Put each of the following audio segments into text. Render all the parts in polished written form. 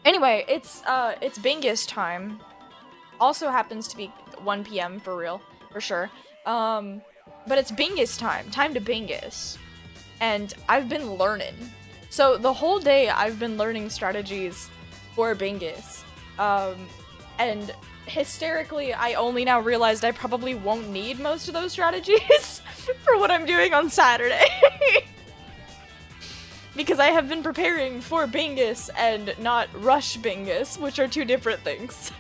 Anyway, it's Bingus time. Also happens to be 1 p.m. for real, for sure. But it's Bingus time. Time to Bingus. And I've been learning. So the whole day I've been learning strategies for Bingus. And hysterically, I only now realized I probably won't need most of those strategies for what I'm doing on Saturday. Because I have been preparing for Bingus and not Rush Bingus, which are two different things.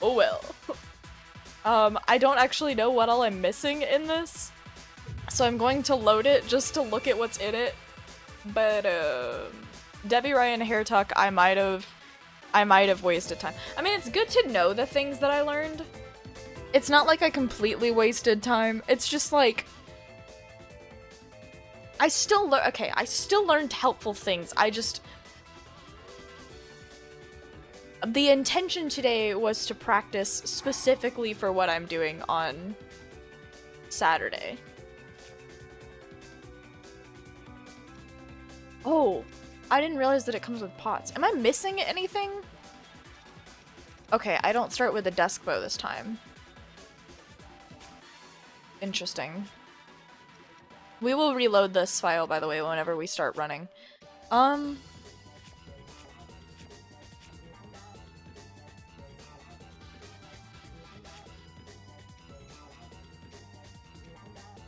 Oh well. I don't actually know what all I'm missing in this, so I'm going to load it just to look at what's in it. But Debbie Ryan Hair Tuck, I might have wasted time. I mean, it's good to know the things that I learned. It's not like I completely wasted time. It's just like I still learned helpful things. The intention today was to practice specifically for what I'm doing on Saturday. Oh, I didn't realize that it comes with pots. Am I missing anything? Okay, I don't start with a desk bow this time. Interesting. We will reload this file, by the way, whenever we start running.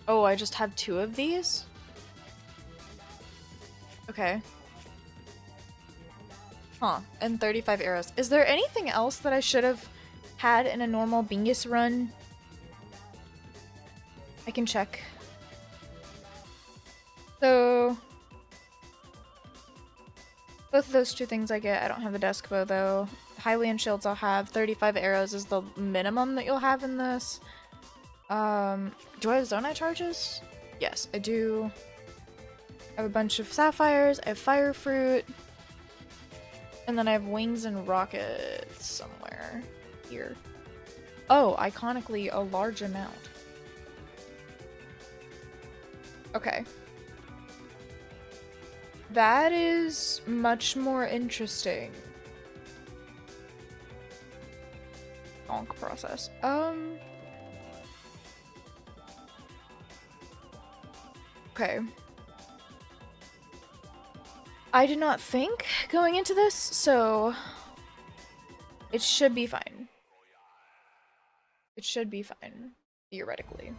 Oh, I just have 2 of these? Okay. Huh, and 35 arrows. Is there anything else that I should have had in a normal Bingus run? I can check. So both of those 2 things I get. I don't have the desk bow though. Hylian shields I'll have. 35 arrows is the minimum that you'll have in this. Do I have zonite charges? Yes, I do. I have a bunch of sapphires. I have fire fruit. And then I have wings and rockets somewhere here. Oh, iconically a large amount. Okay. That is much more interesting. Bonk process. Okay. I did not think going into this, so it should be fine. It should be fine, theoretically.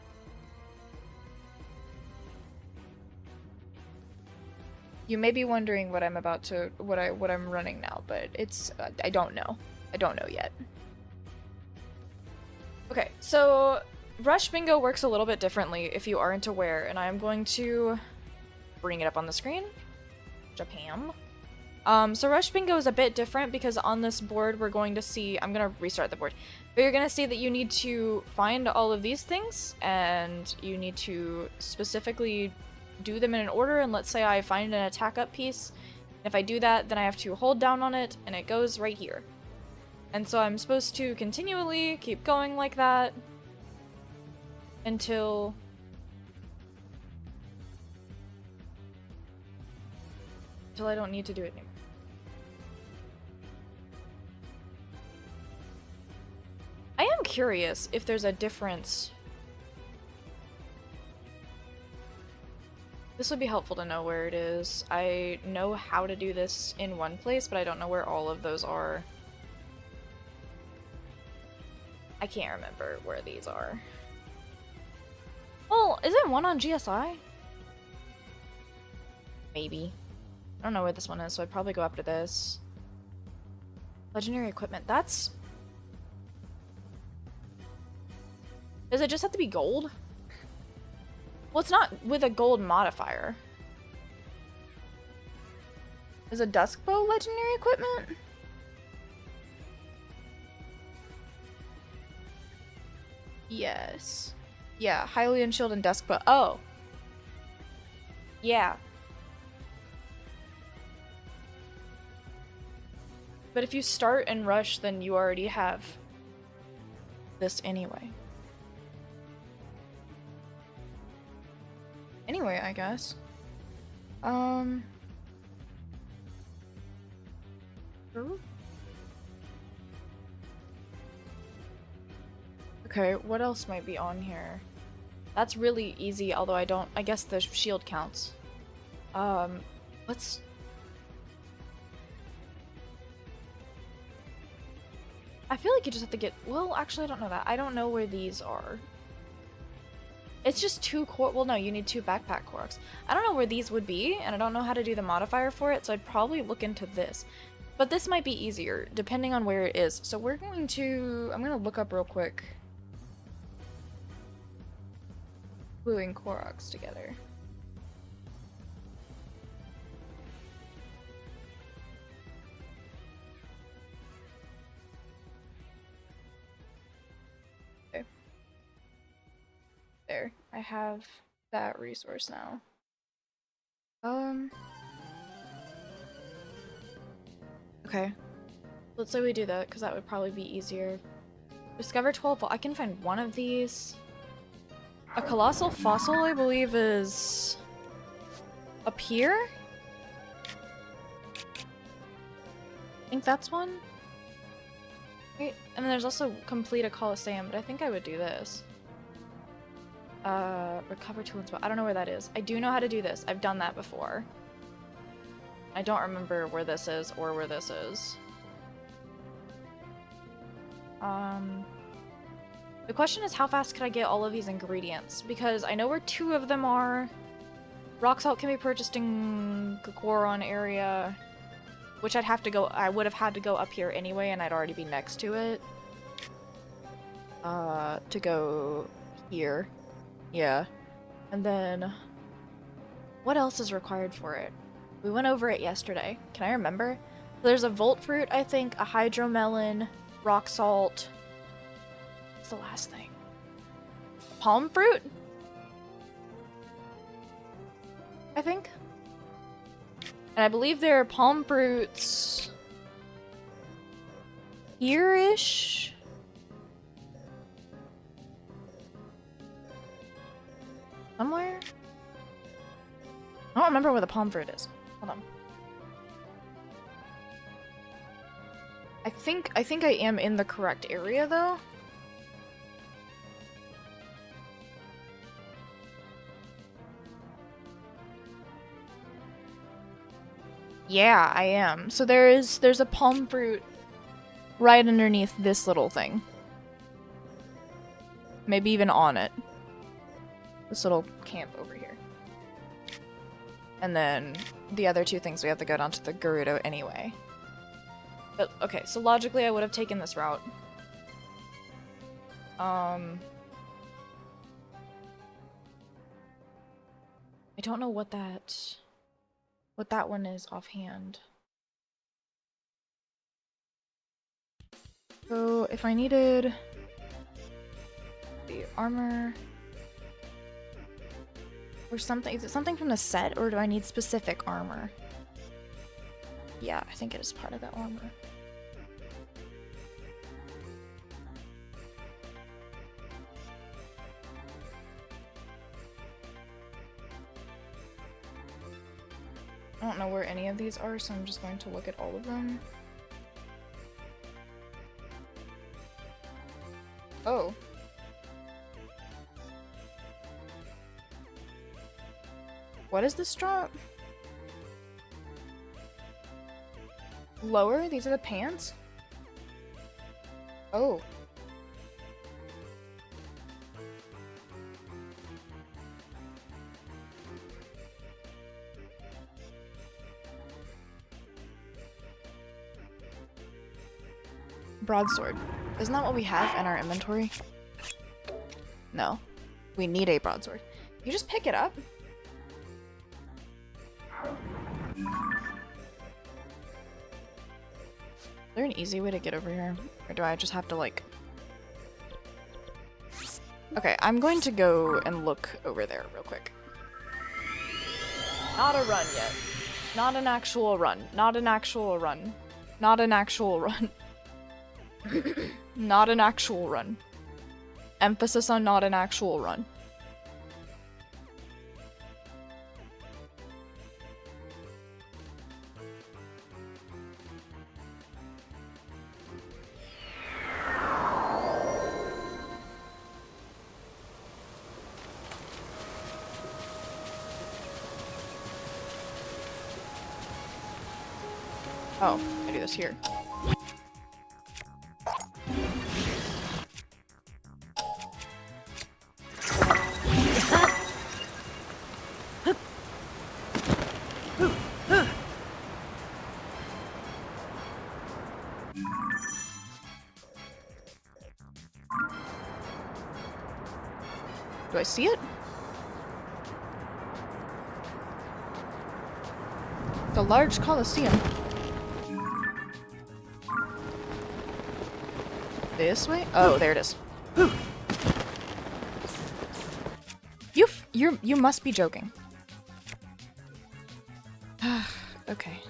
You may be wondering what I'm about to, what I'm running now, but it's, I don't know. I don't know yet. Okay, so Rush Bingo works a little bit differently if you aren't aware, and I'm going to bring it up on the screen. Japan. So Rush Bingo is a bit different because on this board we're going to see, I'm gonna restart the board, but you're gonna see that you need to find all of these things and you need to specifically do them in an order, and let's say I find an attack up piece. If I do that, then I have to hold down on it and it goes right here. And so I'm supposed to continually keep going like that until I don't need to do it anymore. I am curious if there's a difference. This would be helpful to know where it is. I know how to do this in one place, but I don't know where all of those are. I can't remember where these are. Well, isn't one on GSI? Maybe. I don't know where this one is, so I'd probably go after this. Legendary equipment, that's... Does it just have to be gold? Well, it's not with a gold modifier. Is a Dusk Bow legendary equipment? Yes. Yeah, Hylian Shield and Dusk Bow. Oh. Yeah. But if you start and rush, then you already have this anyway. Anyway, I guess. Okay, what else might be on here? That's really easy, although I guess the shield counts. Let's... I feel like you just have to get... Well, actually, I don't know that. I don't know where these are. It's just 2 core... Well, no, you need 2 backpack Koroks. I don't know where these would be, and I don't know how to do the modifier for it, so I'd probably look into this. But this might be easier, depending on where it is. So we're going to... I'm gonna look up real quick. Gluing Koroks together. Okay. There. I have that resource now. Okay. Let's say we do that, because that would probably be easier. Discover 12 I can find one of these. A colossal fossil, I believe, is up here? I think that's one. Wait, and then there's also complete a Colosseum, but I think I would do this. Recover tool and spot. I don't know where that is. I do know how to do this. I've done that before. I don't remember where this is or where this is. The question is, how fast could I get all of these ingredients? Because I know where 2 of them are. Rock salt can be purchased in Goron area, which I'd have to go. I would have had to go up here anyway, and I'd already be next to it. To go here. Yeah. And then, what else is required for it? We went over it yesterday. Can I remember? There's a Volt Fruit, I think, a Hydromelon, rock salt. What's the last thing? Palm Fruit? I think. And I believe there are palm fruits here-ish? Somewhere? I don't remember where the palm fruit is. Hold on. I think I am in the correct area though. Yeah, I am. So there's a palm fruit right underneath this little thing. Maybe even on it. This little camp over here. And then the other 2 things we have to go down to the Gerudo anyway. But okay, so logically I would have taken this route. I don't know what that one is offhand. So if I needed the armor or something, is it something from the set or do I need specific armor? Yeah, I think it is part of that armor. I don't know where any of these are, so I'm just going to look at all of them. Oh. What is this drop? Lower? These are the pants? Oh. Broadsword. Isn't that what we have in our inventory? No. We need a broadsword. You just pick it up? Is there an easy way to get over here? Or do I just have to, like... Okay, I'm going to go and look over there real quick. Not a run yet. Not an actual run. Not an actual run. Not an actual run. Not an actual run. Emphasis on not an actual run. Oh, I do this here. Do I see it? The large Colosseum. This way? Oh, there it is. You must be joking. Okay.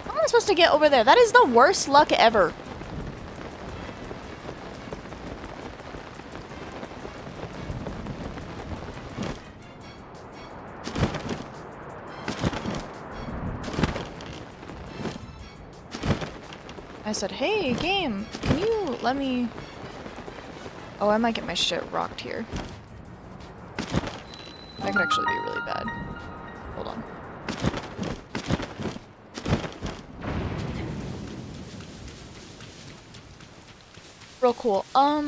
How am I supposed to get over there? That is the worst luck ever. I said, hey, game, can you let me... Oh, I might get my shit rocked here. That could actually be really bad. Hold on. Real cool. I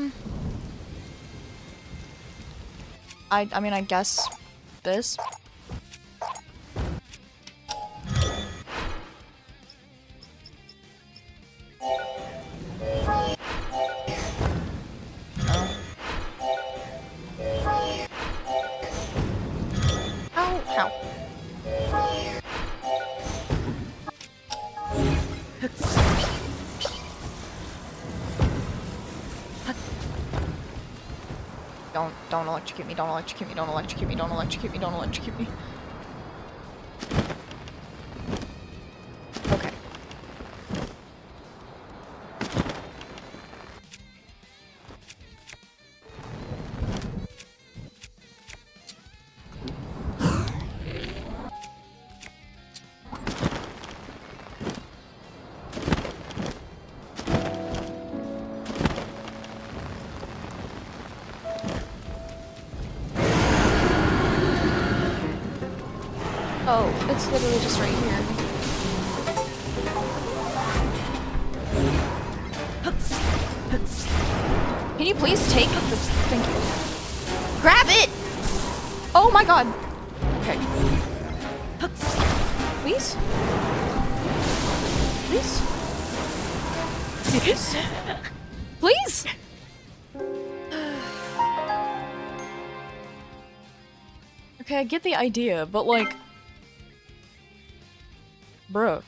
mean, I guess this. Don't electrocute me, don't electrocute me, don't electrocute me, don't electrocute me, don't electrocute me. Okay. Oh, it's literally just right here. Can you please take this? Thank you. Grab it! Oh my god. Okay. Please? Please? Please? Please? Okay, I get the idea, but like... Bruh.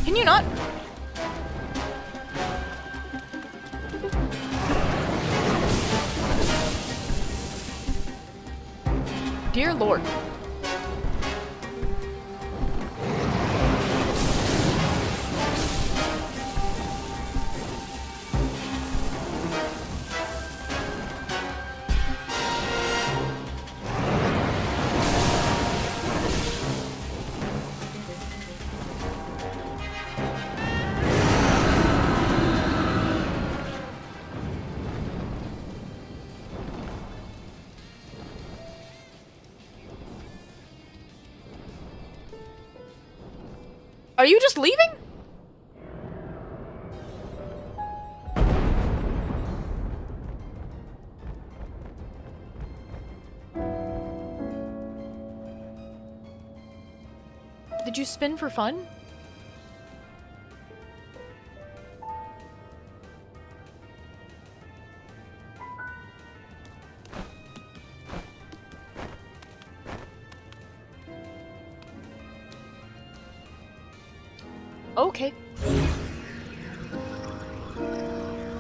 Can you not? Dear Lord. Are you just leaving? Did you spin for fun? Okay.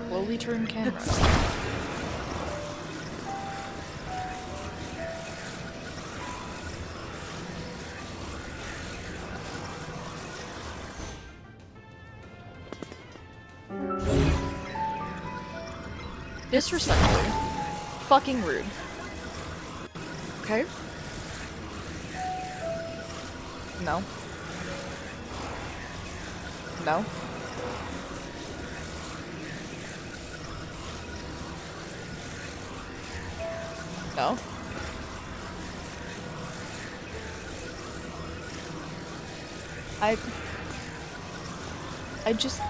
Slowly turn camera. Disrespectful. Fucking rude. Okay. No. No. No. I just...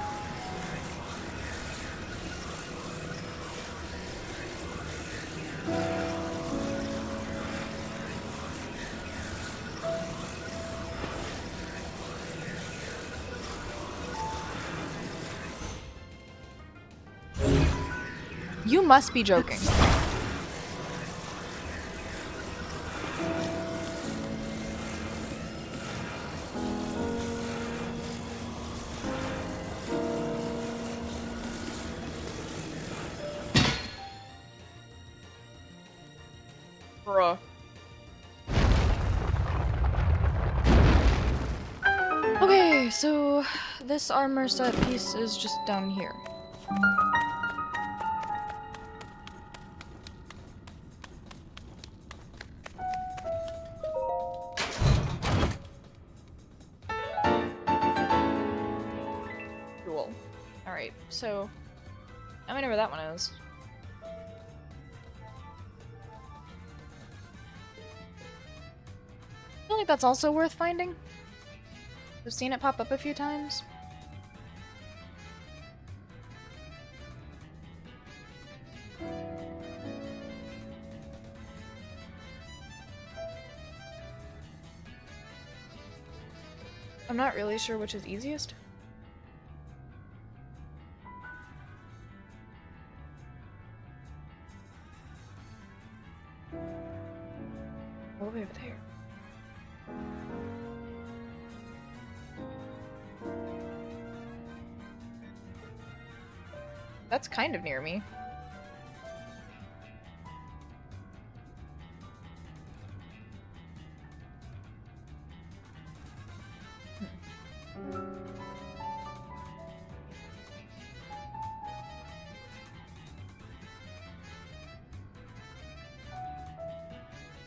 You must be joking. Bruh. Okay, so this armor set piece is just down here. Cool. Alright, so now I know where that one is. I feel like that's also worth finding. I've seen it pop up a few times. I'm not really sure which is easiest. All the way over there. That's kind of near me.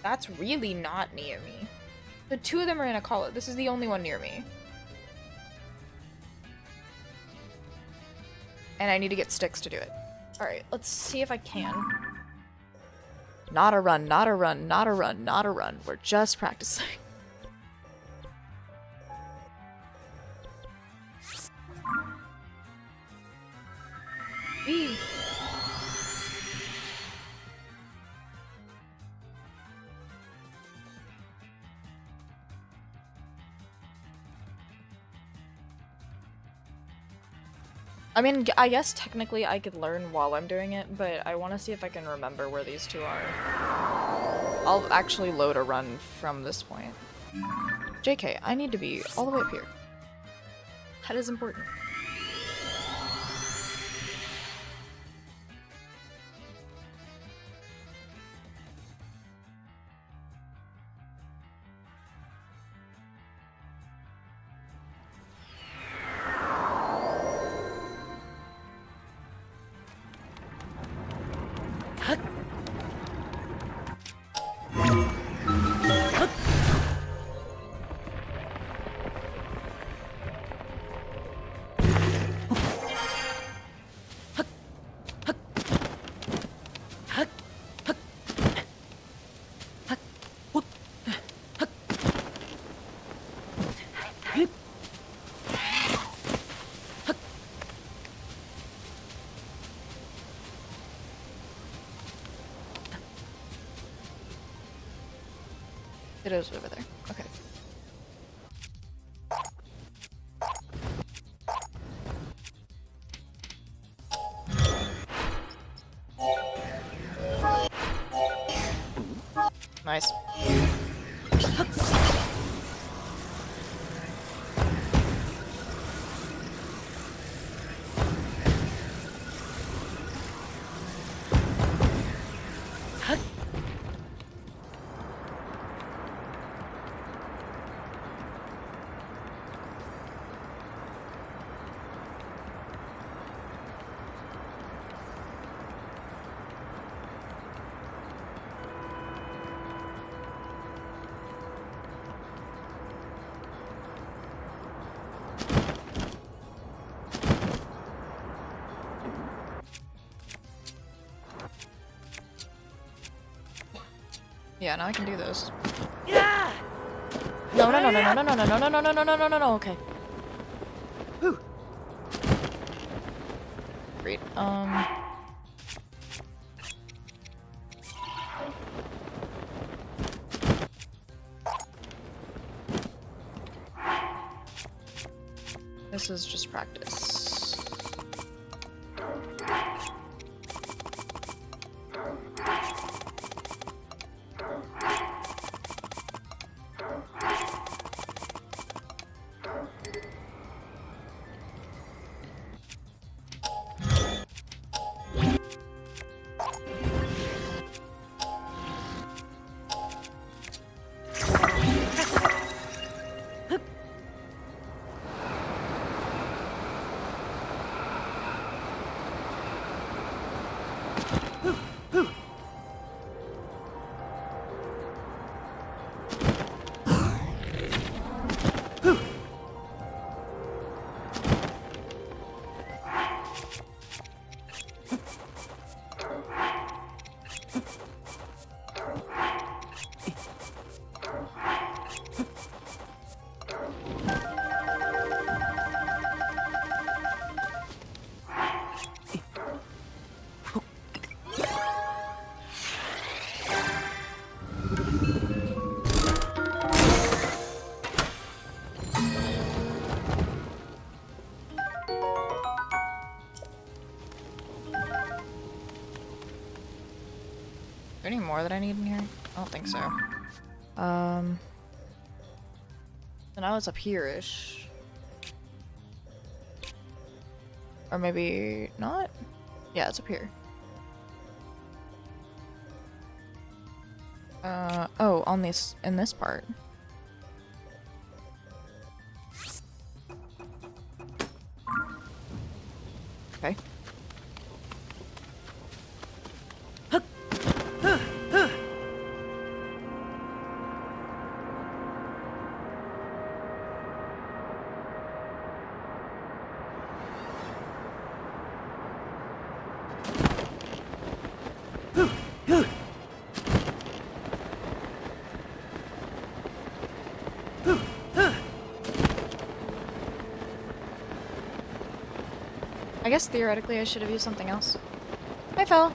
That's really not near me. The two of them are in a call. This is the only one near me. And I need to get sticks to do it. Alright, let's see if I can. Not a run, not a run, not a run, not a run. We're just practicing. Eee. I mean, I guess technically I could learn while I'm doing it, but I want to see if I can remember where these two are. I'll actually load a run from this point. JK, I need to be all the way up here. That is important. It is over there. Okay. Nice. Yeah, now I can do those. Yeah. No, no, no, no, no, no, no, no, no, no, no, no, no, no, no, no, okay. Whew. Great. This is just practice. Is there any more that I need in here? I don't think so. So now it's up here-ish. Or maybe not? Yeah, it's up here. Oh, on this, in this part. Okay. I guess theoretically I should have used something else. Hi, fella.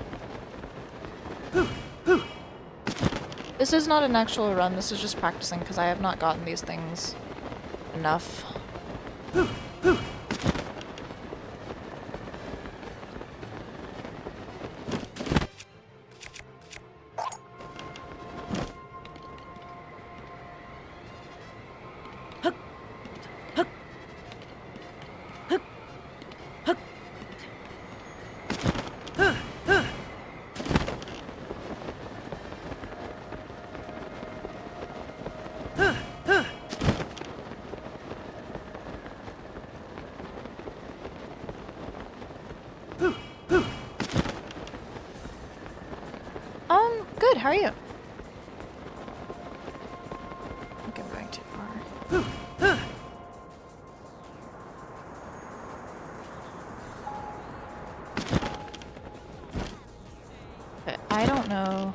This is not an actual run, this is just practicing because I have not gotten these things enough. Good, how are you? I think I'm going too far. Okay, I don't know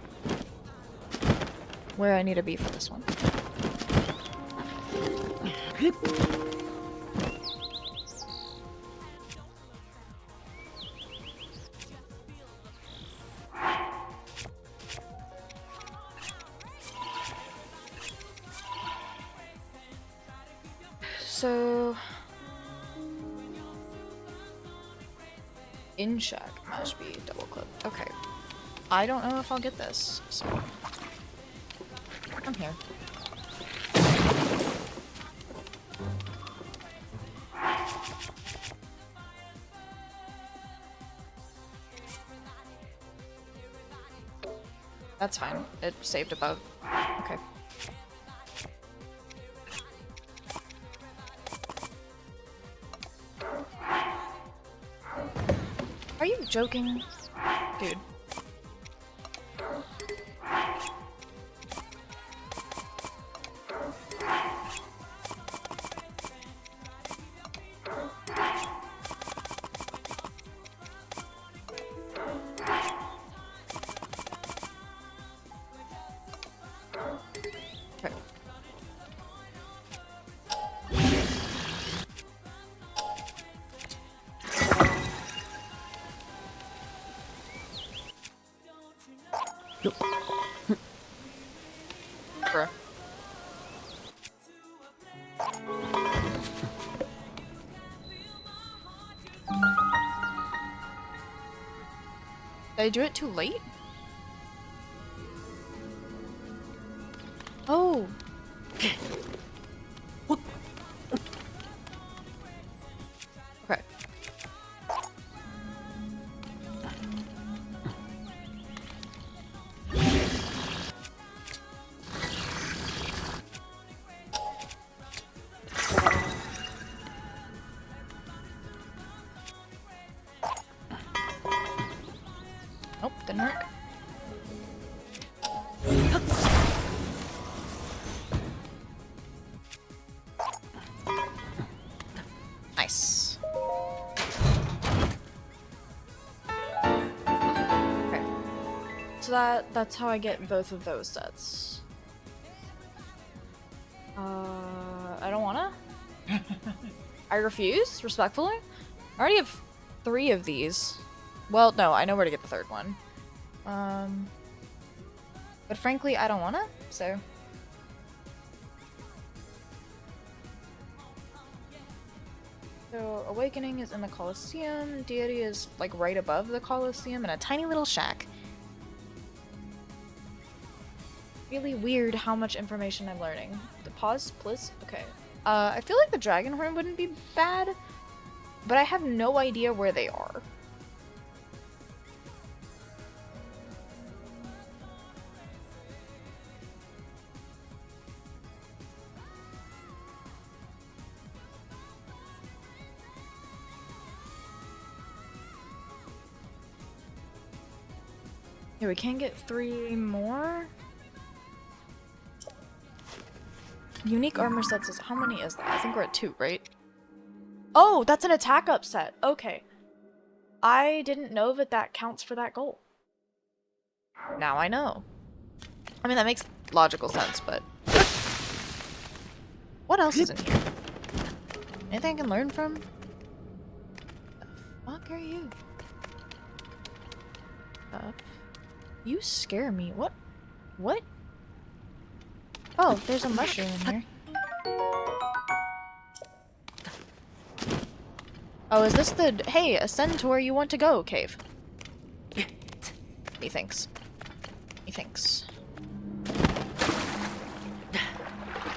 where I need to be for this one. So, in shack, mash B, double clip. Okay. I don't know if I'll get this, so I'm here. That's fine. It saved above. Okay. Are you joking? Dude. Bruh. Did I do it too late? Oh. Okay. Nope, didn't work. Nice. Okay. So that's how I get both of those sets. I don't wanna. I refuse, respectfully. I already have 3 of these. Well, no, I know where to get the 3rd one. But frankly, I don't wanna, so. So, Awakening is in the Colosseum, Deity is like right above the Colosseum in a tiny little shack. Really weird how much information I'm learning. The pause, please? Okay. I feel like the Dragon Horn wouldn't be bad, but I have no idea where they are. Yeah, we can get 3 more. Unique armor sets is how many is that? I think we're at 2, right? Oh, that's an attack up set. Okay. I didn't know that that counts for that goal. Now I know. I mean, that makes logical sense, but what else is in here? Anything I can learn from? The fuck are you? You scare me. What? What? Oh, there's a mushroom in here. Oh, is this the, hey, ascend to where you want to go cave? Methinks. Methinks.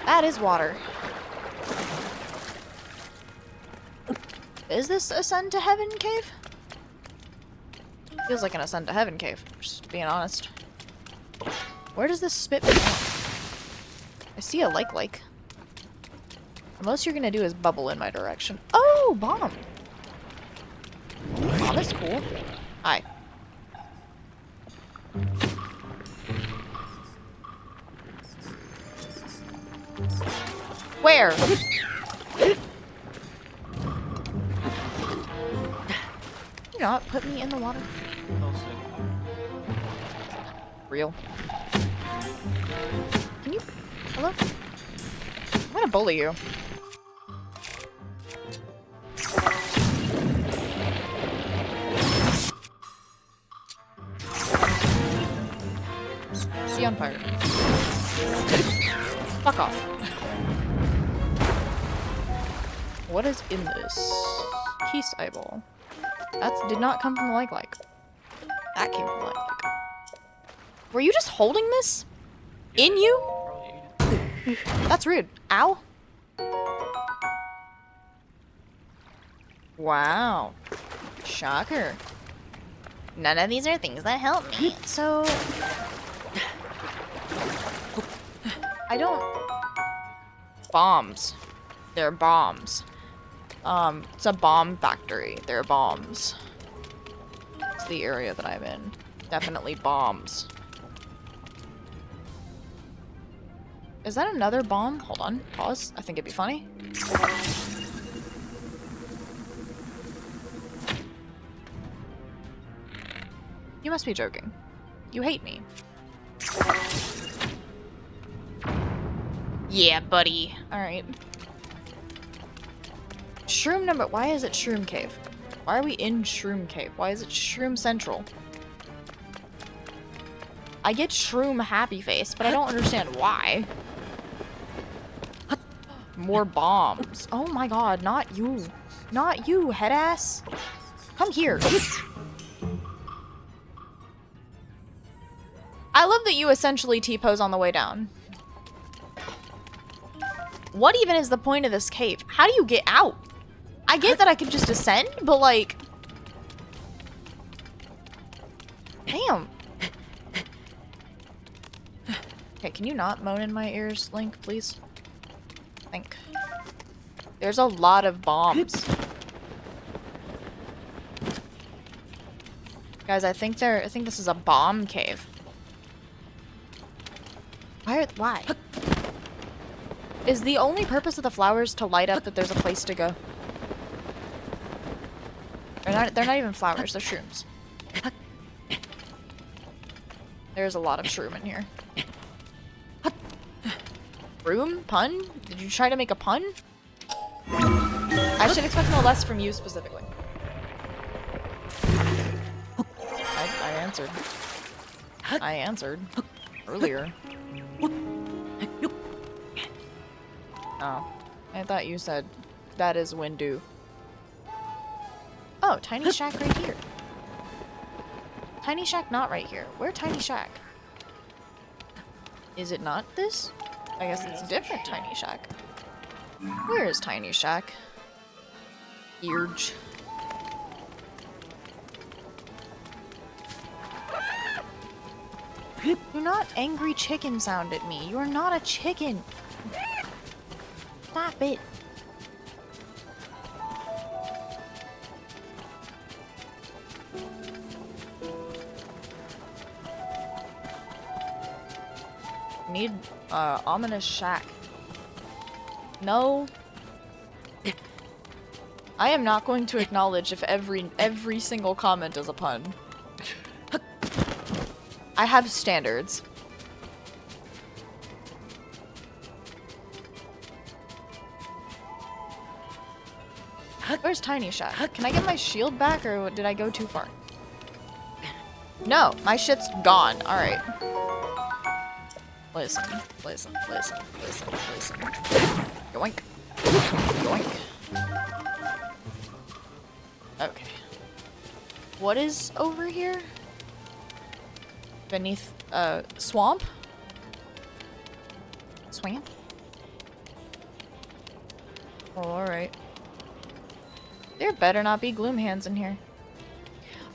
That is water. Is this ascend to heaven cave? Feels like an ascend to heaven cave, just being honest. Where does this spit me out? I see a like. The most you're gonna do is bubble in my direction. Oh, bomb! Bomb is cool. Hi. Where? You not put me in the water? Real. Can you? Hello? I'm gonna bully you. Be on fire. Fuck off. What is in this? Keys eyeball. That did not come from the like. That came from the like. Were you just holding this? In you? That's rude. Ow. Wow. Shocker. None of these are things that help me. So... I don't... Bombs. They're bombs. It's a bomb factory. They're bombs. It's the area that I'm in. Definitely bombs. Is that another bomb? Hold on. Pause. I think it'd be funny. You must be joking. You hate me. Yeah, buddy. Alright. Shroom number... Why is it Shroom Cave? Why are we in Shroom Cave? Why is it Shroom Central? I get shroom happy face, but I don't understand why. More bombs. Oh my god, not you. Not you, head ass. Come here. I love that you essentially T-pose on the way down. What even is the point of this cave? How do you get out? I get that I could just ascend, but like... Damn. Okay, can you not moan in my ears, Link, please? Think. There's a lot of bombs. Guys, I think this is a bomb cave. Why? Is the only purpose of the flowers to light up that there's a place to go? They're not even flowers, they're shrooms. There's a lot of shroom in here. Shroom? Pun? Did you try to make a pun? I should expect no less from you specifically. I answered. I answered. Earlier. Oh. I thought you said, that is Windu. Oh, Tiny Shack right here. Tiny Shack not right here. Where Tiny Shack? Is it not this? I guess it's a different Tiny Shack. Where is Tiny Shack? Urge. Do not angry chicken sound at me. You are not a chicken. Stop it. Need ominous shack. No. I am not going to acknowledge if every single comment is a pun. I have standards. Where's Tiny Shack? Can I get my shield back or did I go too far? No, my shit's gone. Alright. Listen. Yoink. Yoink. Okay. What is over here? Beneath, swamp? Swamp? Oh, alright. There better not be gloom hands in here.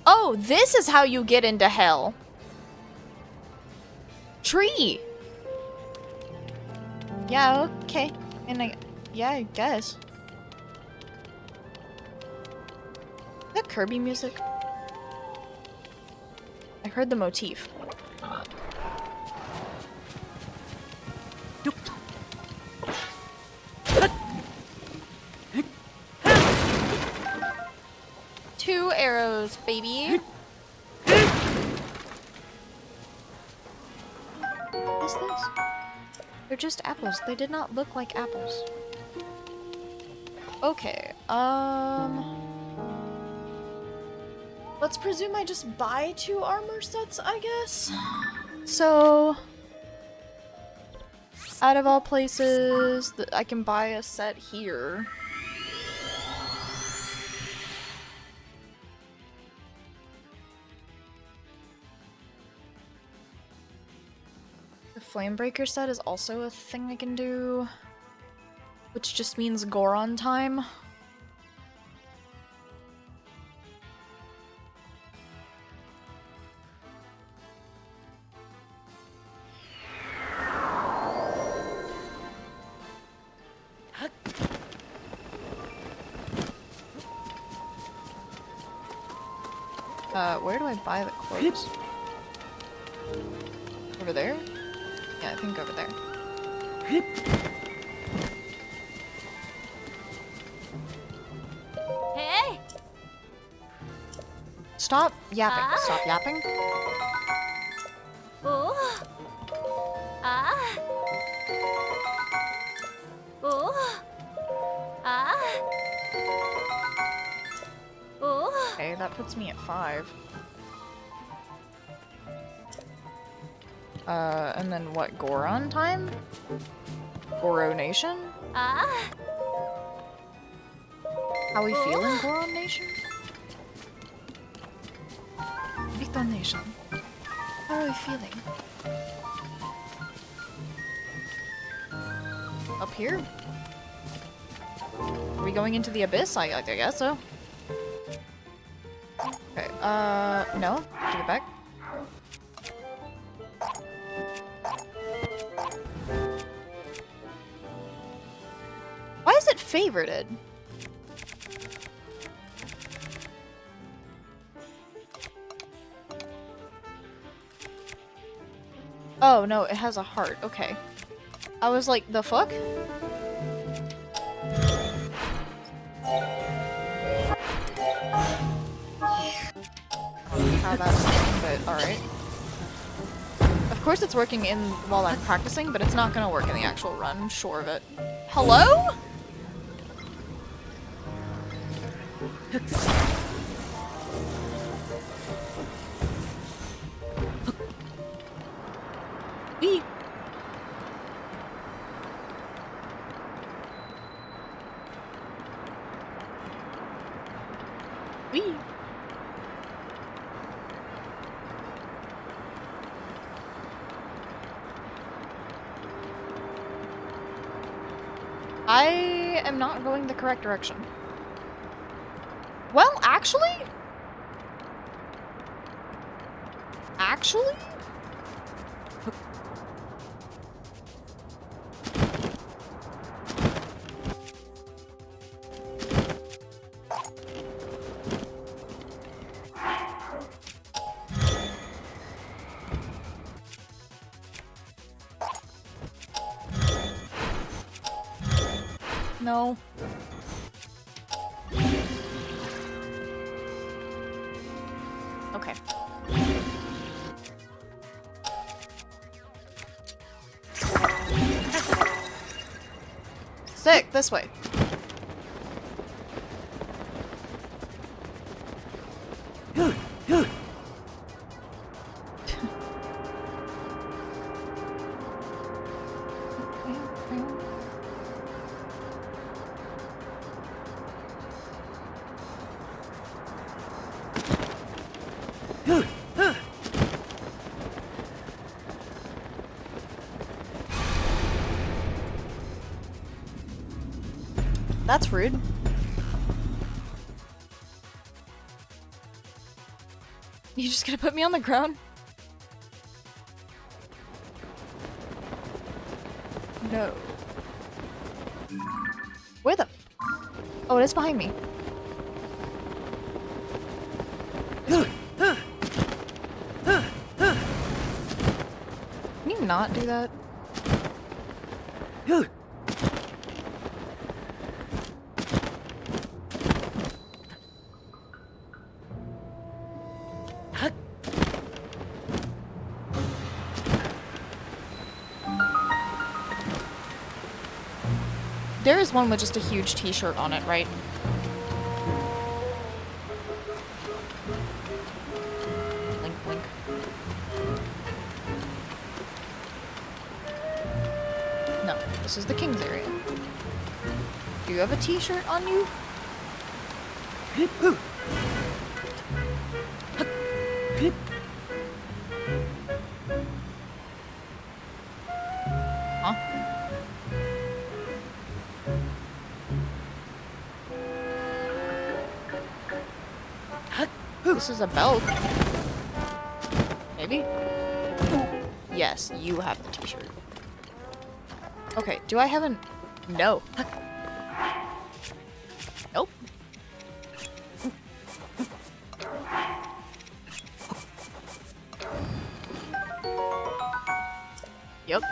Oh, this is how you get into hell. Tree! Yeah, okay. And yeah, I guess. Is that Kirby music? I heard the motif. Two arrows, baby. What is this? They're just apples. They did not look like apples. Okay, let's presume I just buy 2 armor sets, I guess? So, out of all places, I can buy a set here. The Flamebreaker set is also a thing I can do, which just means Goron time. Where do I buy the clothes? Over there? Yeah, I think over there. Hey! Stop yapping. Stop yapping. Oh! Ah! Oh! Ah! Oh! Okay, that puts me at 5. And then what, Goron time? Goro Nation? Ah. How we feeling, Goron Nation? Victor Nation. How are we feeling? Up here? Are we going into the abyss? I guess so. Okay, no. Take it back. Why is it favorited? Oh, no, it has a heart. Okay. I was like, the fuck? How that's working, but alright. Of course it's working in while I'm practicing, but it's not gonna work in the actual run, I'm sure of it. Hello? Wee. Wee. I am not going the correct direction. Well, actually? Actually? No. Okay. Sick, this way. That's rude. You just gonna put me on the ground? No. Where the f- Oh, it is behind me. Can you not do that? There is one with just a huge t-shirt on it, right? Blink, blink. No, this is the king's area. Do you have a t-shirt on you? Huh? This is a belt. Maybe? Yes, you have the t-shirt. Okay, do I have an... No. Nope. Yep.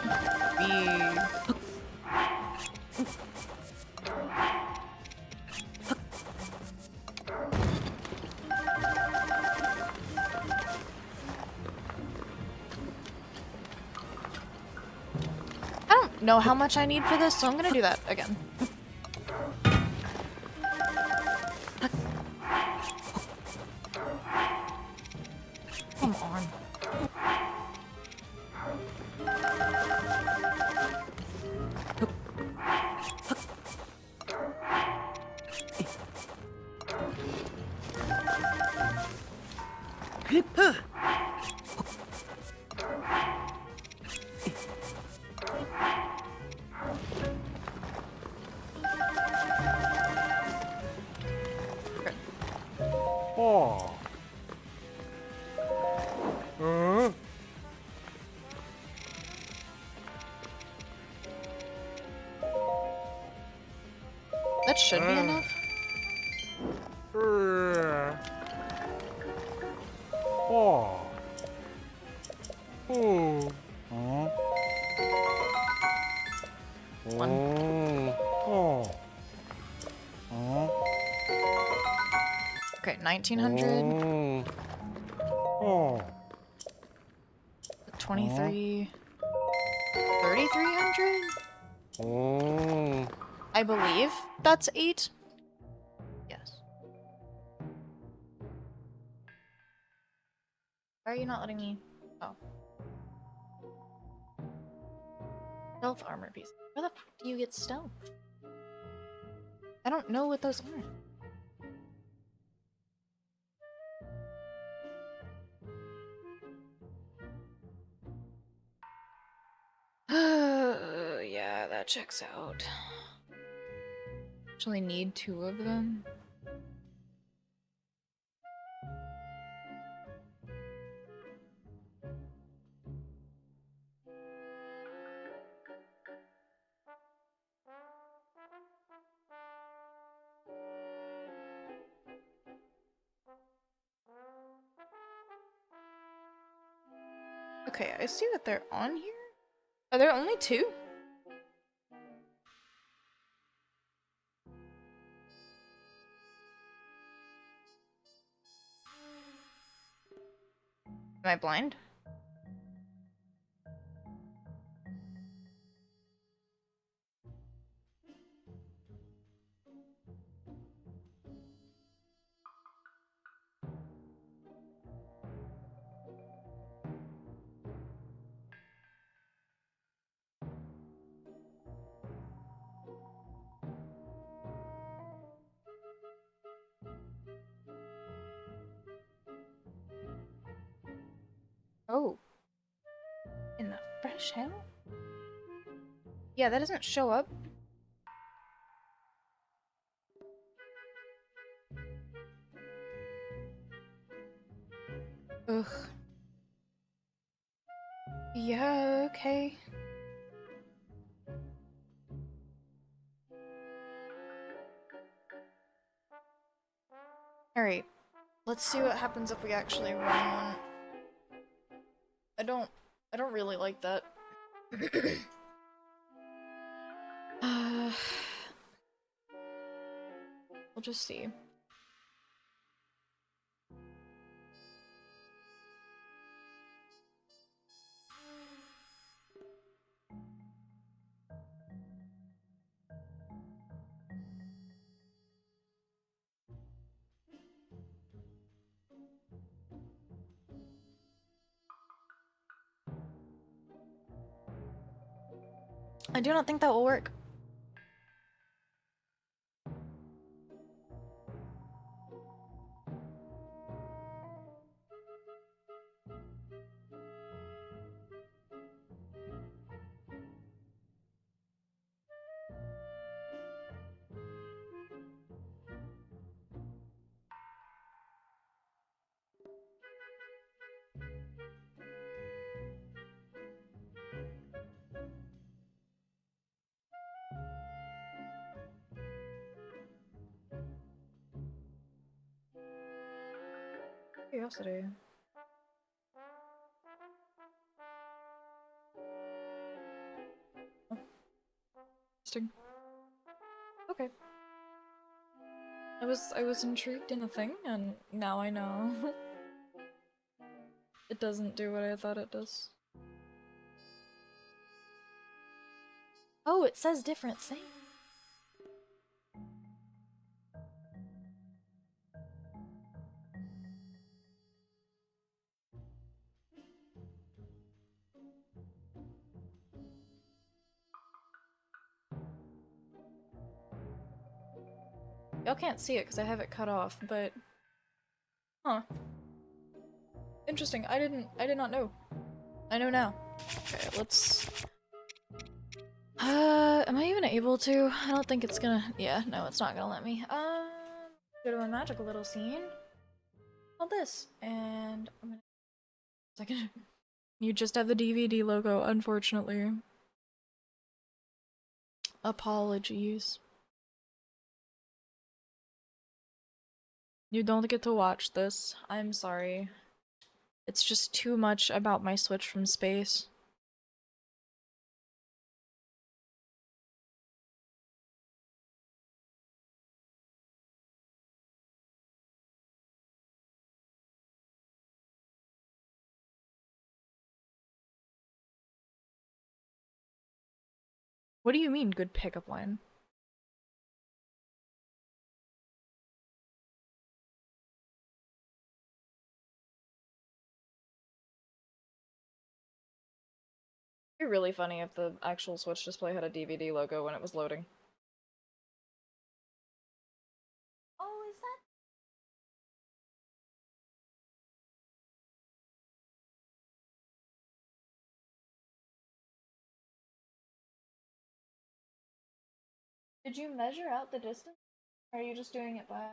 I don't know how much I need for this, so I'm gonna do that again. Come on. That should be enough. One. Okay, 1900. 23. 3300? I believe that's 8. Yes. Why are you not letting me? Oh. Stealth armor piece. Where the fuck do you get stealth? I don't know what those are. Yeah, that checks out. Actually need 2 of them. Okay, I see that they're on here. Are there only 2? Am I blind? Oh. In the fresh hell? Yeah, that doesn't show up. Ugh. Yeah, okay. Alright. Let's see what happens if we actually run one. I don't really like that. We'll just see. I do not think that will work. Curiosity. Oh. Interesting. Okay. I was intrigued in a thing, and now I know. It doesn't do what I thought it does. Oh, it says different thing. Y'all can't see it because I have it cut off, but... Huh. Interesting. I did not know. I know now. Okay, let's... am I even able to? I don't think it's gonna... Yeah, no, it's not gonna let me. Go to a magical little scene. all this, and I'm gonna second. You just have the DVD logo, unfortunately. Apologies. You don't get to watch this. I'm sorry. It's just too much about my Switch from space. What do you mean, good pickup line? It'd be really funny if the actual Switch display had a DVD logo when it was loading. Oh, is that? Did you measure out the distance? Or are you just doing it by...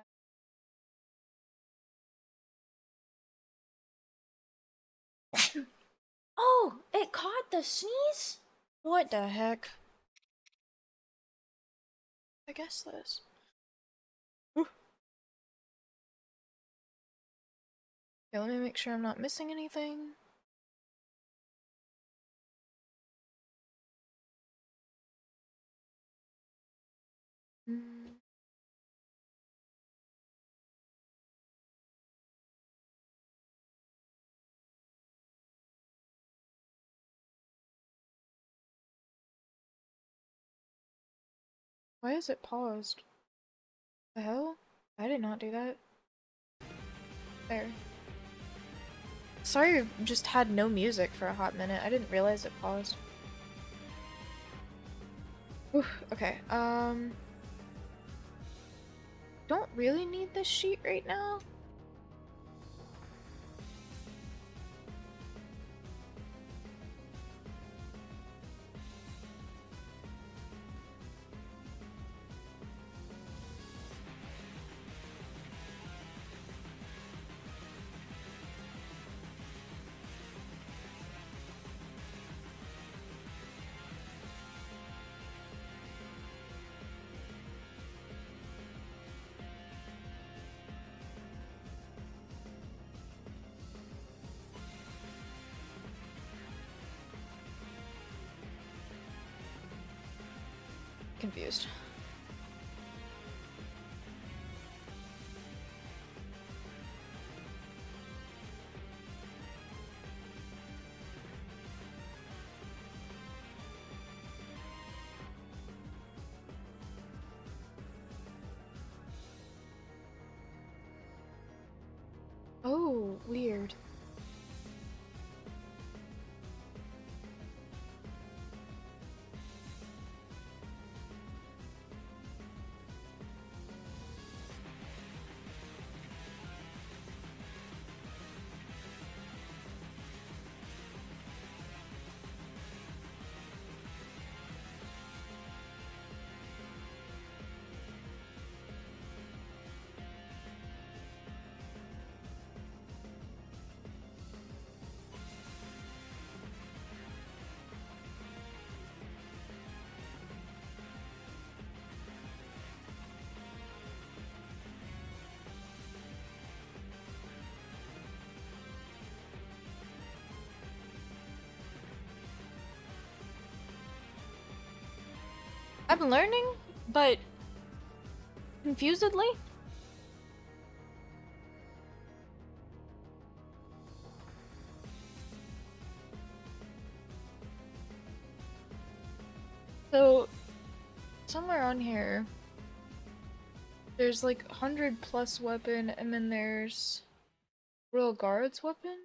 Oh, it caught the sneeze? What the heck? I guess this. Okay, let me make sure I'm not missing anything. Why is it paused? The hell? I did not do that. There. Sorry, I just had no music for a hot minute. I didn't realize it paused. Whew, okay, don't really need this sheet right now. Confused. Oh, weird. I'm learning, but confusedly. So, somewhere on here, there's like 100+ weapon, and then there's Royal Guard's weapon.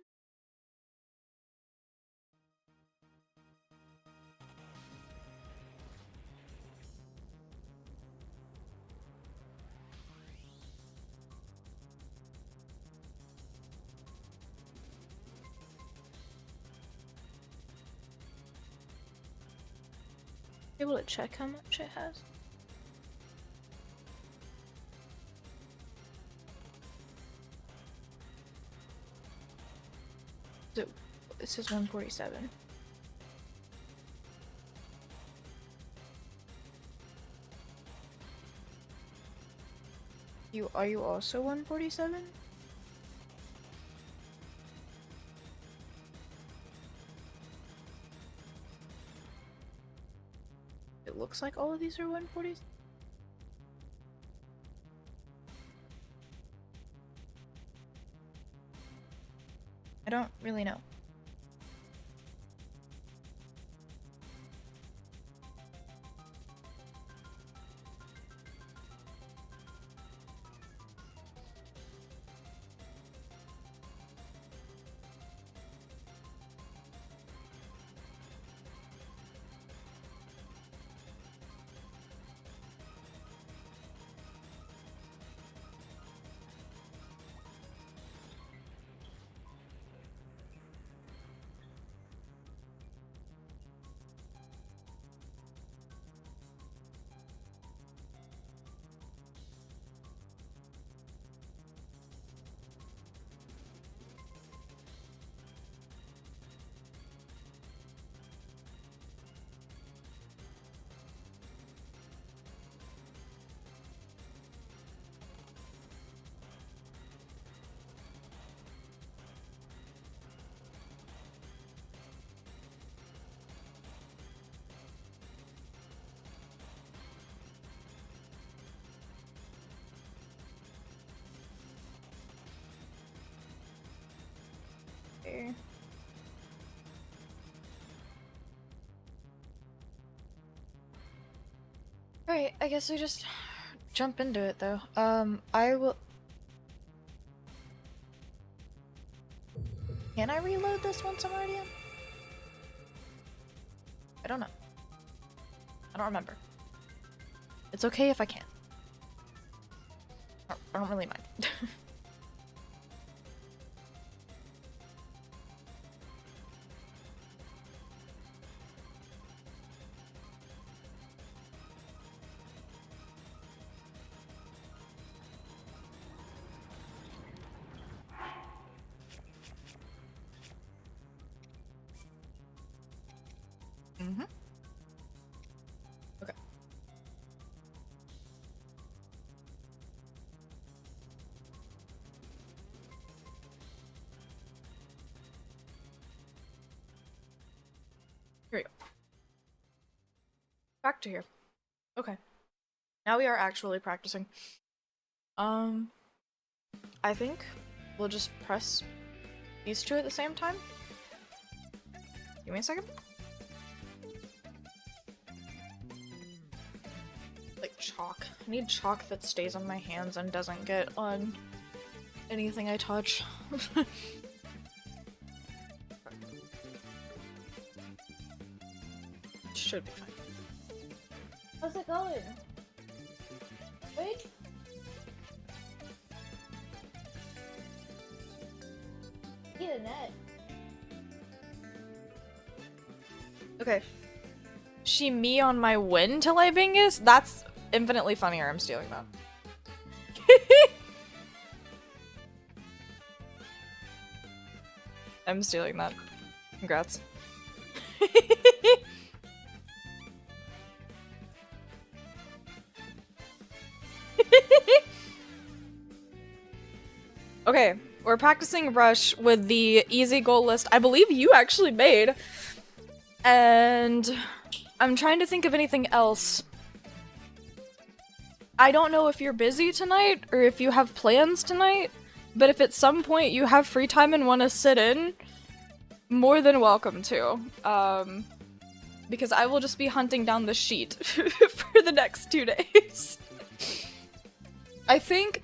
Able to check how much it has. So, this is 147. Are you also 147? It looks like all of these are 140s. I don't really know. Okay. Alright, I guess we just jump into it though. I will. Can I reload this once I'm already in? I don't know. I don't remember. It's okay if I can. I don't really mind. Mm-hmm. Okay. Here we go. Back to here. Okay. Now we are actually practicing. I think we'll just press these two at the same time. Give me a second. Like chalk. I need chalk that stays on my hands and doesn't get on anything I touch. Should be fine. How's it going? Wait. Get a net. Okay. She me on my win till I Bingus? That's infinitely funnier. I'm stealing that. I'm stealing that. Congrats. Okay, we're practicing Rush with the easy goal list I believe you actually made. And I'm trying to think of anything else. I don't know if you're busy tonight or if you have plans tonight, but if at some point you have free time and want to sit in, more than welcome to. Because I will just be hunting down the sheet for the next 2 days. I think...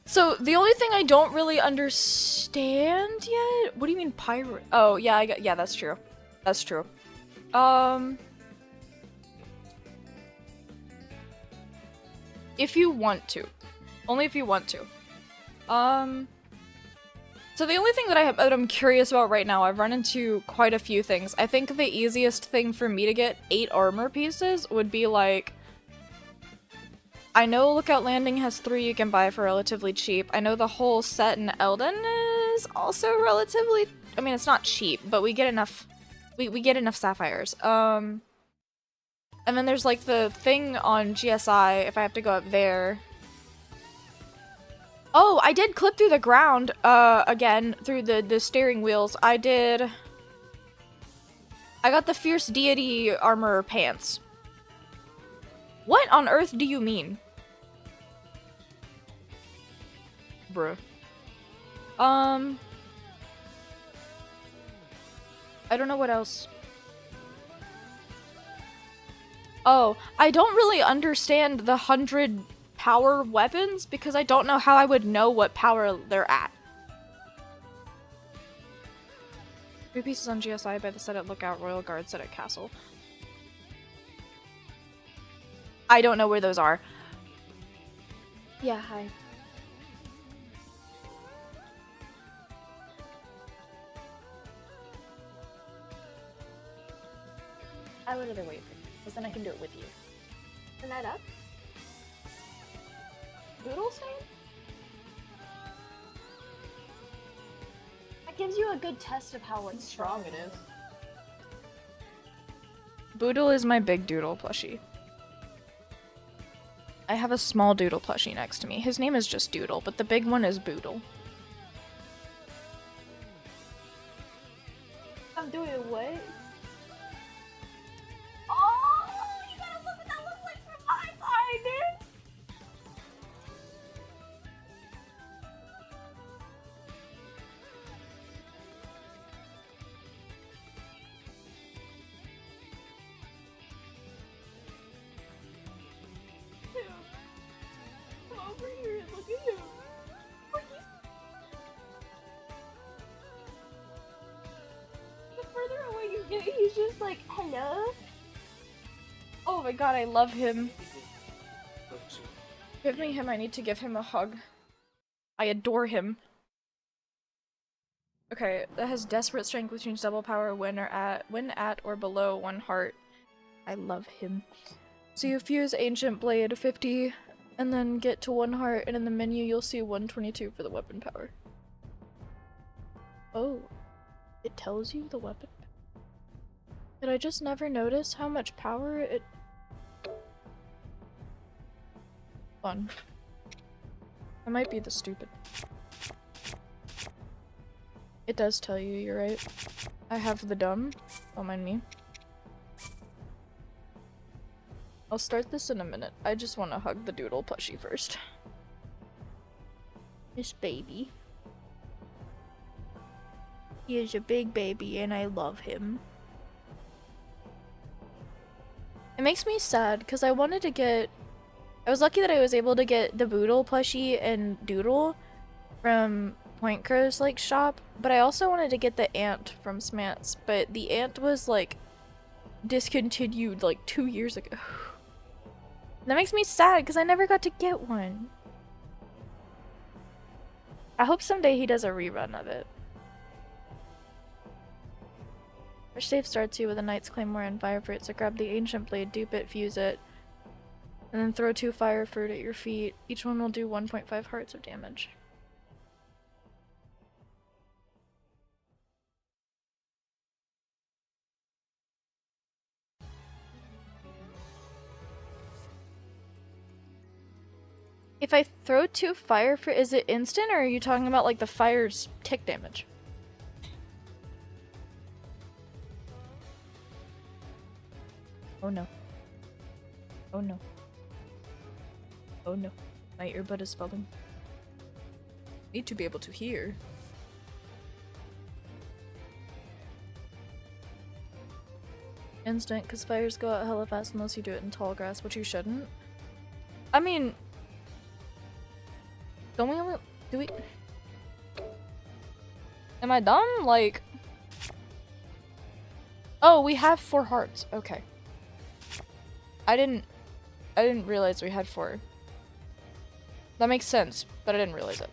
So, the only thing I don't really understand yet? What do you mean pirate? Oh, yeah, yeah, that's true. That's true. If you want to. Only if you want to. So the only thing that I'm curious about right now, I've run into quite a few things. I think the easiest thing for me to get 8 armor pieces would be like... I know Lookout Landing has 3 you can buy for relatively cheap. I know the whole set in Elden is also relatively I mean, it's not cheap, but we get enough, we get enough sapphires. And then there's like the thing on GSI, if I have to go up there. Oh, I did clip through the ground, again, through the steering wheels. I got the Fierce Deity armor pants. What on earth do you mean? Bruh. I don't know what else. Oh, I don't really understand the 100 power weapons because I don't know how I would know what power they're at. 3 pieces on GSI by the set at Lookout, Royal Guard set at Castle. I don't know where those are. Yeah, hi. I would rather wait for you, because then I can do it with you. Turn that up. Doodle stain? That gives you a good test of how like strong it is. Boodle is my big doodle plushie. I have a small doodle plushie next to me. His name is just Doodle, but the big one is Boodle. I'm doing what? Oh, you gotta look what that looks like from my side, dude! Come over here and look at him. The further away you get, he's just like, hello? Oh my god, I love him. Give me him, I need to give him a hug. I adore him. Okay, that has desperate strength, which means double power when at or below 1 heart. I love him. So you fuse Ancient Blade 50 and then get to 1 heart, and in the menu you'll see 122 for the weapon power. Oh, it tells you the weapon. Did I just never notice how much power it... Fun. I might be the stupid. It does tell you, you're right. I have the dumb. Don't mind me. I'll start this in a minute. I just want to hug the doodle plushie first. This baby. He is a big baby and I love him. It makes me sad because I wanted to get... I was lucky that I was able to get the Boodle plushie and Doodle from Point Crow's like shop, but I also wanted to get the ant from Smance, but the ant was like discontinued like 2 years ago. That makes me sad because I never got to get one. I hope someday he does a rerun of it. Our save starts you with a Knight's Claymore and Fire Fruit, so grab the Ancient Blade, dupe it, fuse it, and then throw 2 Fire Fruit at your feet. Each one will do 1.5 hearts of damage. If I throw 2 Fire Fruit, is it instant, or are you talking about like the fire's tick damage? Oh no. Oh no. Oh no. My earbud is falling. Need to be able to hear. Instant, because fires go out hella fast unless you do it in tall grass, which you shouldn't. I mean... Don't we only... Do we... Am I dumb? Like... Oh, we have 4 hearts. Okay. I didn't realize we had 4. That makes sense, but I didn't realize it.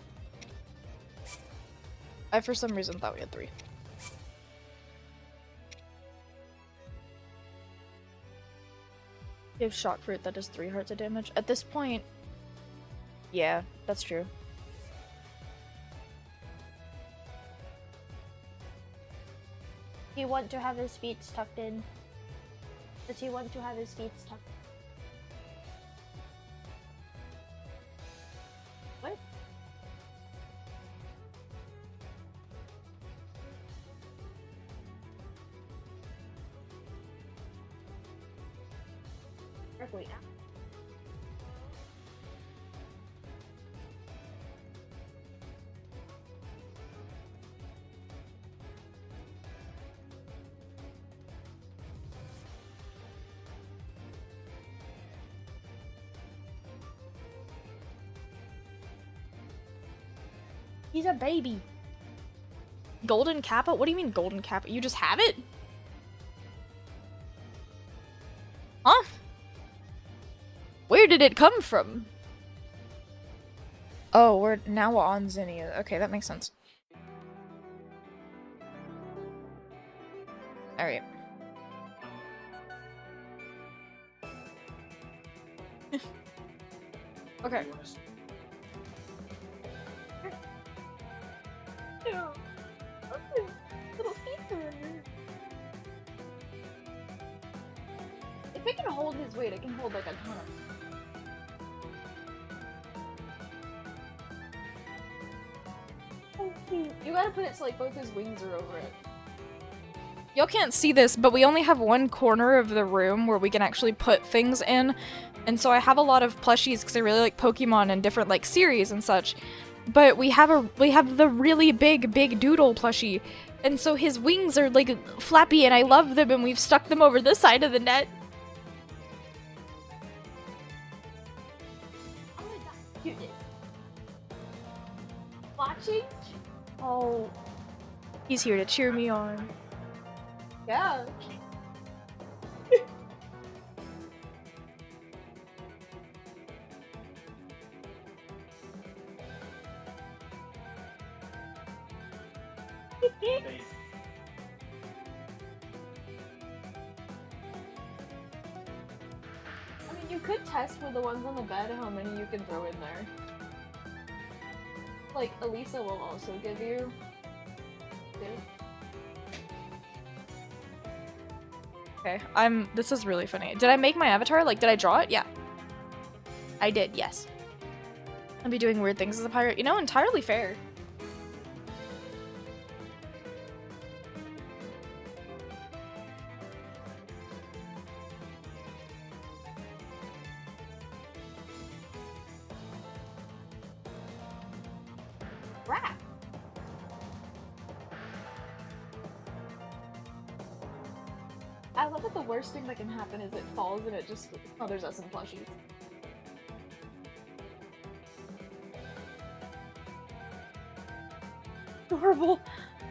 I for some reason thought we had 3. You have shock fruit that does 3 hearts of damage. At this point, yeah, that's true. he want to have his feet tucked in? Does he want to have his feet tucked in? What? Wait. He's a baby. Golden Kappa? What do you mean golden Kappa? You just have it? Huh? Where did it come from? Oh, we're now on Zinnia. Okay, that makes sense. Alright. Okay. If it can hold his weight, it can hold like a ton of. You gotta put it so like both his wings are over it. Y'all can't see this, but we only have one corner of the room where we can actually put things in. And so I have a lot of plushies because I really like Pokemon and different like series and such. But we have the really big doodle plushie. And so his wings are like flappy and I love them and we've stuck them over this side of the net. Oh my god, cuteness. Watching? Oh. He's here to cheer me on. Yeah. I mean, you could test for the ones on the bed how many you can throw in there. Like, Elisa will also give you. Okay, this is really funny. Did I make my avatar? Like, did I draw it? Yeah. I did, yes. I'll be doing weird things as a pirate. You know, entirely fair. Crap. I love that the worst thing that can happen is it falls and it just smothers us in plushies. Adorable.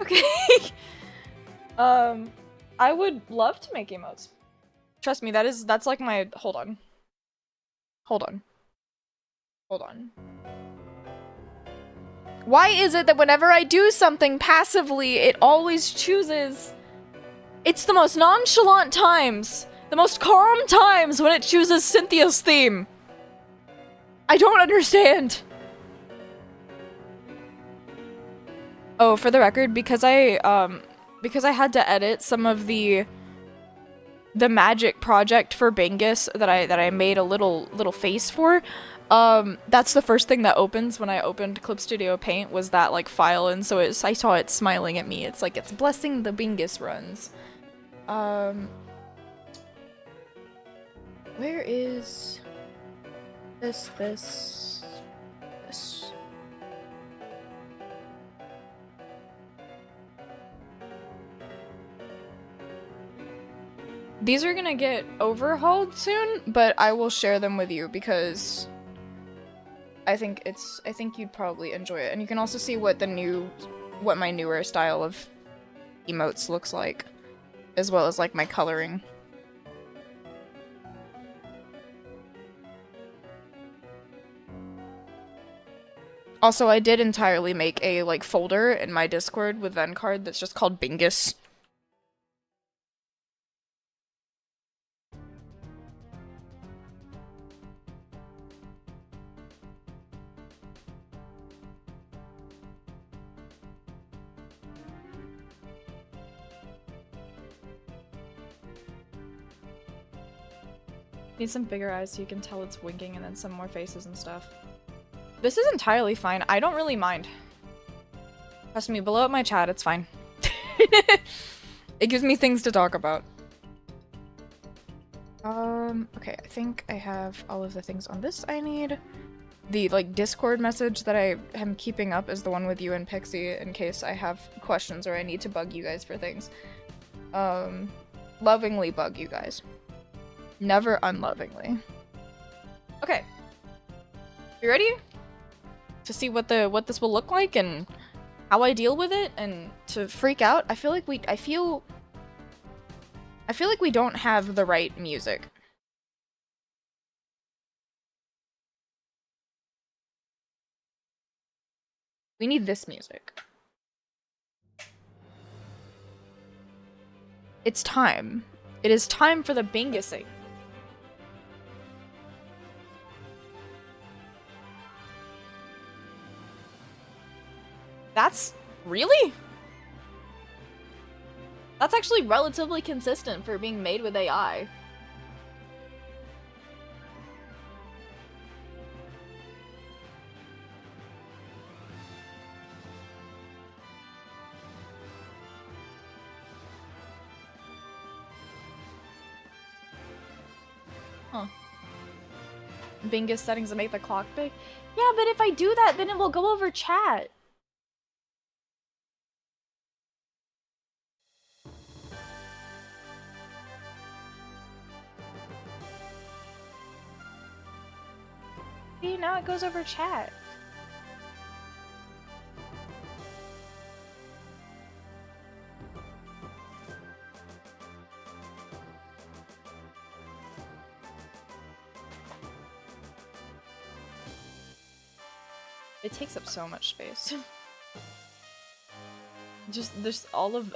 Okay. I would love to make emotes. Trust me, that's like my hold on. Why is it that whenever I do something passively, it always chooses? It's the most nonchalant times, the most calm times when it chooses Cynthia's theme. I don't understand. Oh, for the record, because I had to edit some of the magic project for Bingus that I made a little face for. That's the first thing that opens when I opened Clip Studio Paint was that like file, and so I saw it smiling at me. It's like it's blessing the Bingus runs. Where is this? These are gonna get overhauled soon, but I will share them with you because I think you'd probably enjoy it. And you can also see what my newer style of emotes looks like, as well as like my coloring. Also, I did entirely make a like folder in my Discord with Vencard that's just called Bingus. Need some bigger eyes so you can tell it's winking, and then some more faces and stuff. This is entirely fine. I don't really mind. Trust me, below up my chat, it's fine. It gives me things to talk about. Okay, I think I have all of the things on this I need. The, like, Discord message that I am keeping up is the one with you and Pixie in case I have questions or I need to bug you guys for things. Lovingly bug you guys. Never unlovingly. Okay. You ready? To see what this will look like and how I deal with it and to freak out? I feel like we don't have the right music. We need this music. It's time. It is time for the Bingusing. That's... really? That's actually relatively consistent for being made with AI. Huh. Bingus settings to make the clock big? Yeah, but if I do that, then it will go over chat. See, now it goes over chat. It takes up so much space. Just there's all of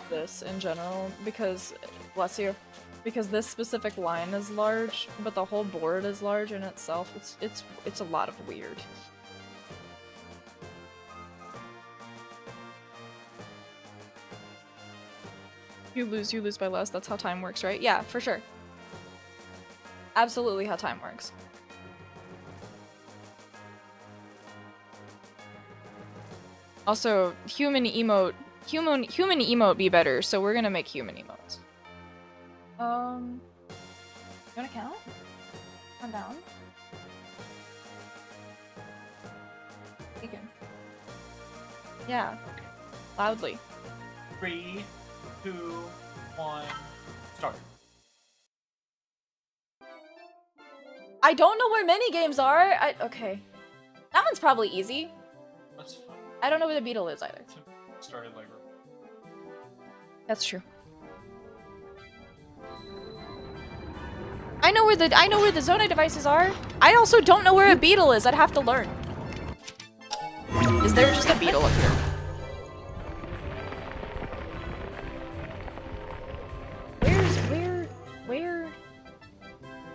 this in general because, bless you, because this specific line is large, but the whole board is large in itself. It's a lot of weird. You lose by less. That's how time works, right? Yeah, for sure. Absolutely how time works. Also, human emote be better, so we're gonna make human emotes. You wanna count? Count down? You can. Yeah. Loudly. 3, 2, 1, start. I don't know where minigames are! Okay. That one's probably easy. That's fine. I don't know where the beetle is either. Started like... That's true. I know where the Zona devices are. I also don't know where a beetle is. I'd have to learn. Is there just a beetle up here? Where?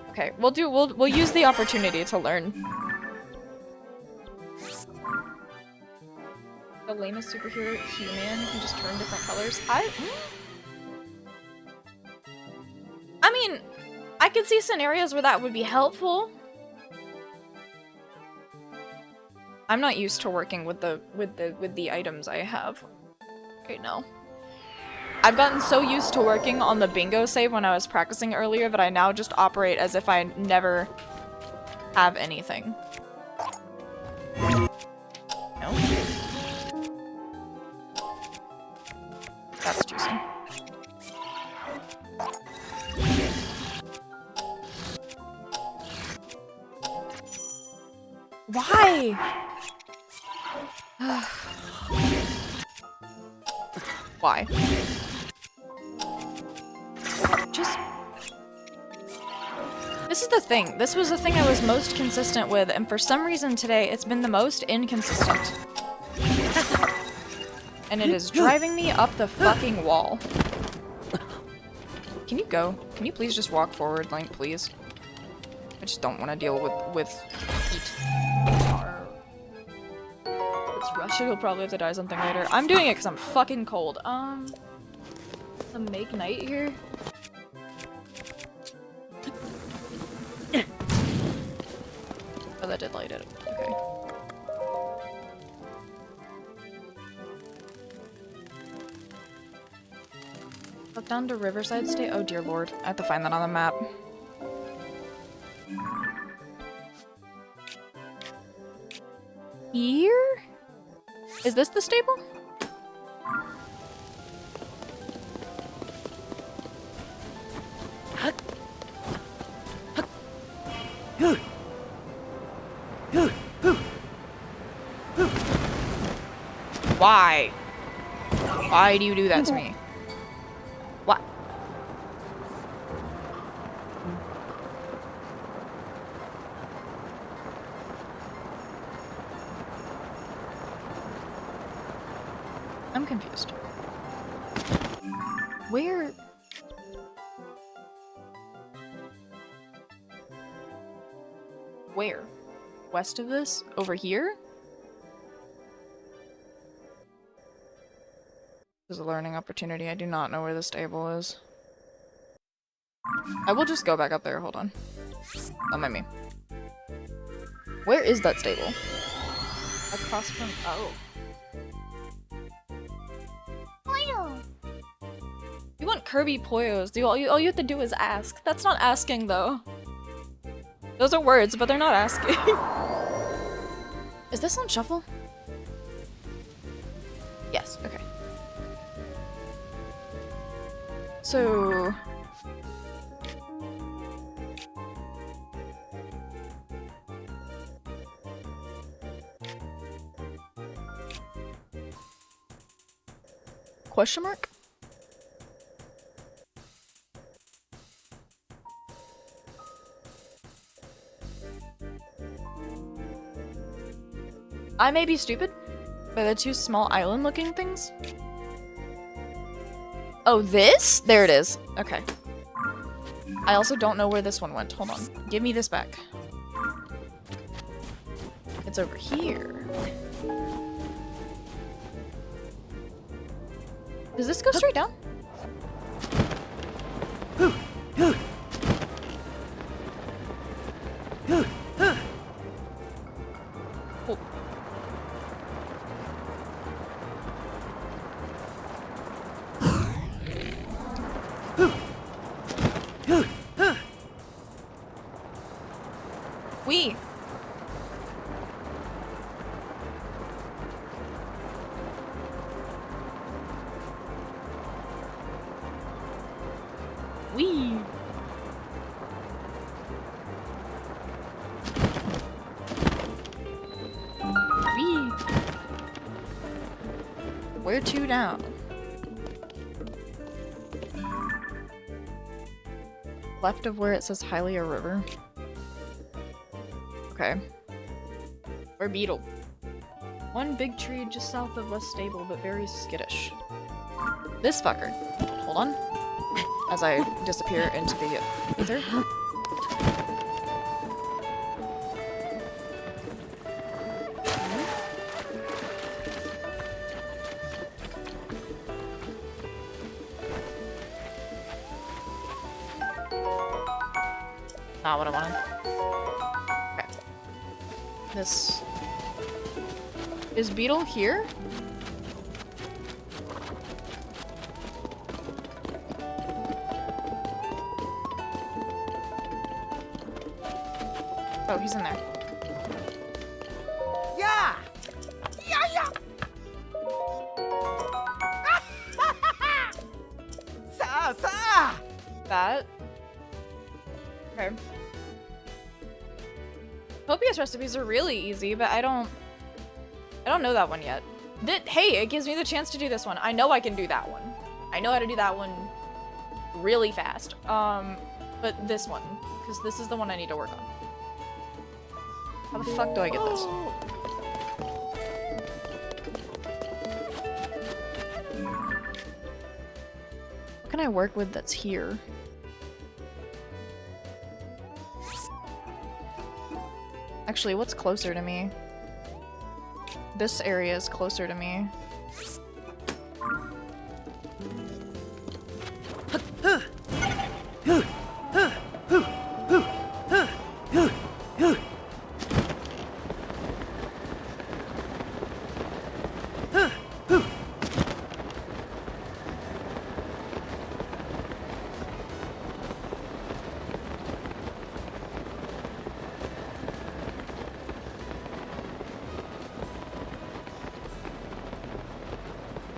Okay, we'll use the opportunity to learn. The lamest superhero, He-Man, can just turn different colors. I mean, I could see scenarios where that would be helpful. I'm not used to working with the items I have right now. I've gotten so used to working on the bingo save when I was practicing earlier that I now just operate as if I never have anything. No? That's juicy. Why? Why? Just... This is the thing. This was the thing I was most consistent with, and for some reason today, it's been the most inconsistent. And it is driving me up the fucking wall. Can you go? Can you please just walk forward, Link, please? I just don't want to deal with heat. Let's rush it. He'll probably have to die something later. I'm doing it because I'm fucking cold. The make night here. that did light it. Okay. Look down to Riverside State. Oh dear lord. I have to find that on the map. Here? Is this the stable? Why? Why do you do that to me? What? I'm confused. Where? Where? West of this? Over here? This is a learning opportunity. I do not know where the stable is. I will just go back up there. Hold on. Don't mind me. Where is that stable? Across from... Oh. You want Kirby Poyos. All you have to do is ask. That's not asking, though. Those are words, but they're not asking. Is this on shuffle? Yes, okay. So... Question mark? I may be stupid, but the two small island-looking things? Oh, this? There it is. Okay. I also don't know where this one went. Hold on. Give me this back. It's over here. Does this go straight down? Cool. We. Where to now? Left of where it says Hylia River. Okay. Or beetle. One big tree just south of West Stable, but very skittish. This fucker. Hold on. As I disappear into the ether. Not what I wanted. Okay. This... Is Beetle here? Oh, he's in there. Yeah! Yeah, yeah! Sa! That? Okay. Copious recipes are really easy, but I don't know that one yet. Hey, it gives me the chance to do this one. I know I can do that one. I know how to do that one really fast. But this one, because this is the one I need to work on. How the fuck do I get this? What can I work with that's here? Actually, what's closer to me? This area is closer to me.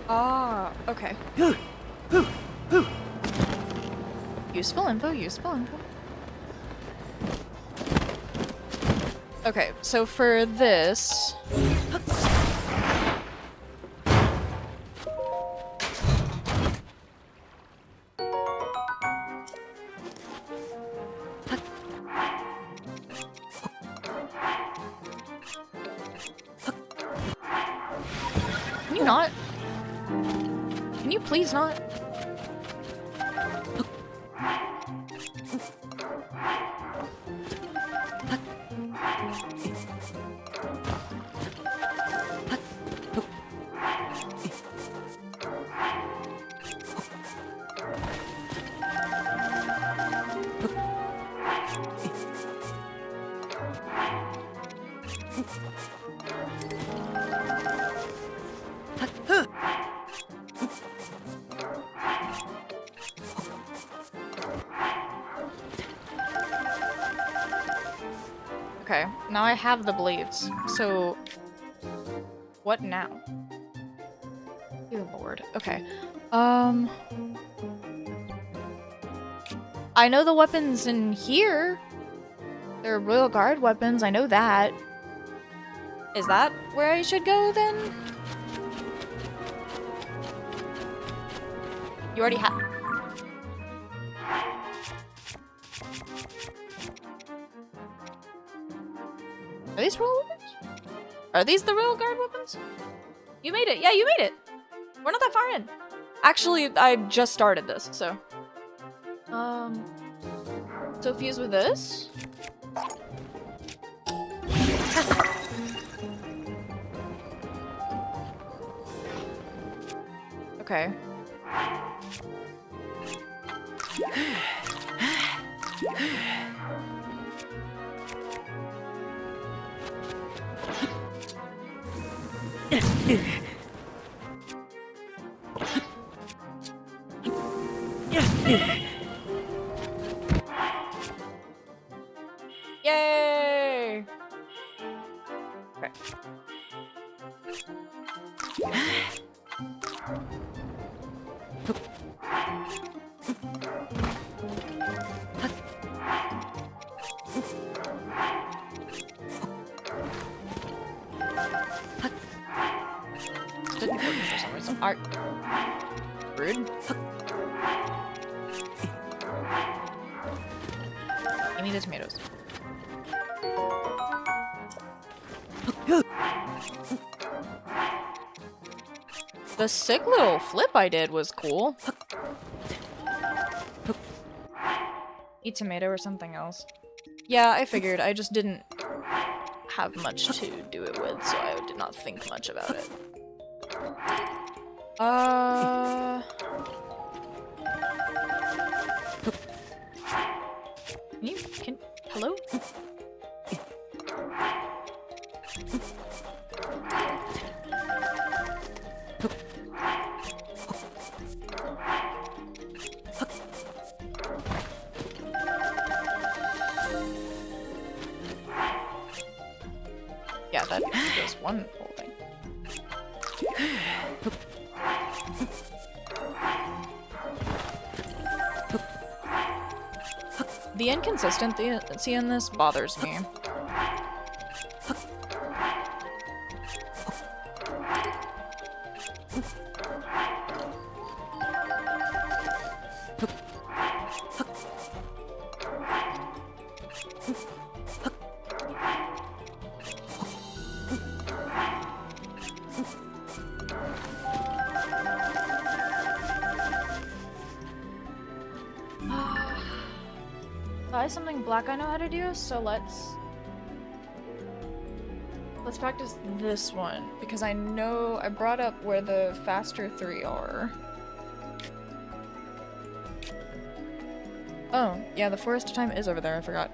Ah, okay. Useful info, useful info. Okay, so for this... Can you not? Can you please not? Okay, now I have the blades. So, what now? Dear Lord. Okay. I know the weapons in here. They're Royal Guard weapons, I know that. Is that where I should go then? You already have. Are these Royal weapons? Are these the Royal Guard weapons? You made it. Yeah, you made it. We're not that far in. Actually, I just started this, so. So fuse with this. Okay. Yay! Okay. Didn't work for some reason. Alright. Rude. Give me the tomatoes. The sick little flip I did was cool. Eat tomato or something else. Yeah, I figured. I just didn't have much to do it with, so I did not think much about it. Hello? Yeah, that does one whole thing. The inconsistency in this bothers me. Something black I know how to do, so let's practice this one, because I know I brought up where the faster 3 are. Oh, yeah, the forest of time is over there, I forgot.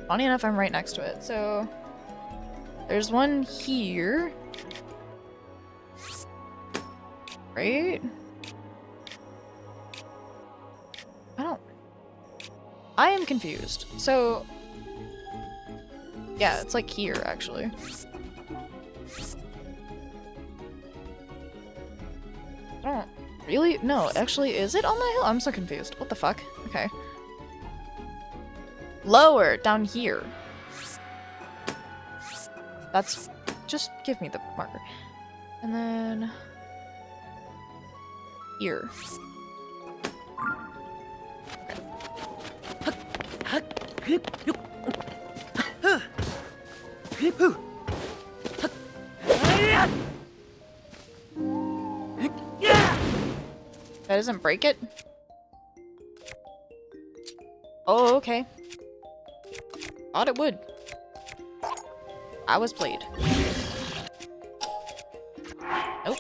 Funny enough, I'm right next to it, so there's one here. Right? I am confused. So, yeah, it's like here, actually. I don't really? No, actually, is it on the hill? I'm so confused. What the fuck? Okay. Lower, down here. That's... Just give me the marker. And then... Here. That doesn't break it? Oh, okay. Thought it would. I was played. Nope.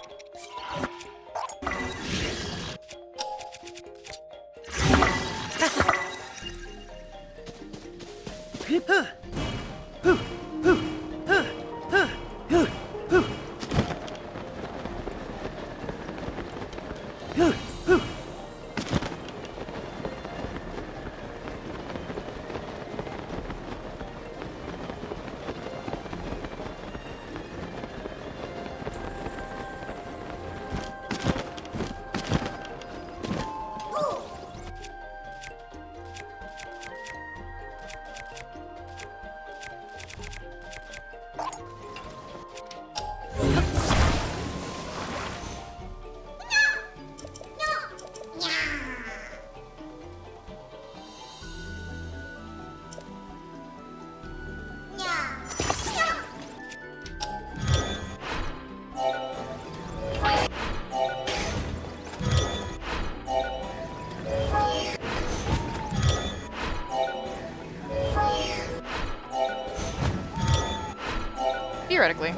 Theoretically.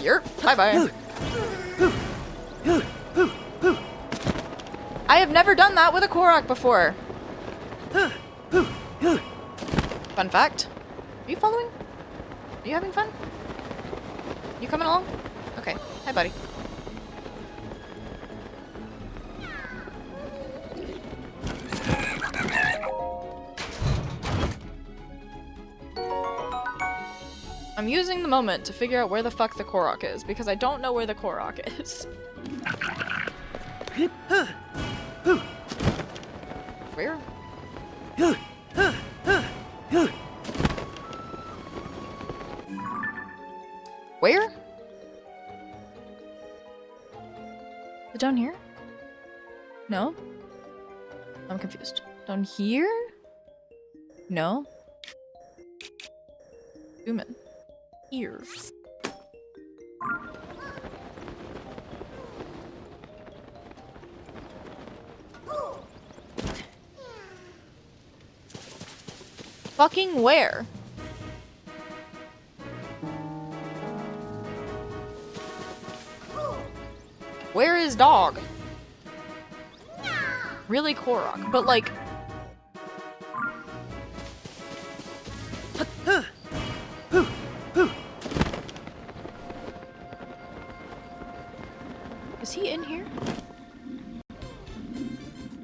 Yerp. Bye-bye. I have never done that with a Korok before. Fun fact. Are you following? Are you having fun? You coming along? Okay. Hi, buddy. I'm using the moment to figure out where the fuck the Korok is, because I don't know where the Korok is. Where? Where? Is it down here? No? I'm confused. Down here? No? Zoom in. Here. Fucking where? Where is dog? Really Korok, but like... Is he in here?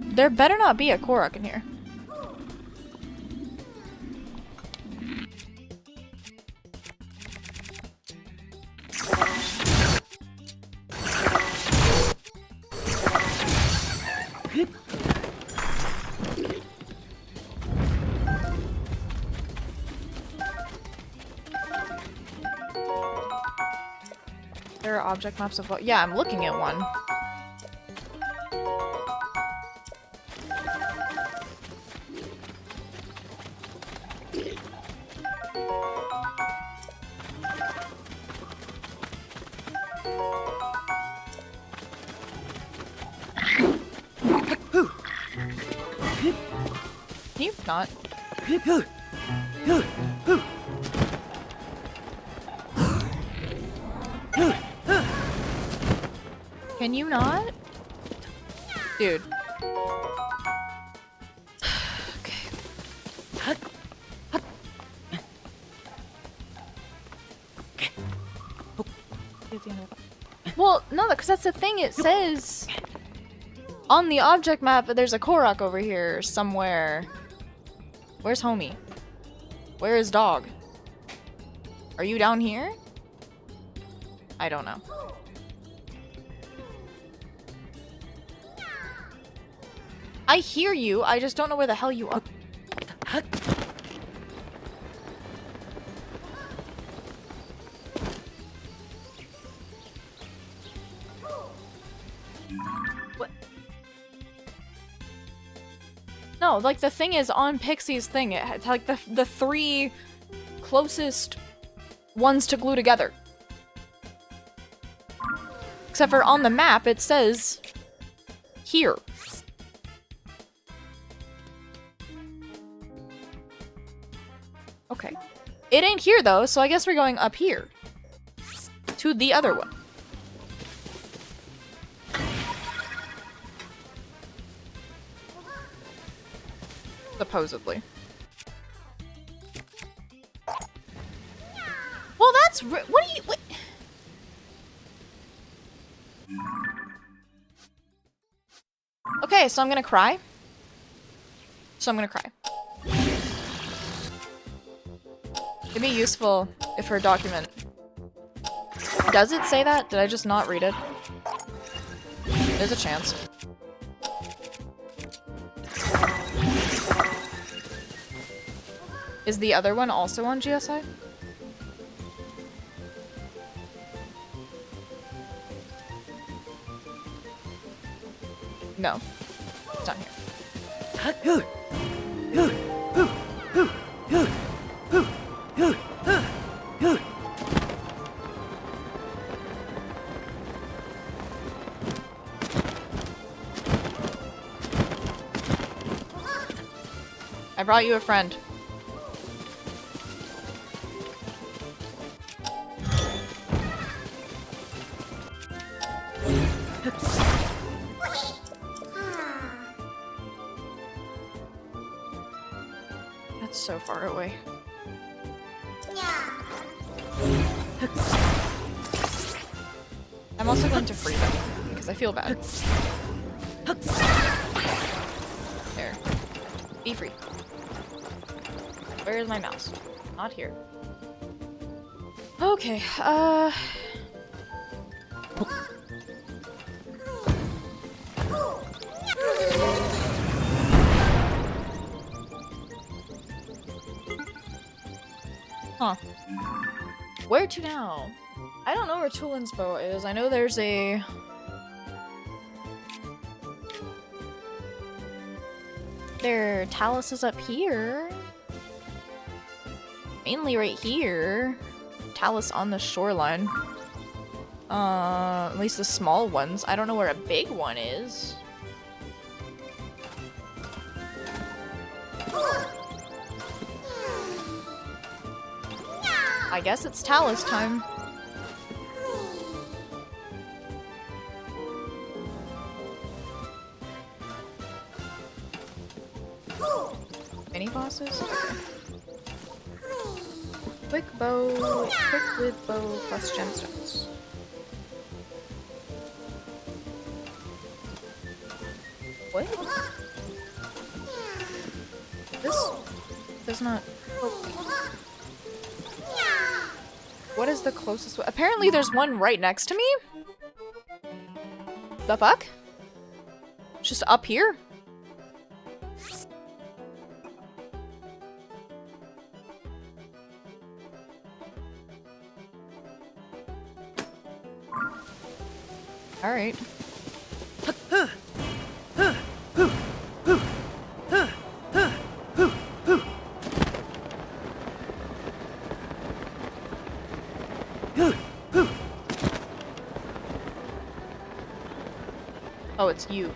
There better not be a Korok in here. There are object maps of what? Yeah, I'm looking at one. Can you not? Can you not? Dude. Okay. Well, no, because that's the thing. It says on the object map that there's a Korok over here somewhere. Where's homie? Where is dog? Are you down here? I don't know. I hear you, I just don't know where the hell you are. What? No, like the thing is on Pixie's thing, it's like the 3 closest ones to glue together. Except for on the map, it says here. Okay. It ain't here though, so I guess we're going up here. To the other one. Supposedly. Well, that's what do you? What? Okay, so I'm gonna cry. It'd be useful if her document. Does it say that? Did I just not read it? There's a chance. Is the other one also on GSI? No. It's not here. I brought you a friend. That's so far away. I'm also going to free them, because I feel bad. There. Be free. Where is my mouse? Not here. Okay, huh. Where to now? I don't know where Tulin's bow is. I know there's a... Their Talus is up here. Mainly right here. Talus on the shoreline. At least the small ones. I don't know where a big one is. I guess it's Talus time. Mini bosses? Quick bow, quick with bow plus gemstones. What? This does not. What is the closest one? Apparently there's one right next to me? The fuck? Just up here? Alright. Oh, it's you.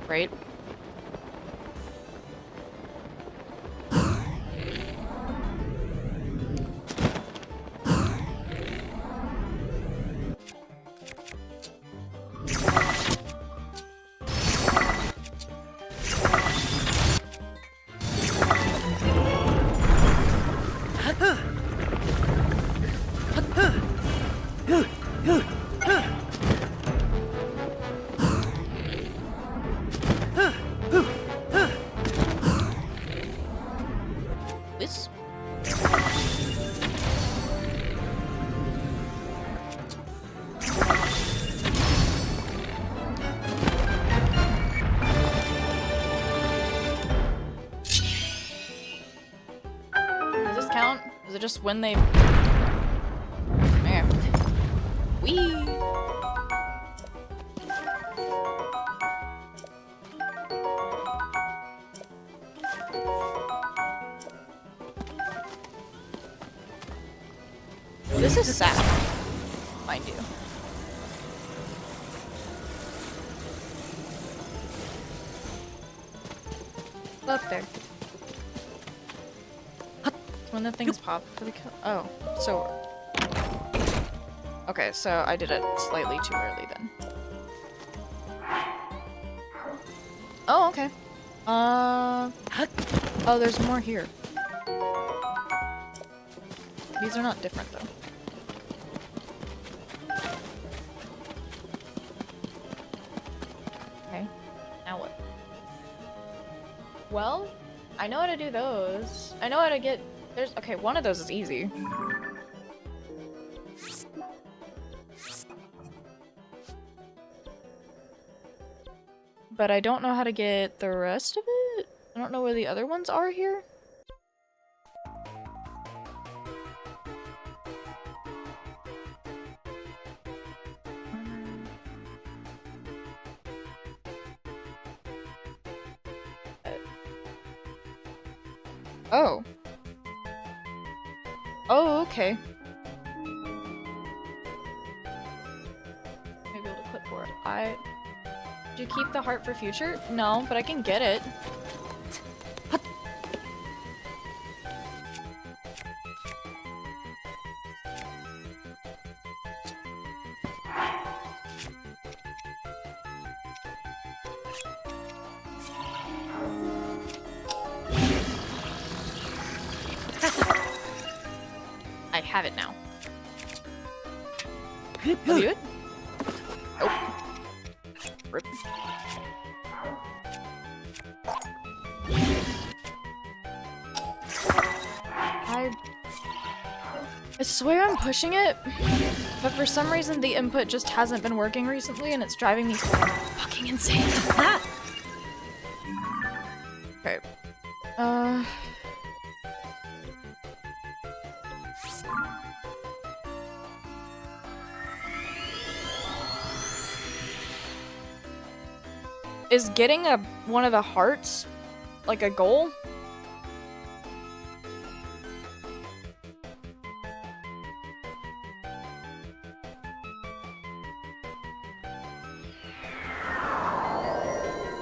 Right? it just when they... Man. Whee! This is sad, mind you. Up there. When the things pop for the kill. Oh, so. Okay, so I did it slightly too early then. Oh, okay. Oh, there's more here. These are not different though. Okay, now what? Well, I know how to do those. I know how to get... There's... Okay, one of those is easy. But I don't know how to get the rest of it? I don't know where the other ones are here. Oh. Oh, okay. Maybe able to clipboard. Do you keep the heart for future? No, but I can get it. I have it now. Oh, you good? Oh. Rip. I swear I'm pushing it, but for some reason the input just hasn't been working recently and it's driving me fucking insane. Okay. Is getting one of the hearts like a goal?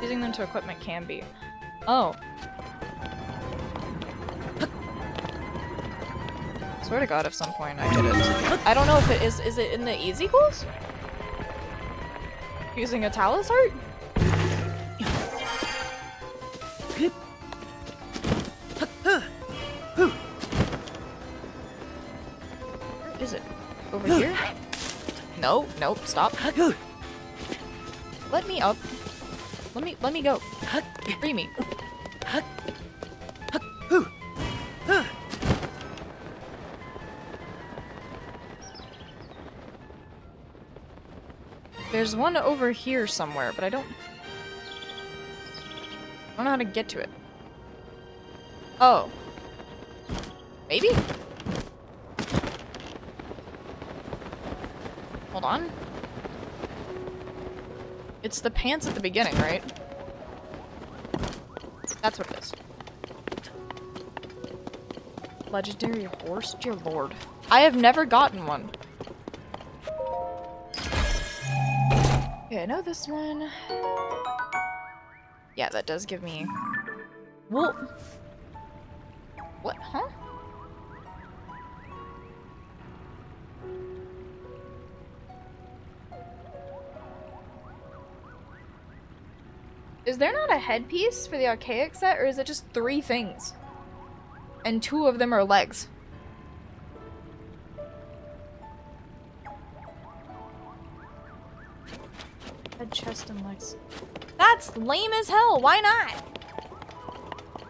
Using them to equipment can be. Oh. Swear to God, at some point I did it. I don't know if it is it in the easy goals? Using a Talus heart? Where is it? Over here? No, nope, stop. Let me up. Let me go. Free me. There's one over here somewhere, but I don't know how to get to it. Oh. Maybe? Hold on. It's the pants at the beginning, right? That's what it is. Legendary horse? Dear lord. I have never gotten one. Okay, I know this one. Yeah, that does give me... Well... What? Huh? Is there not a headpiece for the archaic set, or is it just 3 things? And 2 of them are legs. Head, chest, and legs. That's lame as hell! Why not?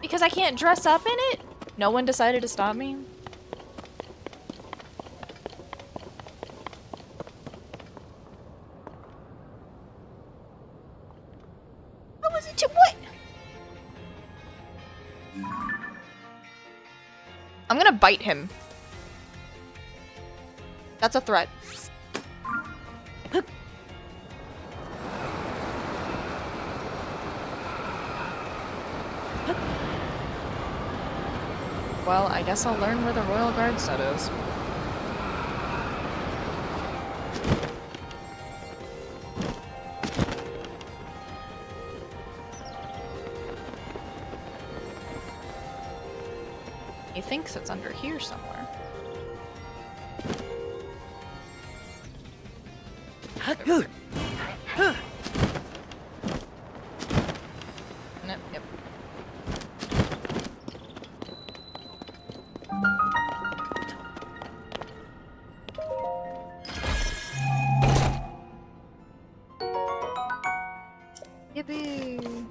Because I can't dress up in it? No one decided to stop me? How was it to what? I'm gonna bite him. That's a threat. Well, I guess I'll learn where the Royal Guard set is. He thinks it's under here somewhere. Yep. Yippee!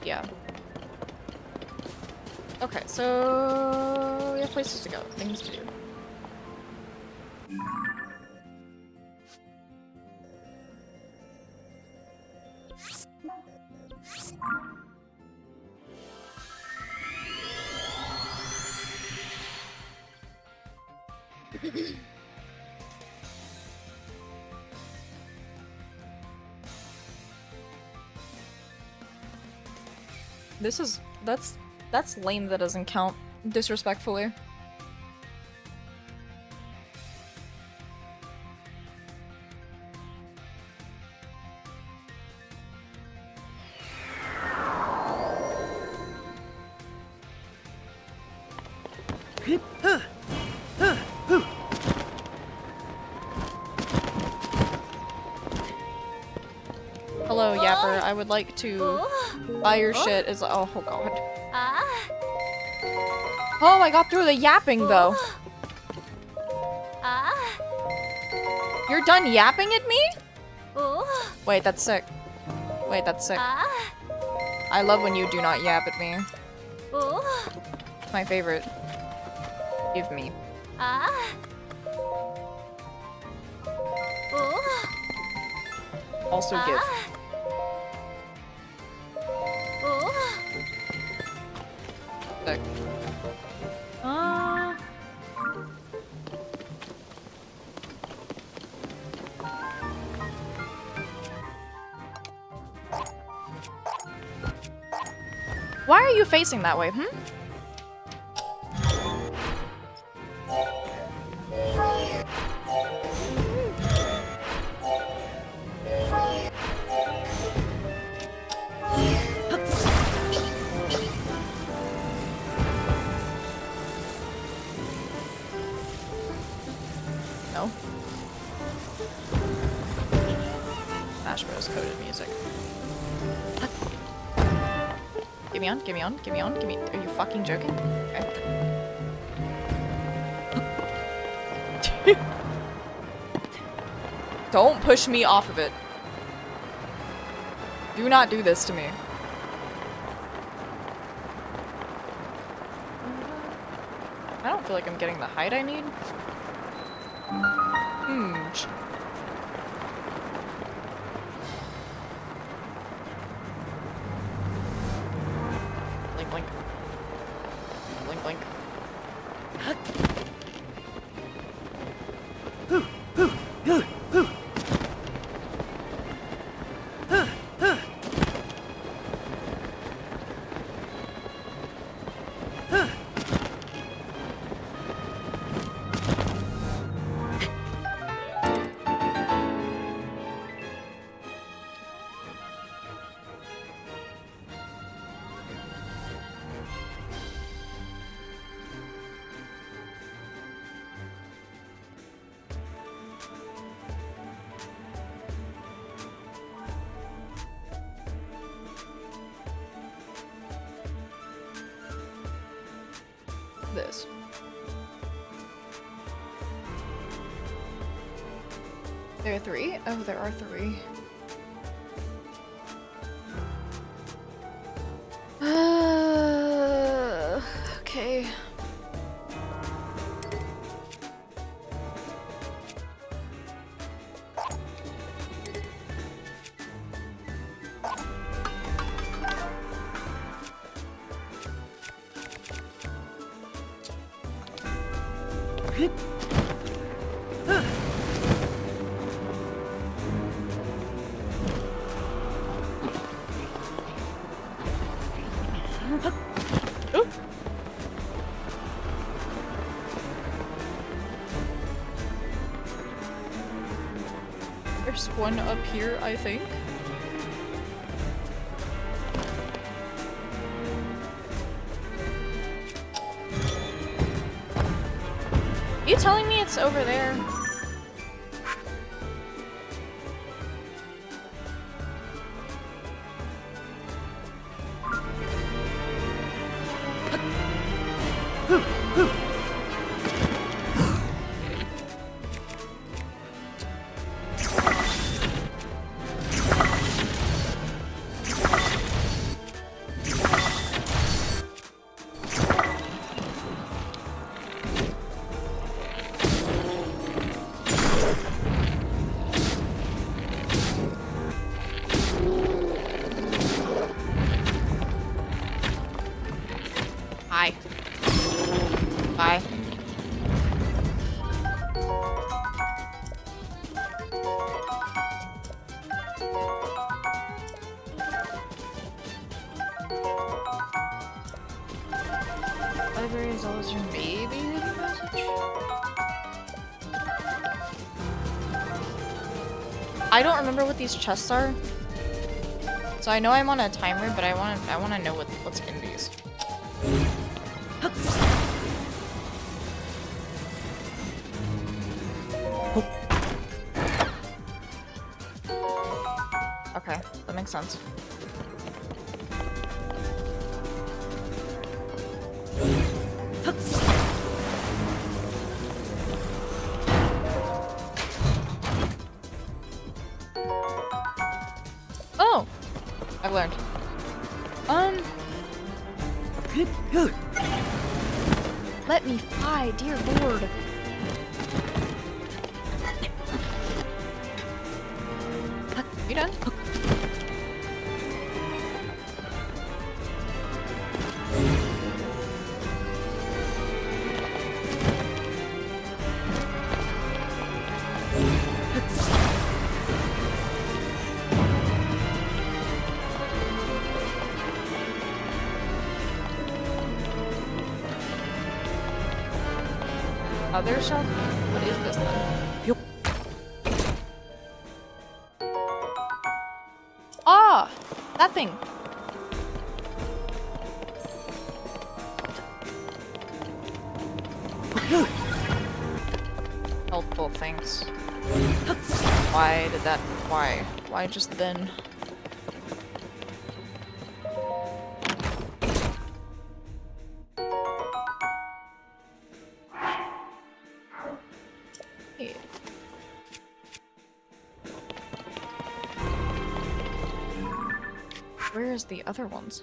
Yeah. Okay, so we have places to go, things to do. That's lame that doesn't count, disrespectfully. Hello, Yapper. I would like to buy your shit as- oh god. Oh, I got through the yapping though. You're done yapping at me? Wait, that's sick. Wait, that's sick. I love when you do not yap at me. It's my favorite. Give me. Also give. Sick. Why are you facing that way, hmm? No. Smash Bros. Coded music. Give me on, give me on, give me on, give me- are you fucking joking? Okay. Don't push me off of it. Do not do this to me. I don't feel like I'm getting the height I need. Blink, blink. Blink, blink. This. There are 3? Oh, there are 3. Okay. Ooh. There's one up here, I think. Are you telling me it's over there? Hi. Bye. Library is always your baby message. I don't remember what these chests are. So I know I'm on a timer, but I wanna know what's in these. Okay, that makes sense. Oh! I've learned. Let me fly, dear lord. You done? Other shelf? What is this then? Ah! That thing! Helpful things. Why did that? Why? Why just then? Hey. Where's the other ones?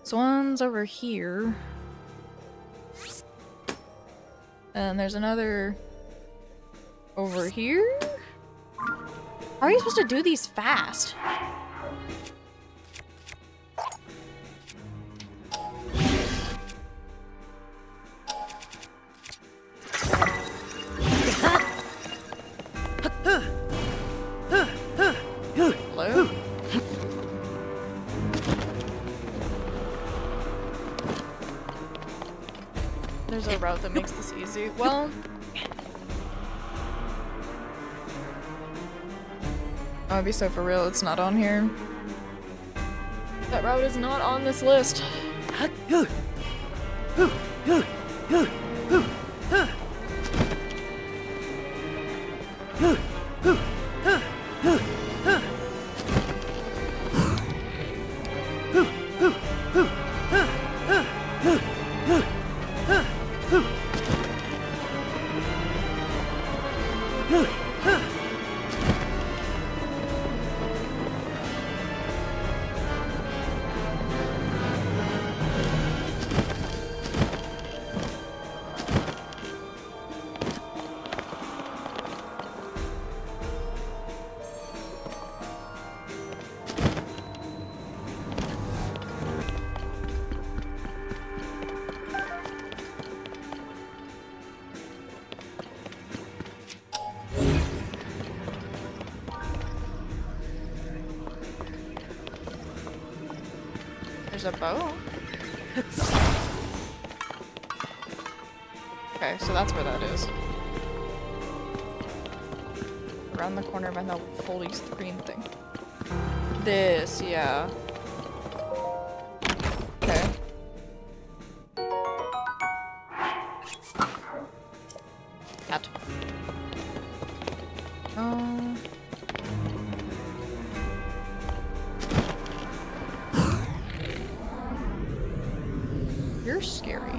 This one's over here. And there's another over here? How are you supposed to do these fast? Hello? There's a route that makes this easy. Well... I'd be so for real, it's not on here. That route is not on this list. There's a bow. Okay, so that's where that is. Around the corner by the foldy screen thing. This, yeah. Okay. Cat. You're scary.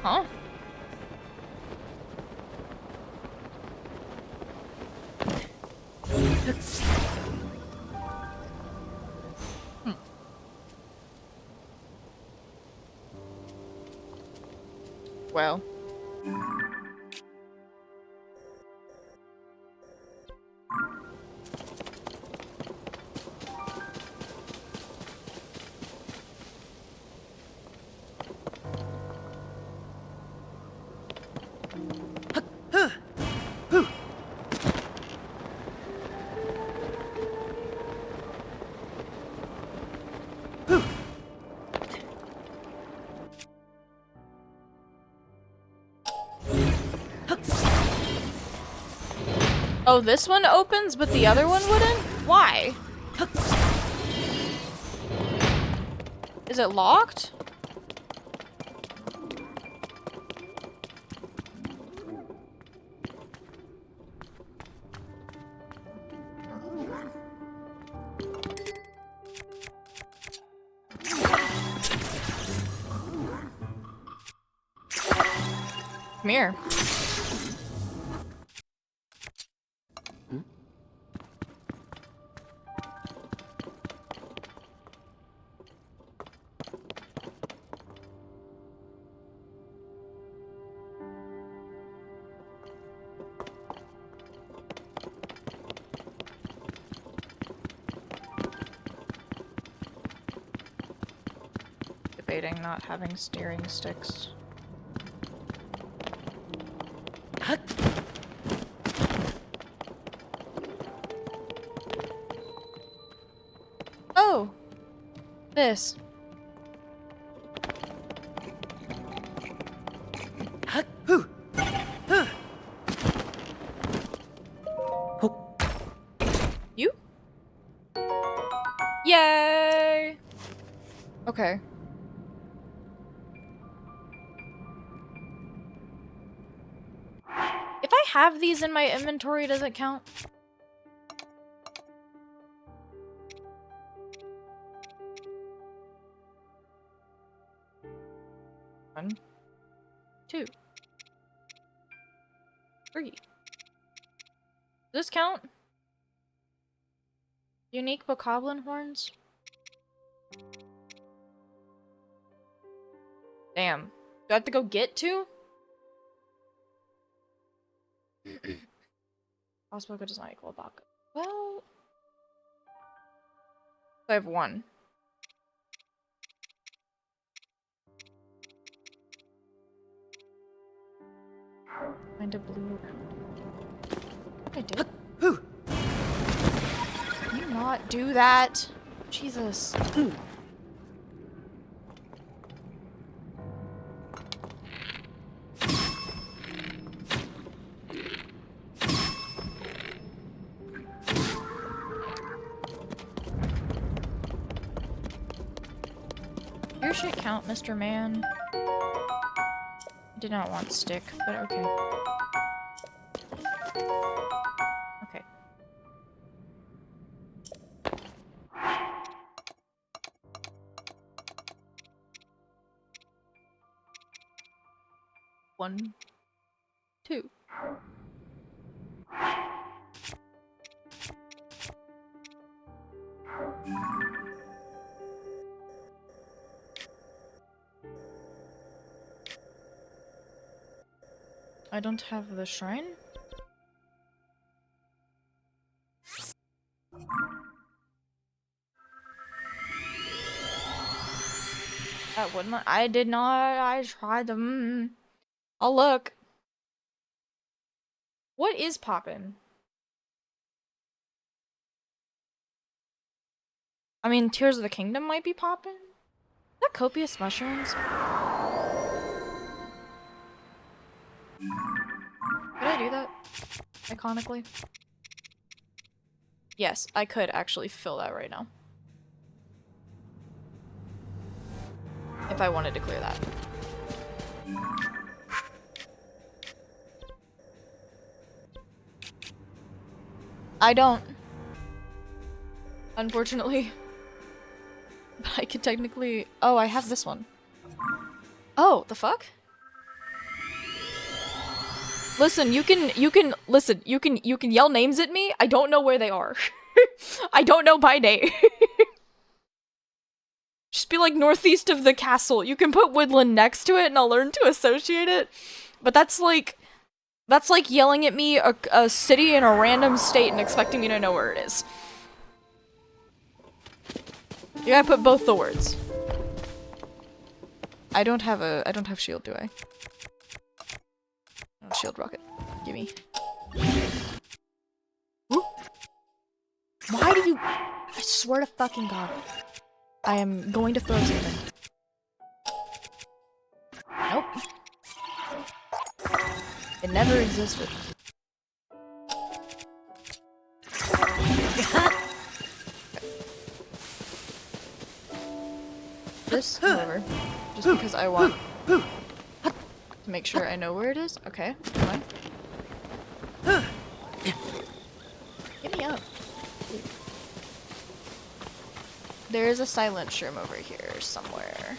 Huh? Well. Oh, this one opens, but the other one wouldn't? Why? Is it locked? Come here. Debating not having steering sticks. Oh! This. You? Yay! Okay. If I have these in my inventory, does it count? One, two, three. Does this count? Unique bokoblin horns? Damn. Do I have to go get two? Crossbow does not equal baka. Well, I have one. Find a blue. I did. Can you not do that? Jesus. Your shit count, Mr. Man. I did not want stick, but okay. Okay. One, two. I don't have the shrine? That wouldn't. I did not. I tried them. I'll look. What is poppin'? I mean, Tears of the Kingdom might be poppin'. Is that copious mushrooms? Could I do that? Iconically? Yes, I could actually fill that right now. If I wanted to clear that. I don't. Unfortunately. But I could technically... Oh, I have this one. Oh, the fuck? Listen, you can yell names at me. I don't know where they are. I don't know by name. Just be like northeast of the castle. You can put woodland next to it and I'll learn to associate it. But that's like yelling at me a city in a random state and expecting me to know where it is. You gotta put both the words. I don't have shield, do I? Oh, shield rocket. Gimme. Whoop. Why do you... I swear to fucking God. I am going to throw something. Nope. It never existed. This, however, just because I want to make sure I know where it is. Okay, come on. Get me up. There is a silent shroom over here somewhere.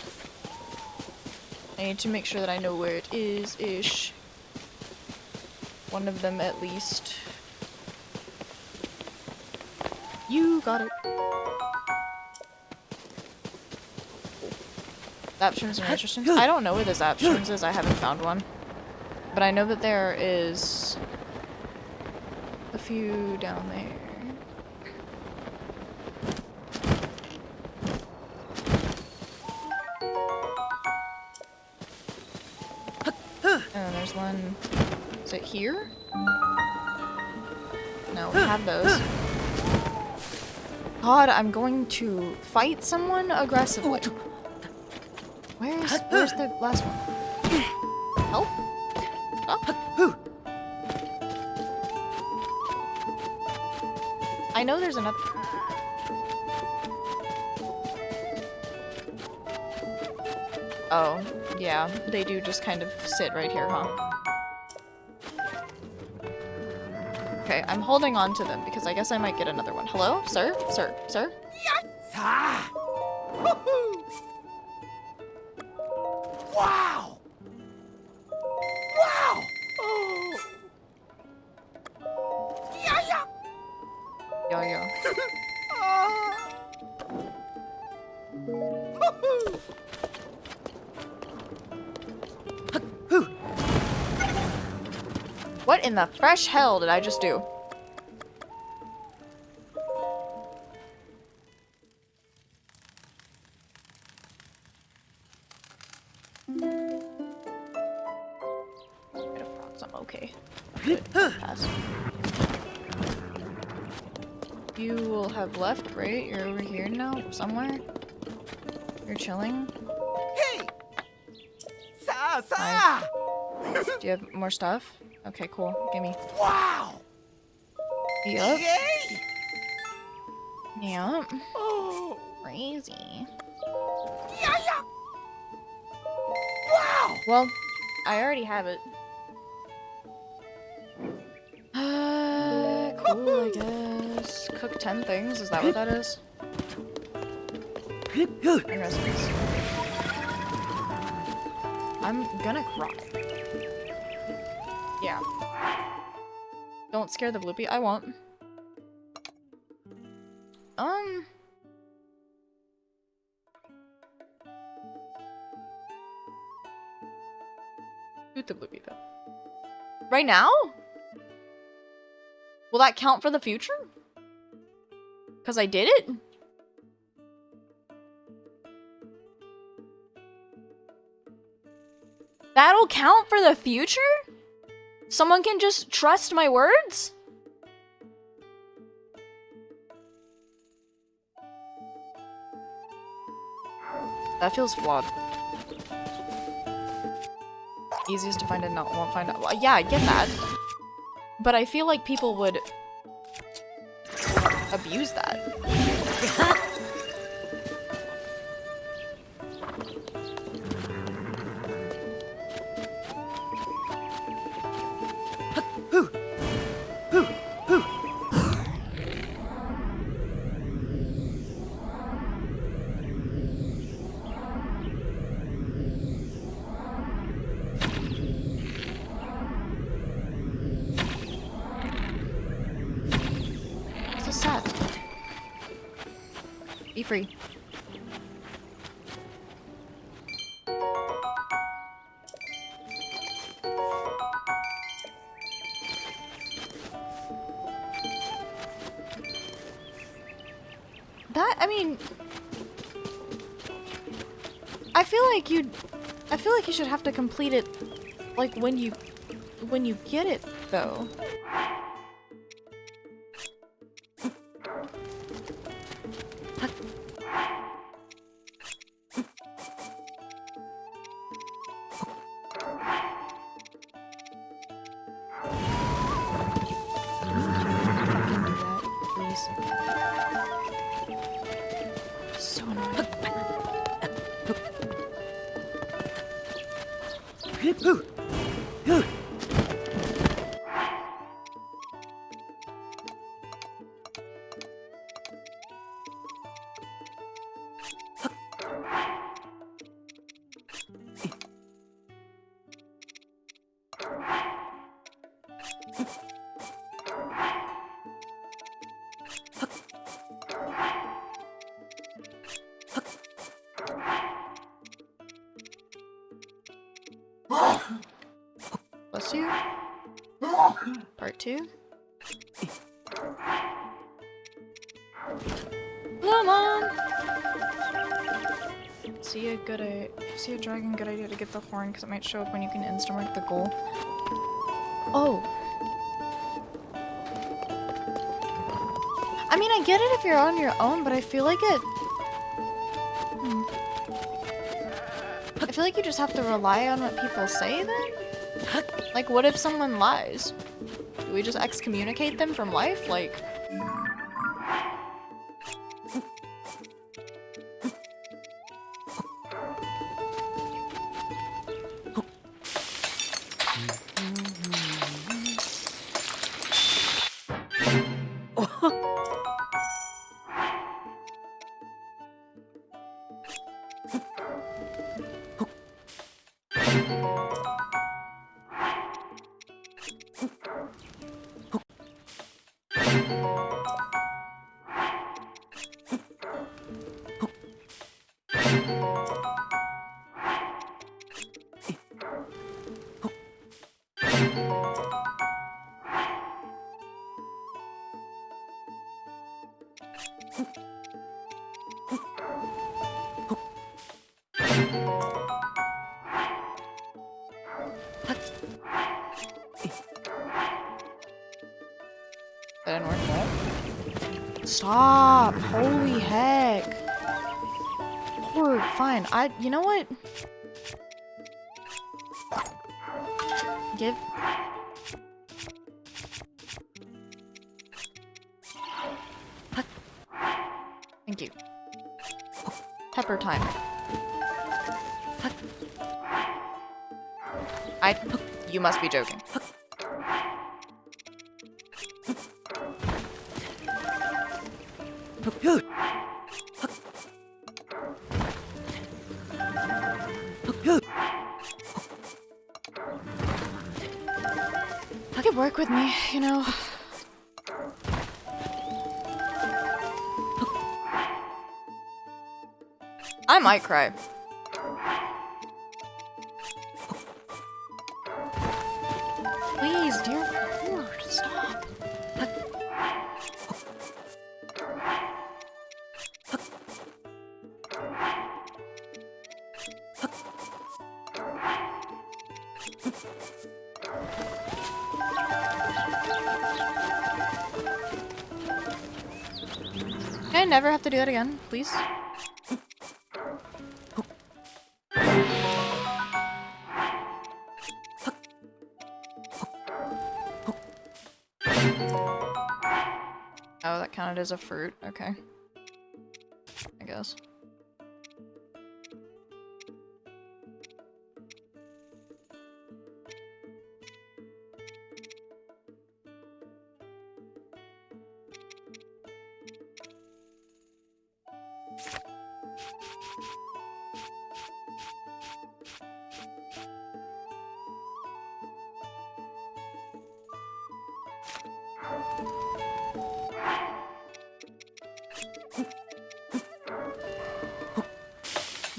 I need to make sure that I know where it is-ish. One of them at least. You got it. Zap shrooms are interesting. I don't know where the zap shrooms is. I haven't found one. But I know that there is a few down there. And then there's one. Is it here? No, we have those. God, I'm going to fight someone aggressively. Where's the last one? Help? Oh. I know there's another. Oh, yeah, they do just kind of sit right here, huh? Okay, I'm holding on to them because I guess I might get another one. Hello? Sir? Sir? Sir? Ah! Woohoo! Wow! Wow! Oh! Yeah, yeah! Yo, yo. Ah! Woohoo! What in the fresh hell did I just do? Get a frogs, I'm okay. Good. Pass. You will have left, right? You're over here now, somewhere? You're chilling? Hey! Sa sa! Do you have more stuff? Okay, cool. Gimme. Wow! Yup. Yay! Yup. Oh! Crazy. Yeah, yeah! Wow! Well, I already have it. Cool, I guess. Cook 10 things, is that what that is? And recipes. I'm gonna cry. Yeah. Don't scare the bloopy. I won't. Shoot the bloopy though. Right now? Will that count for the future? Because I did it? That'll count for the future? Someone can just trust my words? That feels flawed. Easiest to find and not won't find out. Well, yeah, I get that. But I feel like people would abuse that. Be free. That, I mean, I feel like you should have to complete it like when you get it though. Bless you. Part 2. Hello, Mom! See a dragon, good idea to get the horn because it might show up when you can insta-mark the goal. Oh. I mean, I get it if you're on your own, but I feel like it... I feel like you just have to rely on what people say then? Like, what if someone lies? Do we just excommunicate them from life? Like... That didn't work. Stop! Holy heck! Lord, fine. You know what? Give. Thank you. Pepper time. You must be joking. Work with me, you know. I might cry. Please. Can I never have to do that again, please? Oh, that counted as a fruit. Okay. I guess.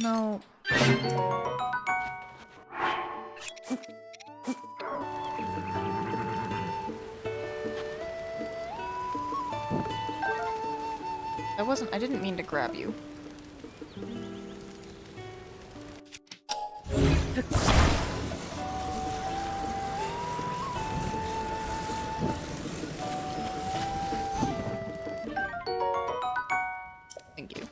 No. I didn't mean to grab you. Thank you.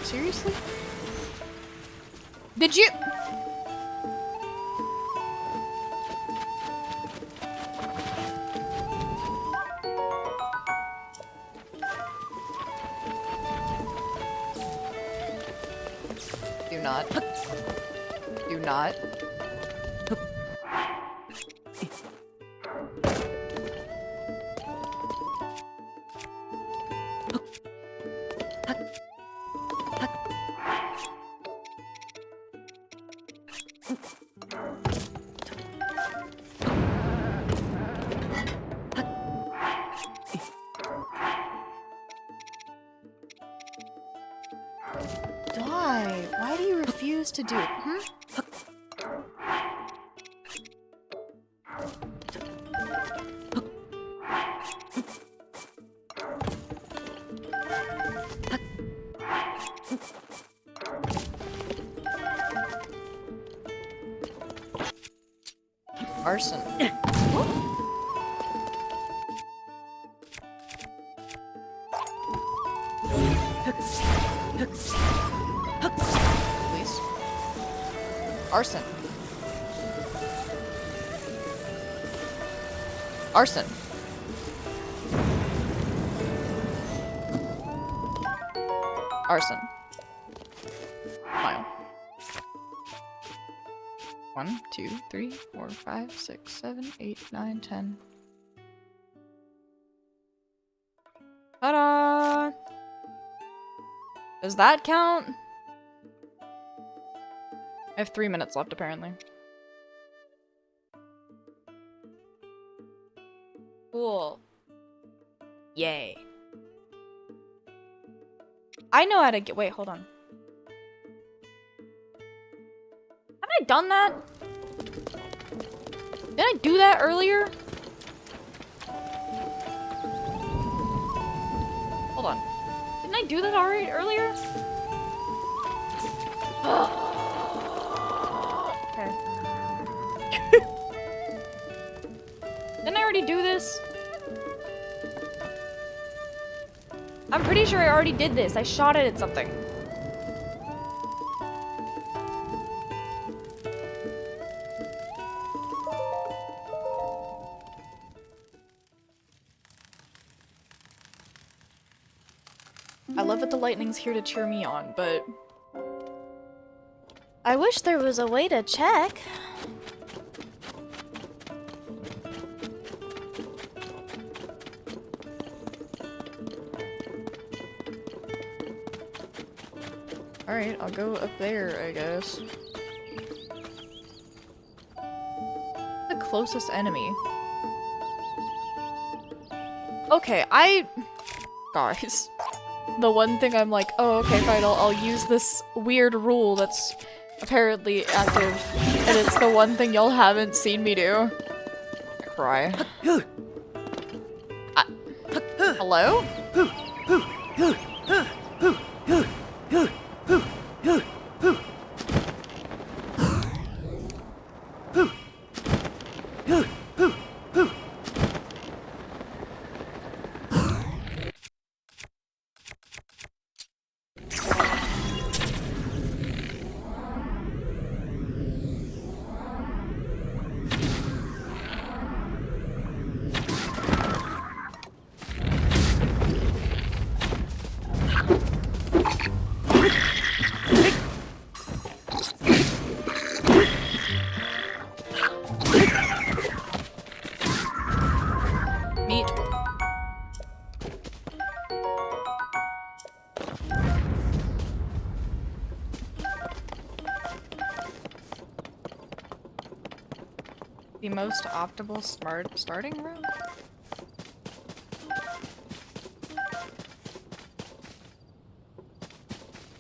Seriously? Did you? Do not. Do not. Why? Why do you refuse to do it? Hmm? Arson. Please. Arson. Arson. Arson. Smile. 1, 2, 3, 4, 5, 6, 7, 8, 9, 10. Ta-da! Does that count? I have 3 minutes left, apparently. Cool. Yay. I know how to get- wait, hold on. Haven't I done that? Did I do that earlier? Hold on. Didn't I do that already earlier? Okay. Didn't I already do this? I'm pretty sure I already did this. I shot it at something. I love that the lightning's here to cheer me on, but I wish there was a way to check. Alright, I'll go up there, I guess. The closest enemy. Okay, guys. The one thing I'm like, oh, okay, fine, I'll use this weird rule that's apparently active, and it's the one thing y'all haven't seen me do. Cry. Hello? Meat. The most optimal starting route?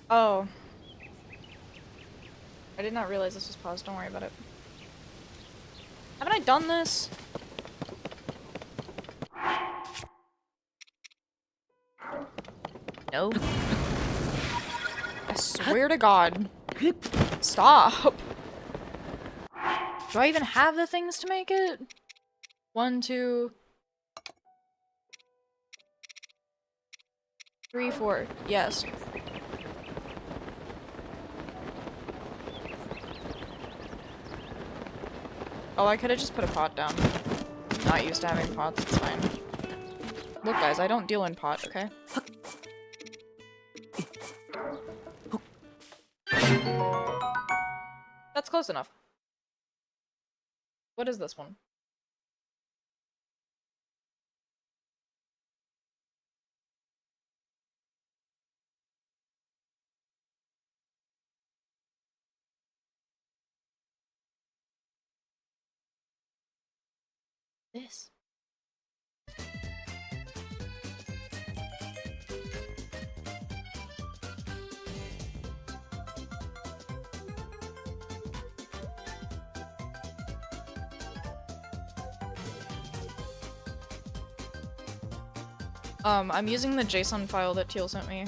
Oh. I did not realize this was paused, don't worry about it. Haven't I done this? No. I swear to God. Stop. Do I even have the things to make it? 1, 2, 3, 4. Yes. Oh, I could have just put a pot down. I'm not used to having pots, it's fine. Look guys, I don't deal in pot, okay? That's close enough. What is this one? This. I'm using the JSON file that Teal sent me.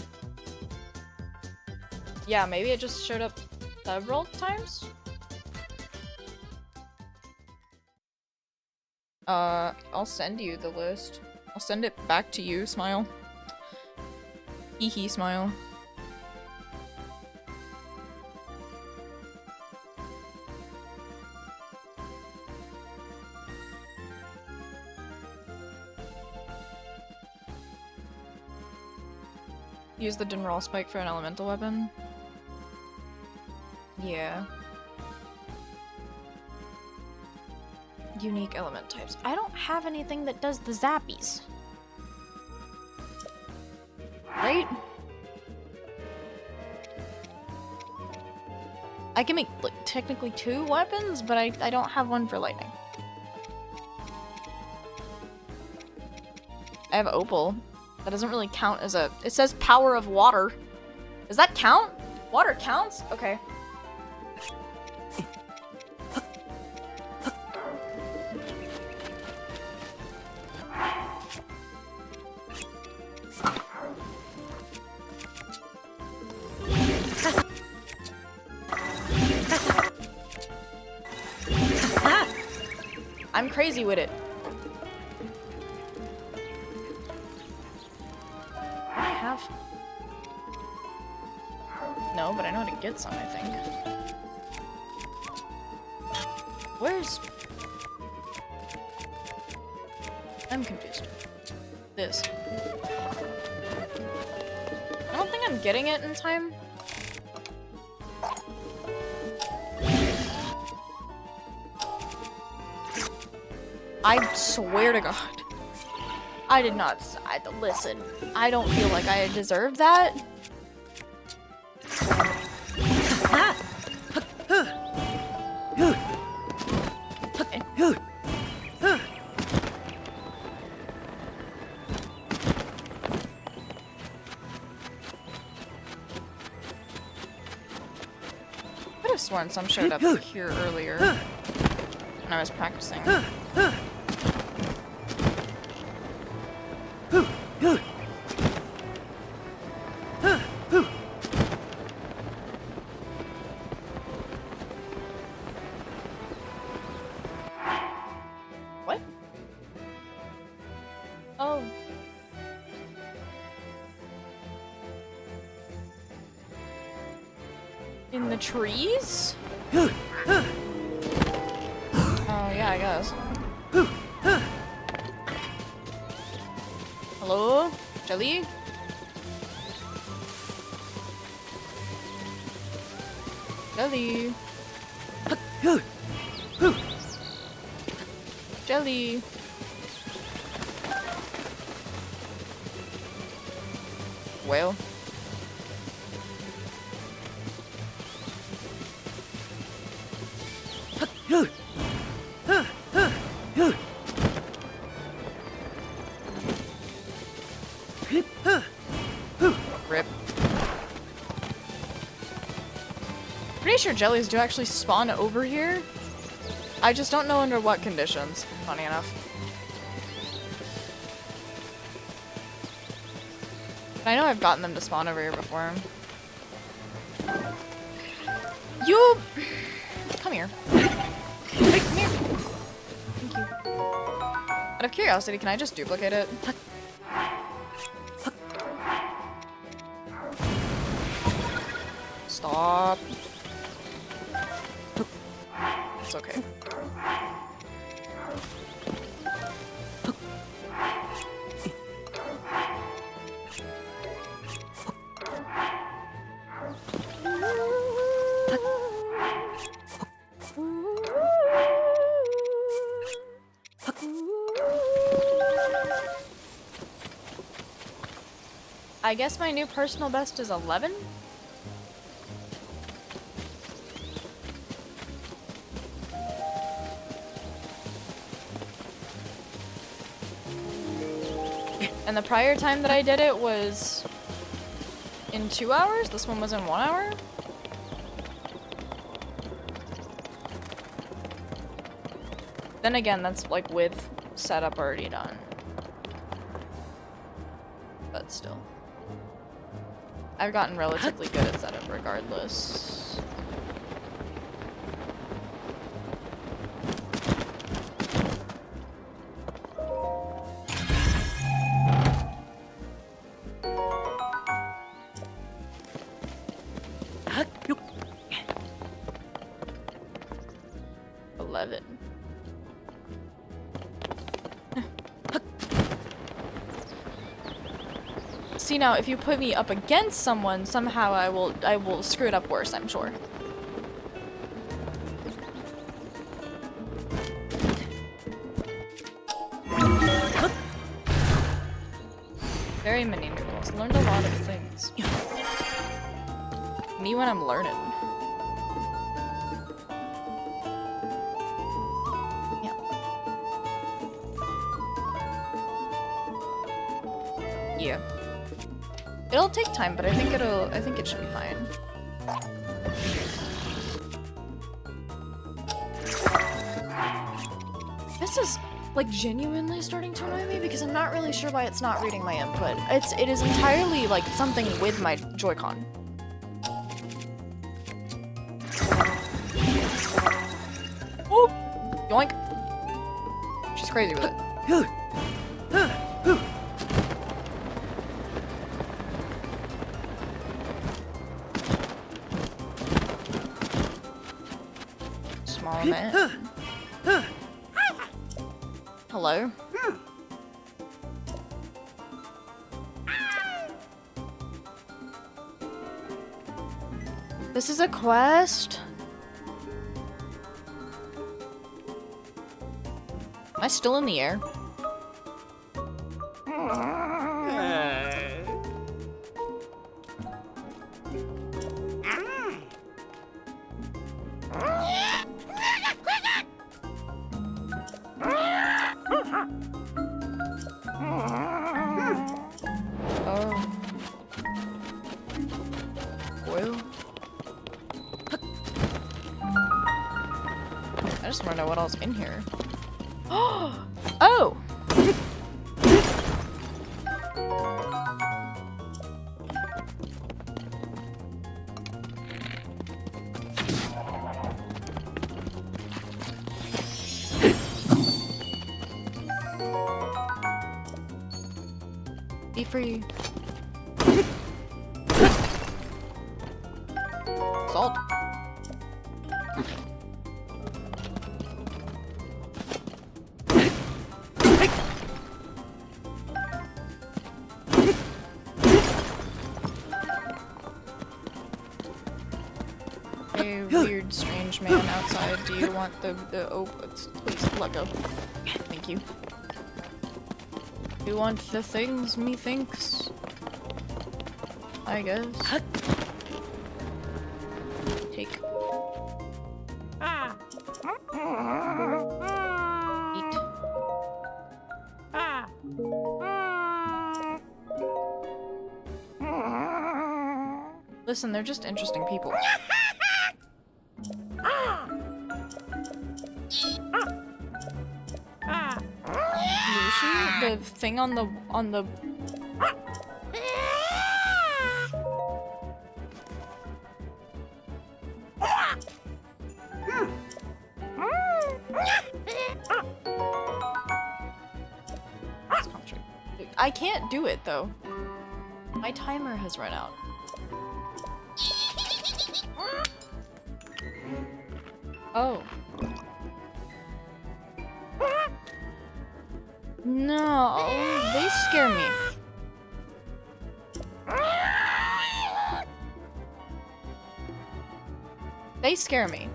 Yeah, maybe it just showed up several times? I'll send you the list. I'll send it back to you, Smile. Hee Smile. Use the Dinral spike for an elemental weapon. Yeah. Unique element types. I don't have anything that does the zappies. Right? I can make, like, technically 2 weapons, but I don't have one for lightning. I have opal. That doesn't really count as a... It says power of water. Does that count? Water counts? Okay. I'm crazy with it. I have... No, but I know how to get some, I think. Where's... I'm confused. This. I don't think I'm getting it in time. I swear to God. I did not. Listen, I don't feel like I deserved that. What could have sworn some showed up here earlier when I was practicing. What? Oh. In the trees? Oh, yeah, I guess. Hello? Jelly? Jelly? Jelly? Well. Rip. Pretty sure jellies do actually spawn over here. I just don't know under what conditions, funny enough. But I know I've gotten them to spawn over here before. You... Come here. Hey, come here. Thank you. Out of curiosity, can I just duplicate it? Stop. It's okay. I guess my new personal best is 11? And the prior time that I did it was in 2 hours? This one was in 1 hour? Then again, that's like with setup already done. But still. I've gotten relatively good at setup regardless. See, now if you put me up against someone, somehow I will screw it up worse, I'm sure. Very many noodles. Learned a lot of things. Me when I'm learning. Yeah. It'll take time, but I think it should be fine. This is like genuinely starting to annoy me because I'm not really sure why it's not reading my input. It is entirely like something with my Joy-Con. Oop! Yoink! She's crazy with it. Small man. Hello? This is a quest? Am I still in the air? just want to know what else in here. Oh! Be free. Salt. Hey, weird, strange man outside. Do you want the please let go. Thank you. You want the things methinks? I guess. Take. Eat. Listen, they're just interesting people. The thing on the I can't do it though. My timer has run out. Oh. No, they scare me. They scare me.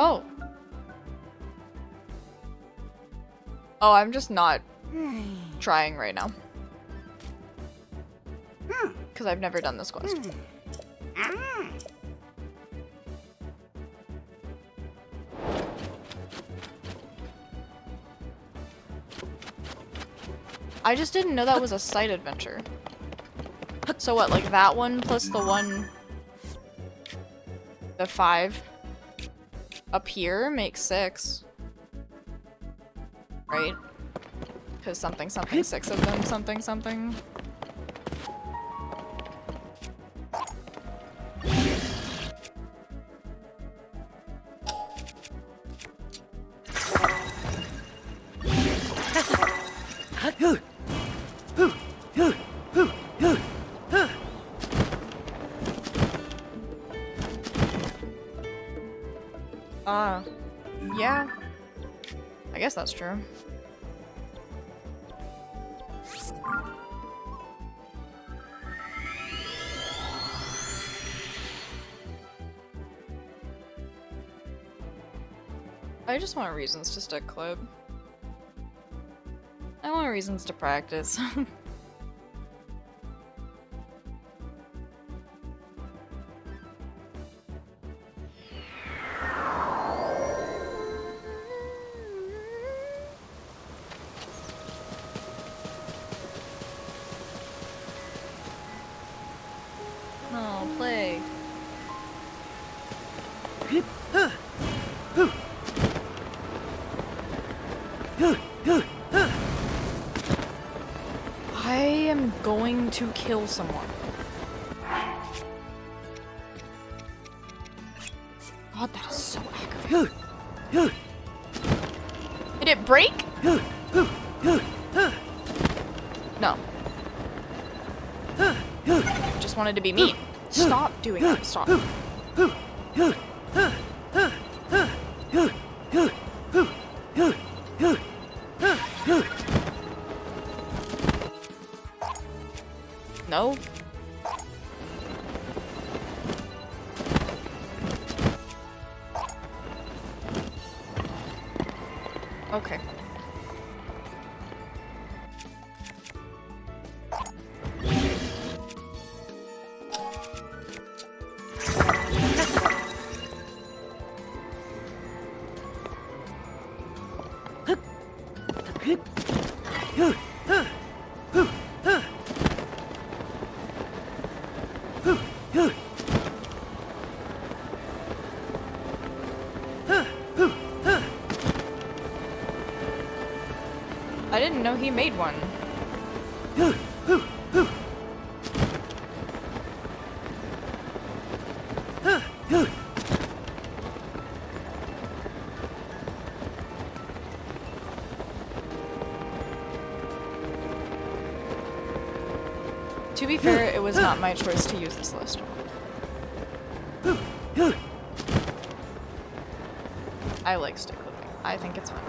Oh. Oh, I'm just not trying right now. Because I've never done this quest. I just didn't know that was a side adventure. So what, like that one plus the one... The 5 up here makes 6. Right? Because something, 6 of them, something. Yeah. I guess that's true. I just want reasons to stick clip. I want reasons to practice. Oh, play. I am going to kill someone. God, that is so aggravating. Did it break? No. Just wanted to be mean. Stop doing that. Stop. No. Okay. I didn't know he made one. To be fair, it was not my choice to use this list. I like stick clipping. I think it's fun.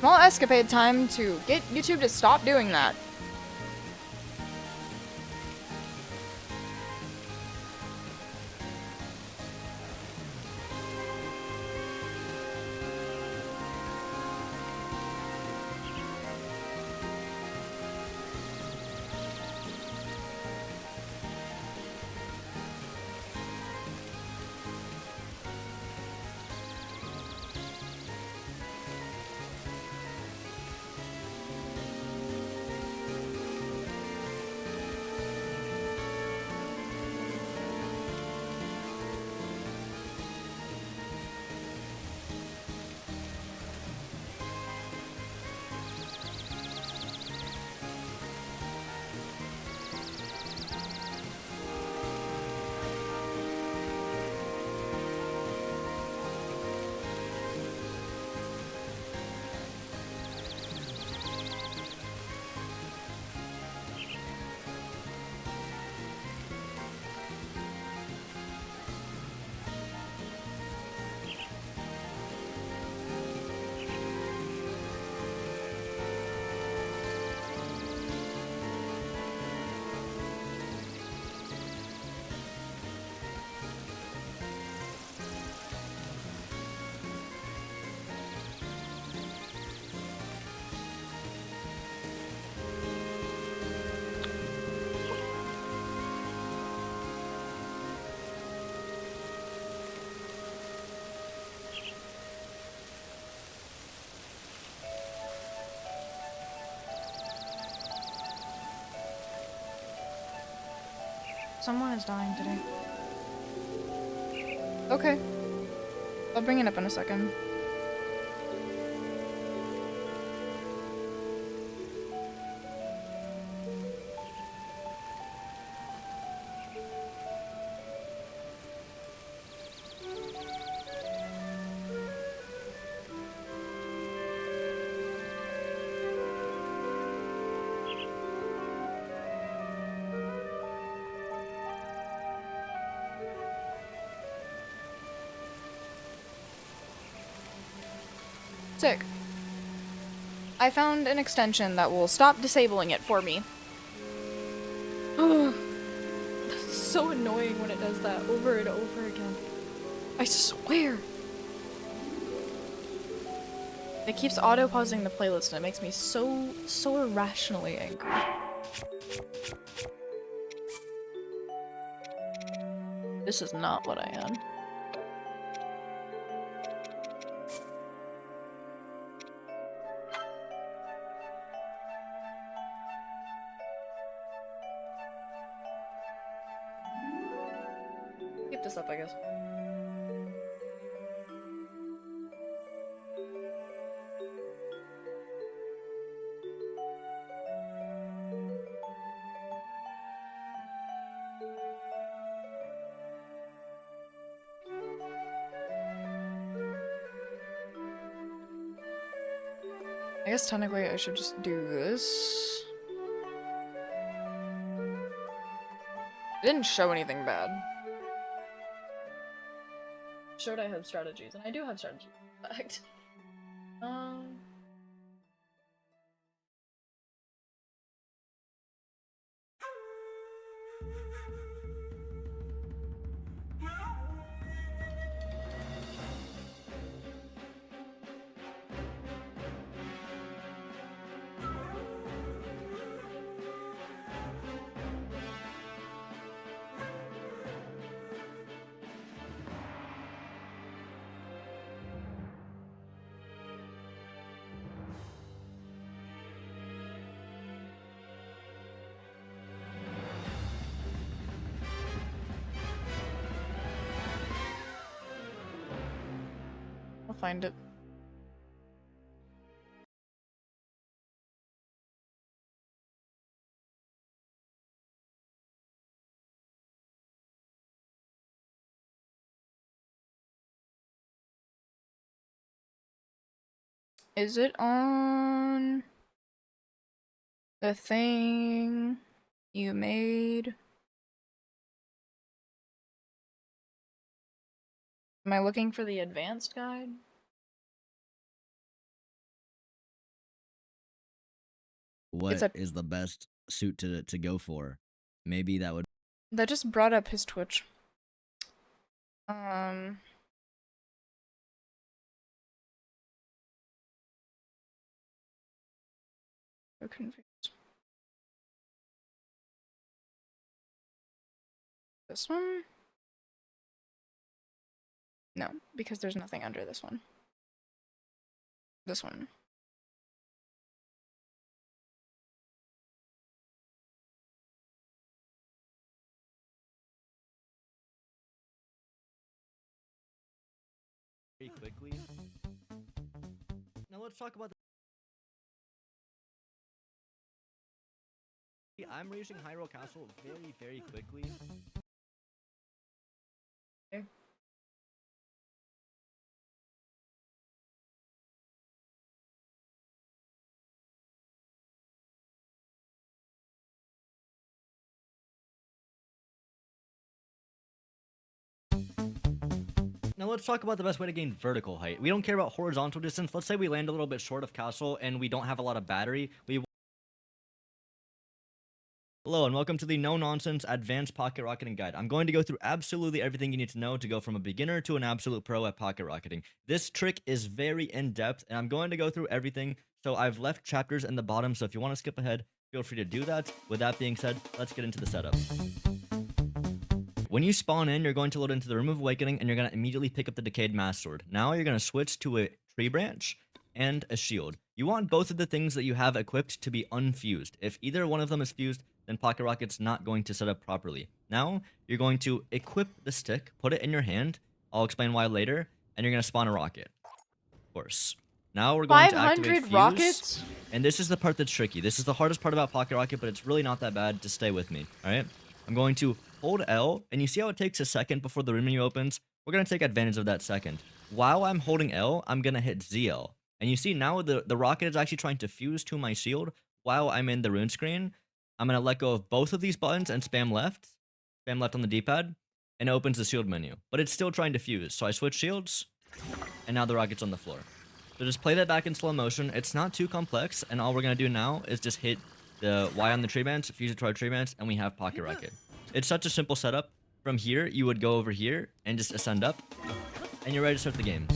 Small escapade time to get YouTube to stop doing that. Someone is dying today. Okay. I'll bring it up in a second. Sick. I found an extension that will stop disabling it for me. That's so annoying when it does that over and over again. I swear. It keeps auto-pausing the playlist and it makes me so irrationally angry. This is not what I am. Keep this up, I guess. I guess technically I should just do this. It didn't show anything bad. Showed I have strategies, and I do have strategies, in fact. I'll find it. Is it on the thing you made? Am I looking for the advanced guide? What is the best suit to go for? Maybe that would. That just brought up his Twitch. So confused. This one? No, because there's nothing under this one. This one. Very quickly. Now let's talk about I'm reaching Hyrule Castle very quickly. Okay. Now let's talk about the best way to gain vertical height. We don't care about horizontal distance. Let's say we land a little bit short of castle and we don't have a lot of battery. Hello and welcome to the no-nonsense advanced pocket rocketing guide. I'm going to go through absolutely everything you need to know to go from a beginner to an absolute pro at pocket rocketing. This trick is very in-depth and I'm going to go through everything. So I've left chapters in the bottom, so if you want to skip ahead, feel free to do that. With that being said, let's get into the setup. When you spawn in, you're going to load into the Room of Awakening and you're going to immediately pick up the Decayed Mass Sword. Now you're going to switch to a tree branch and a shield. You want both of the things that you have equipped to be unfused. If either one of them is fused, then Pocket Rocket's not going to set up properly. Now, you're going to equip the stick, put it in your hand, I'll explain why later, and you're going to spawn a rocket. Of course. Now we're going to activate fuse, rockets? and this is the part that's tricky. This is the hardest part about Pocket Rocket, but it's really not that bad. Just stay with me, alright? I'm going to hold L, and you see how it takes a second before the room menu opens? We're going to take advantage of that second. While I'm holding L, I'm going to hit ZL. And you see now the rocket is actually trying to fuse to my shield while I'm in the rune screen. I'm going to let go of both of these buttons and spam left on the D-pad, and it opens the shield menu. But it's still trying to fuse, so I switch shields, and now the rocket's on the floor. So just play that back in slow motion. It's not too complex, and all we're going to do now is just hit the Y on the tree branch, fuse it to our tree branch, and we have Pocket Rocket. It's such a simple setup. From here, you would go over here and just ascend up, and you're ready to start the game.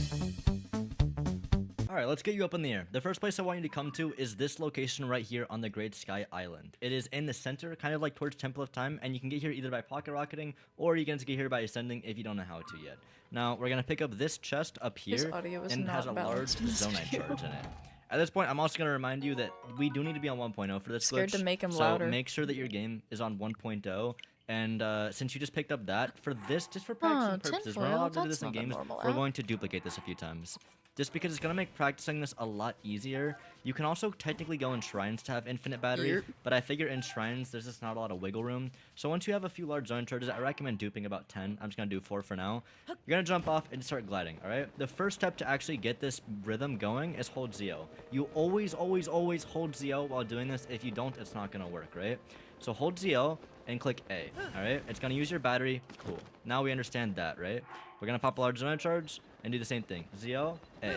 Alright, let's get you up in the air. The first place I want you to come to is this location right here on the Great Sky Island. It is in the center, kind of like towards Temple of Time, and you can get here either by pocket rocketing, or you can get here by ascending if you don't know how to yet. Now, we're going to pick up this chest up here, and it has a large zonite charge in it. At this point, I'm also going to remind you that we do need to be on 1.0 for this Scared glitch, to make him so louder. make sure that your game is on 1.0. And since you just picked up that, for this, just for practicing purposes, we're not allowed to do this in games, we're going to duplicate this a few times. just because it's going to make practicing this a lot easier. You can also technically go in shrines to have infinite battery, but I figure in shrines there's just not a lot of wiggle room. So once you have a few large zone charges, I recommend duping about 10. I'm just going to do 4 for now. You're going to jump off and start gliding, alright? The first step to actually get this rhythm going is hold ZO. You always hold ZO while doing this. If you don't, it's not going to work, right? So hold ZO and click A, alright? It's going to use your battery. Cool. Now we understand that, right? We're going to pop a large zone charge and do the same thing. ZO, A.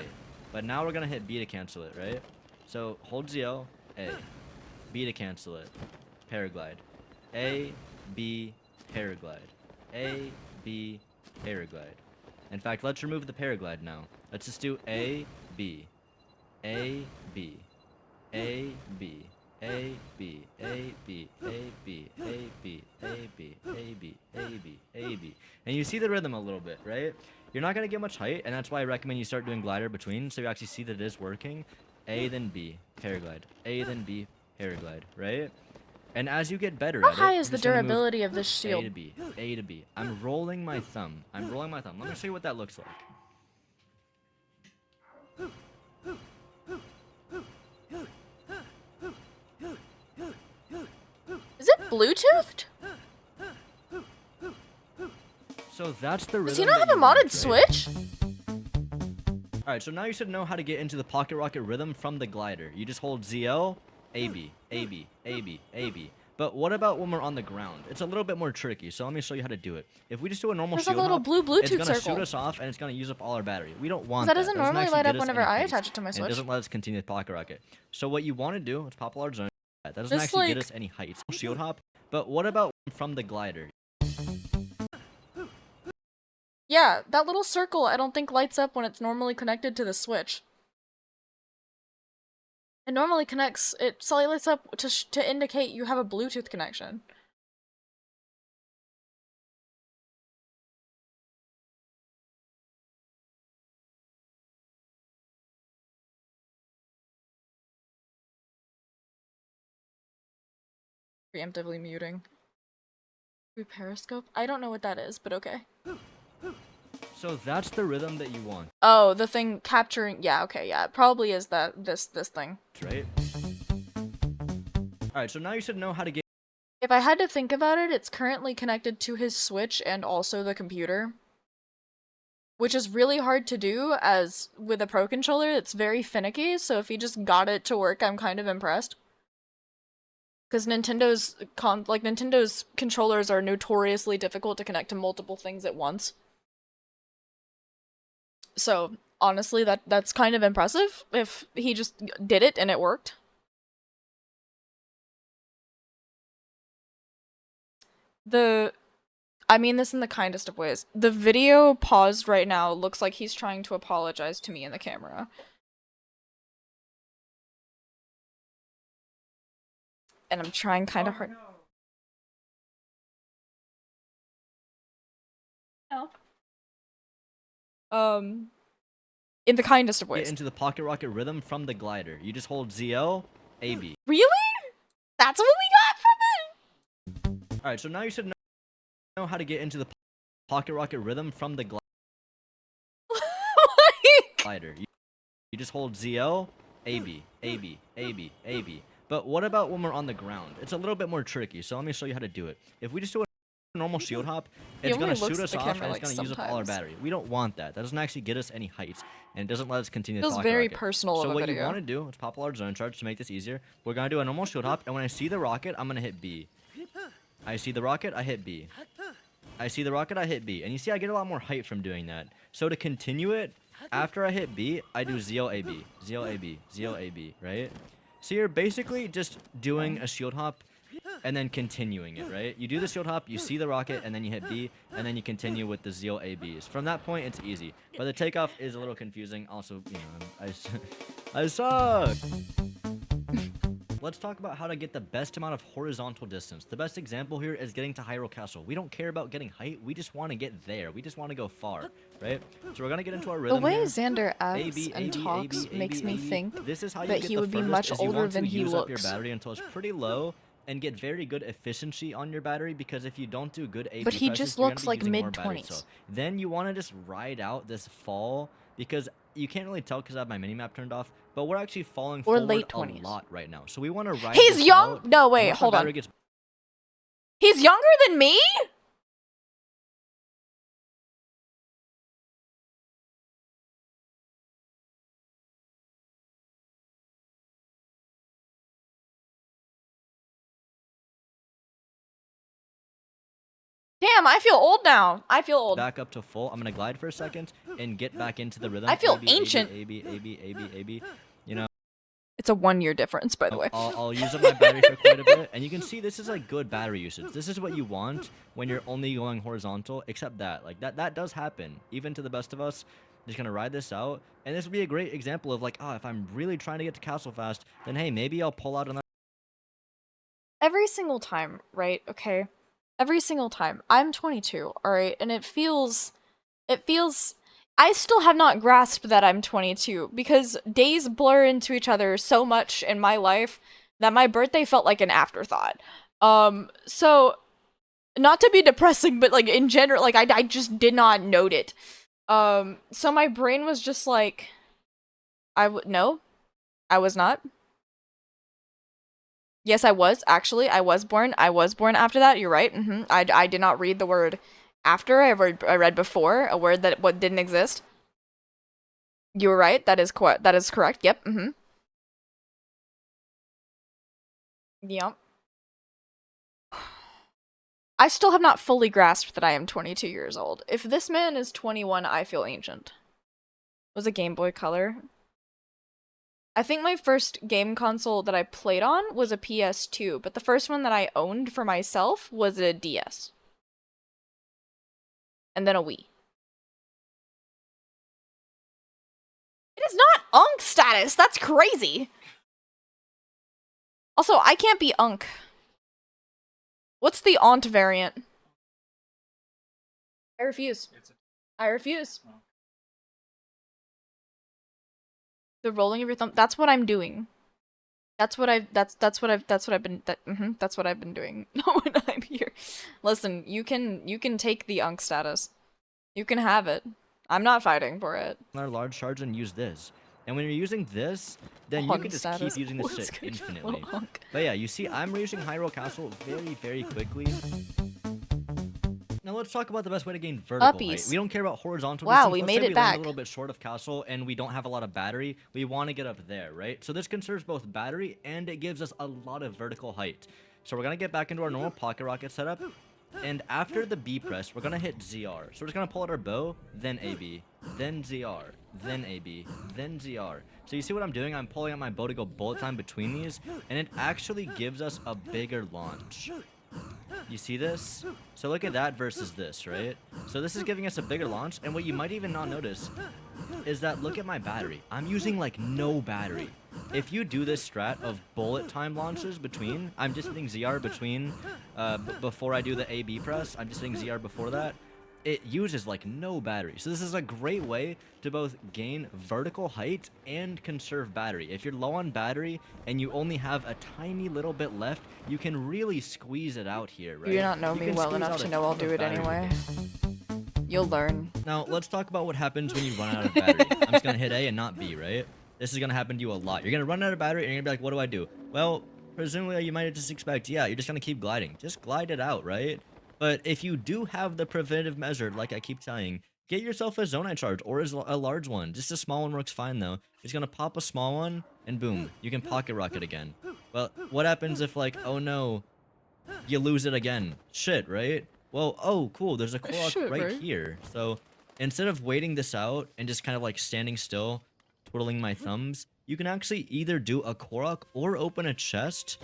But now we're going to hit B to cancel it, right? So hold ZO, A. B to cancel it. Paraglide. A, B, paraglide. A, B, paraglide. In fact, let's remove the paraglide now. Let's just do A, B. A, B. A, B. A, B, A, B, A, B, A, B, A, B, A, B, A, B, A, B. And you see the rhythm a little bit, right? You're not going to get much height, and that's why I recommend you start doing glider between, so you actually see that it is working. A, then B, paraglide. A, then B, paraglide, right? And as you get better How at it, high is you're the just gonna move durability of this A shield? to B, A to B. I'm rolling my thumb. Let me show you what that looks like. Is it Bluetoothed? So that's the rhythm. Does he not that have a you want, modded right? Switch? Alright, so now you should know how to get into the pocket rocket rhythm from the glider. You just hold ZL, AB, AB, AB, AB. But what about when we're on the ground? It's a little bit more tricky, so let me show you how to do it. If we just do a normal There's shield like a little hop, blue Bluetooth it's gonna circle. shoot us off and it's gonna use up all our battery. We don't want That doesn't normally actually light up get us whenever any I haste, attach it to my and Switch. it doesn't let us continue the pocket rocket. So what you want to do is pop a large zone. That doesn't Just actually get like- us any heights. Shield hop. But what about from the glider? Yeah, that little circle I don't think lights up when it's normally connected to the Switch. It normally connects, it slightly lights up to indicate you have a Bluetooth connection. Preemptively muting. We Periscope? I don't know what that is, but okay. So that's the rhythm that you want, Oh, the thing capturing, yeah, okay, yeah, it probably is that, this thing. right? Alright, so now you should know how to get If I had to think about it, it's currently connected to his Switch and also the computer. Which is really hard to do, as with a Pro Controller, it's very finicky, so if he just got it to work, I'm kind of impressed. Because Nintendo's controllers are notoriously difficult to connect to multiple things at once. So, honestly, that's kind of impressive, if he just did it and it worked. I mean this in the kindest of ways. The video paused right now looks like he's trying to apologize to me in the camera. And I'm trying kind of hard. No. In the kindest of ways. into the pocket rocket rhythm from the glider. You just hold ZL, AB. Really? That's what we got from it? Alright, so now you should know how to get into the pocket rocket rhythm from the Like... glider. You just hold ZL, AB, AB, AB, AB. But what about when we're on the ground? It's a little bit more tricky, so let me show you how to do it. If we just do a normal shield hop, He it's only gonna looks shoot at us the off camera, and like, it's gonna use up all our sometimes. battery. We don't want that. That doesn't actually get us any heights, and it doesn't let us continue the Feels pocket very rocket. personal So of a what you video. want to do is pop a large zone charge to make this easier. We're gonna do a normal shield hop, and when I see the rocket, I'm gonna hit B. I see the rocket, I hit B. I see the rocket, I hit B. And you see I get a lot more height from doing that. So to continue it, after I hit B, I do ZLAB, ZLAB, ZLAB, right? So you're basically just doing a shield hop and then continuing it, right? You do the shield hop, you see the rocket, and then you hit B, and then you continue with the ZLABs. From that point, it's easy. But the takeoff is a little confusing. Also, you know, I suck! Let's talk about how to get the best amount of horizontal distance. The best example here is getting to Hyrule Castle. We don't care about getting height, we just want to get there. We just want to go far, right? So we're gonna get into our The rhythm way here. Xander acts AB, and AB, talks AB, makes me AB. think This is how you that get he the would be furthest, much is you older want to than he use up your looks. battery until it's pretty low and get very good efficiency on your battery, because if you don't do good AP But he pressures, just you're gonna looks be like using more battery. mid-20s. So then you want to just ride out this fall, because you can't really tell because I have my mini map turned off, but we're actually falling Or forward late a 20s. lot right now. So we want to ride He's this young? out, No, and wait, once our hold on. battery gets- He's younger than me? Damn, I feel old now. I feel old. back up to full, I'm gonna glide for a second and get back into the rhythm. I feel A, B, ancient. A, B, A, B, A, B, A, B. You know, It's a 1 year difference, by the way. I'll use up my battery for quite a bit, and you can see this is like good battery usage. This is what you want when you're only going horizontal, except that like that does happen even to the best of us. Just gonna ride this out, and this would be a great example of like, if I'm really trying to get to castle fast, then hey, maybe I'll pull out another. Every single time, right? Okay. Every single time. I'm 22, alright? And it feels I still have not grasped that I'm 22 because days blur into each other so much in my life that my birthday felt like an afterthought. So not to be depressing, but like in general, like I just did not note it. So my brain was just like, no, I was not. Yes, I was. Actually, I was born. I was born after that. You're right. I did not read the word after. I read before, a word that didn't exist. You were right. That is correct. Yep. Yep. I still have not fully grasped that I am 22 years old. If this man is 21, I feel ancient. It was a Game Boy Color. I think my first game console that I played on was a PS2, but the first one that I owned for myself was a DS. And then a Wii. It is not Unk status! That's crazy! Also, I can't be Unk. What's the Aunt variant? I refuse. I refuse. The rolling of your thumb. That's what I'm doing. That's what I've been doing when I'm here. Listen, you can take the Unk status. You can have it. I'm not fighting for it. Another large charge and use this. And when you're using this, then you Unk can just status. keep using this What's shit good, infinitely. little Unk? But yeah, you see, I'm reaching Hyrule Castle very, very quickly. Now let's talk about the best way to gain vertical height. Uppies. We don't care about horizontal Wow, distance. we Let's made say it we back. land a little bit short of castle and we don't have a lot of battery. We want to get up there, right? So this conserves both battery and it gives us a lot of vertical height. So we're going to get back into our normal pocket rocket setup. And after the B press, we're going to hit ZR. So we're just going to pull out our bow, then AB, then ZR, then AB, then ZR. So you see what I'm doing? I'm pulling out my bow to go bullet time between these, and it actually gives us a bigger launch. You see this? So look at that versus this, right? So this is giving us a bigger launch, and what you might even not notice is that look at my battery. I'm using like no battery. If you do this strat of bullet time launches between, I'm just hitting ZR between, before I do the AB press, I'm just hitting ZR before that, it uses like no battery. So this is a great way to both gain vertical height and conserve battery. If you're low on battery and you only have a tiny little bit left, you can really squeeze it out here, right? You do not know You me can well squeeze enough out to a know I'll ton do of it battery anyway. gain. You'll learn. Now, let's talk about what happens when you run out of battery. I'm just gonna hit A and not B, right? This is gonna happen to you a lot. You're gonna run out of battery and you're gonna be like, what do I do? Well, presumably you might just expect, yeah, you're just gonna keep gliding. Just glide it out, right? But if you do have the preventative measure, like I keep telling, get yourself a zonite charge or a large one. Just a small one works fine though. It's gonna pop a small one and boom, you can pocket rocket again. Well, what happens if like, oh no, you lose it again? Shit, right? Well, oh cool, there's a Korok Shit, right right? here. So instead of waiting this out and just kind of like standing still, twiddling my thumbs, you can actually either do a Korok or open a chest,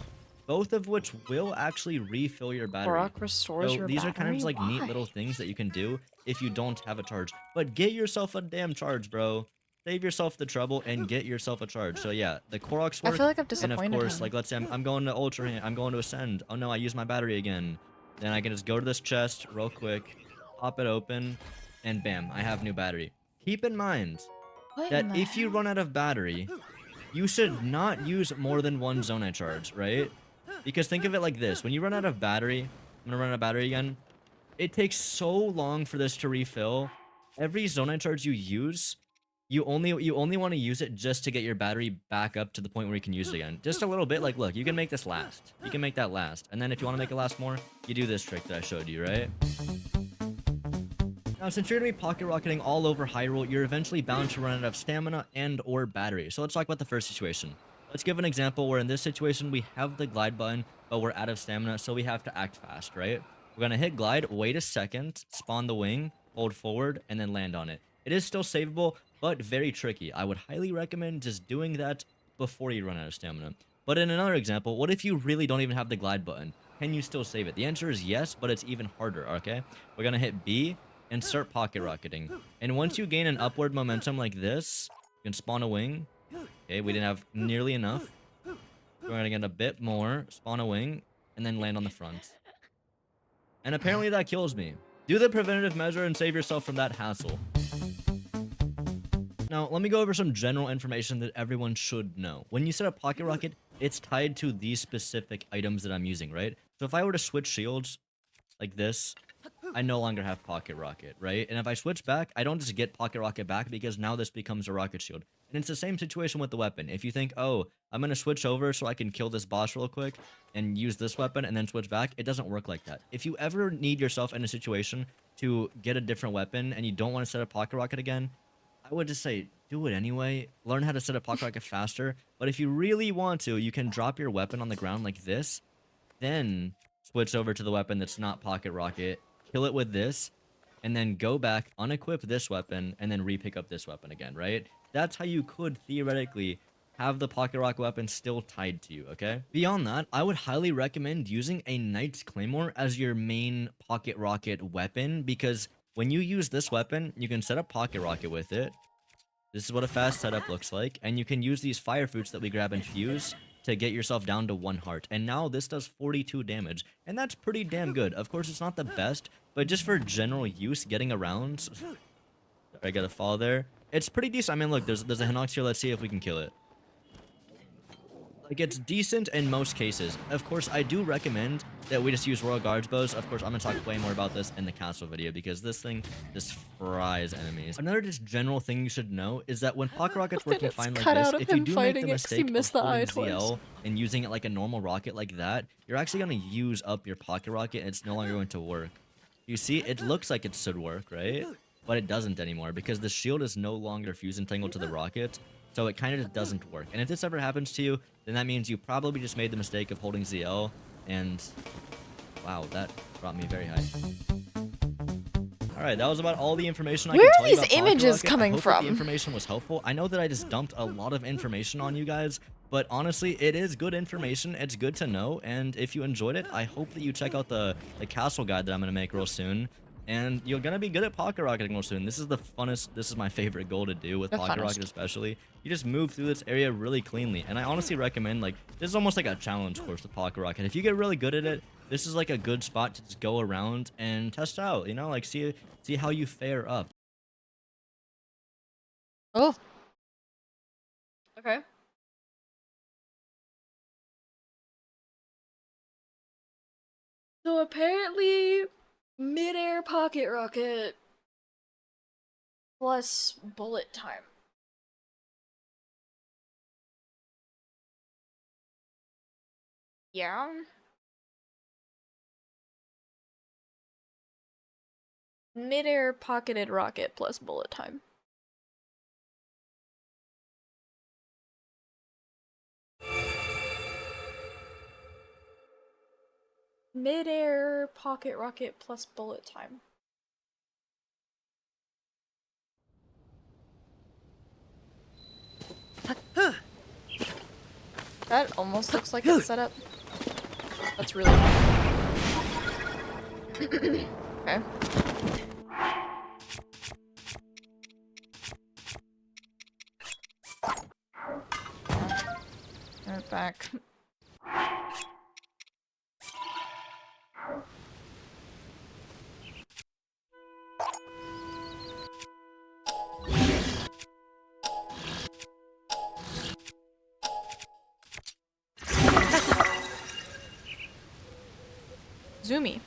both of which will actually refill your battery. Korok restores So your these are kind of just battery? like neat Why? little things that you can do if you don't have a charge. But get yourself a damn charge, bro. Save yourself the trouble and get yourself a charge. So yeah, the Koroks I work. feel like I've And of disappointed course, him. like let's say I'm going to Ultra, I'm going to Ascend. Oh no, I used my battery again. Then I can just go to this chest real quick, pop it open, and bam, I have new battery. Keep in mind What that in the if you hell? run out of battery, you should not use more than one zonite charge, right? Because think of it like this. When you run out of battery, I'm gonna run out of battery again. It takes so long for this to refill. Every zonite charge you use you only want to use it just to get your battery back up to the point where you can use it again. Just a little bit. Like, look, you can make this last. You can make that last. And then if you want to make it last more, you do this trick that I showed you, right? Now, since you're going to be pocket rocketing all over Hyrule, you're eventually bound to run out of stamina and or battery. So let's talk about the first situation. Let's give an example where in this situation, we have the glide button, but we're out of stamina, so we have to act fast, right? We're going to hit glide, wait a second, spawn the wing, hold forward, and then land on it. It is still savable, but very tricky. I would highly recommend just doing that before you run out of stamina. But in another example, what if you really don't even have the glide button? Can you still save it? The answer is yes, but it's even harder, okay? We're going to hit B and start pocket rocketing. And once you gain an upward momentum like this, you can spawn a wing. Okay, we didn't have nearly enough. We're going to get a bit more, spawn a wing, and then land on the front. And apparently that kills me. Do the preventative measure and save yourself from that hassle. Now, let me go over some general information that everyone should know. When you set up Pocket Rocket, it's tied to these specific items that I'm using, right? So if I were to switch shields like this, I no longer have Pocket Rocket, right? And if I switch back, I don't just get Pocket Rocket back because now this becomes a rocket shield. And it's the same situation with the weapon. If you think, oh, I'm going to switch over so I can kill this boss real quick and use this weapon and then switch back, it doesn't work like that. If you ever need yourself in a situation to get a different weapon and you don't want to set up Pocket Rocket again, I would just say, do it anyway. Learn how to set up Pocket Rocket faster. But if you really want to, you can drop your weapon on the ground like this, then switch over to the weapon that's not Pocket Rocket, kill it with this, and then go back, unequip this weapon, and then re-pick up this weapon again, right? That's how you could theoretically have the Pocket Rocket weapon still tied to you, okay? Beyond that, I would highly recommend using a Knight's Claymore as your main Pocket Rocket weapon, because when you use this weapon, you can set up Pocket Rocket with it. This is what a fast setup looks like, and you can use these fire fruits that we grab and fuse to get yourself down to 1 heart. And now this does 42 damage, and that's pretty damn good. Of course, it's not the best, but just for general use, getting around... I gotta fall there. It's pretty decent. I mean, look, there's a Hinox here. Let's see if we can kill it. Like, it's decent in most cases. Of course, I do recommend that we just use Royal Guards bows. Of course, I'm going to talk way more about this in the castle video because this thing just fries enemies. Another just general thing you should know is that when Pocket Rocket's working fine like this, if you do make the mistake of holding ZL and using it like a normal rocket like that, you're actually going to use up your Pocket Rocket and it's no longer going to work. You see, it looks like it should work, right? But it doesn't anymore because the shield is no longer fuse entangled to the rocket. So it kind of just doesn't work. And if this ever happens to you, then that means you probably just made the mistake of holding ZL. And wow, that brought me very high. Alright, that was about all the information I can tell you about Pocket Rocket. Where are these images coming I hope from? that the information was helpful. I know that I just dumped a lot of information on you guys, but honestly, it is good information. It's good to know. And if you enjoyed it, I hope that you check out the castle guide that I'm going to make real soon. And you're going to be good at Pocket Rocketing real soon. This is the funnest, this is my favorite goal to do with Pocket Rocket especially. You just move through this area really cleanly. And I honestly recommend, like, this is almost like a challenge course with Pocket Rocket. If you get really good at it, this is like a good spot to just go around and test out, you know, like see how you fare up. Oh. Okay. So apparently... Mid-air Pocket Rocket plus bullet time. Yeah. Mid-air pocketed rocket plus bullet time. Mid-air pocket rocket plus bullet time. That almost looks like it's set up. That's really okay. Right back. Zoomy.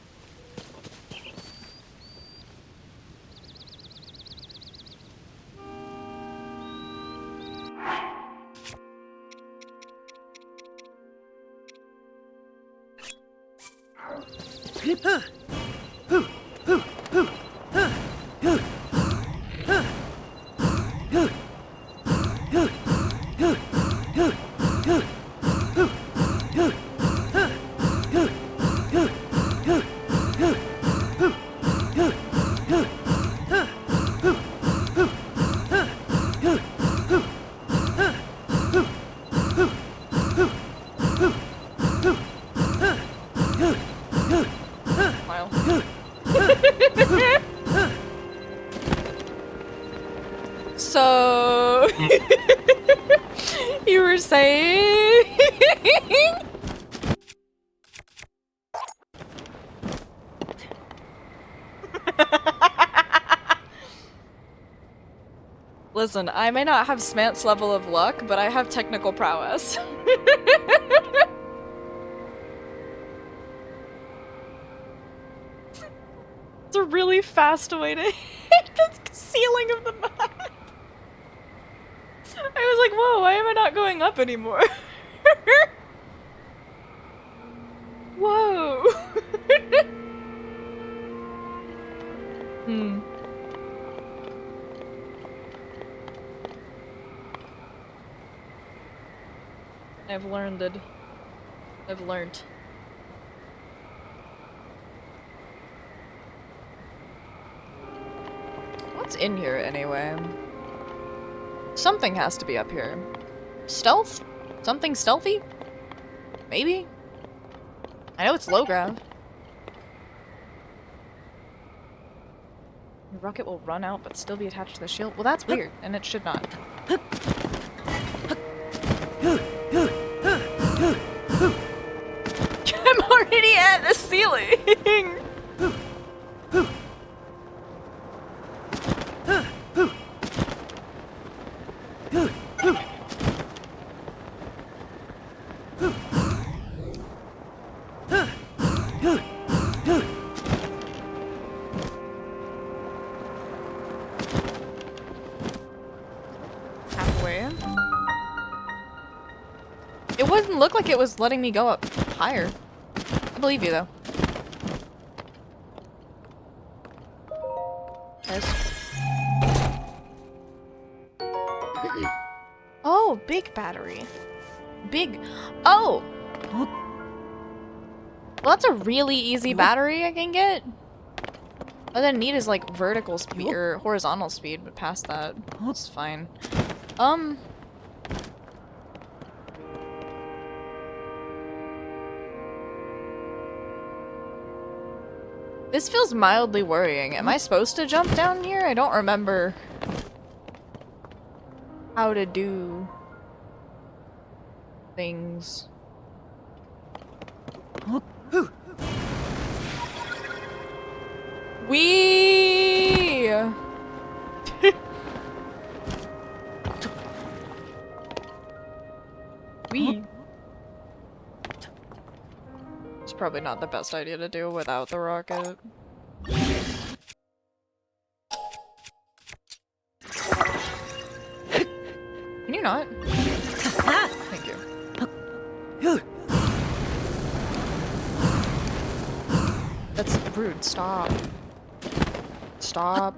Smile. So you were saying Listen, I may not have Smant's level of luck, but I have technical prowess. It's a really fast way to hit the ceiling of the map. I was like, whoa, why am I not going up anymore? Whoa. Hmm. I've learned it. I've learnt. What's in here anyway? Something has to be up here. Stealth? Something stealthy? Maybe? I know it's low ground. Your rocket will run out but still be attached to the shield? Well, that's weird, and it should not. I'm already at the ceiling! Halfway. It wouldn't look like it was letting me go up higher. I believe you though. Yes. Oh, big battery. Big. Oh! Well, that's a really easy battery I can get. All I need is like vertical speed or horizontal speed, but past that, it's fine. This feels mildly worrying. Am I supposed to jump down here? I don't remember how to do things. Wee! Wee. It's probably not the best idea to do without the rocket. Can you not? Thank you. That's rude. Stop. Stop.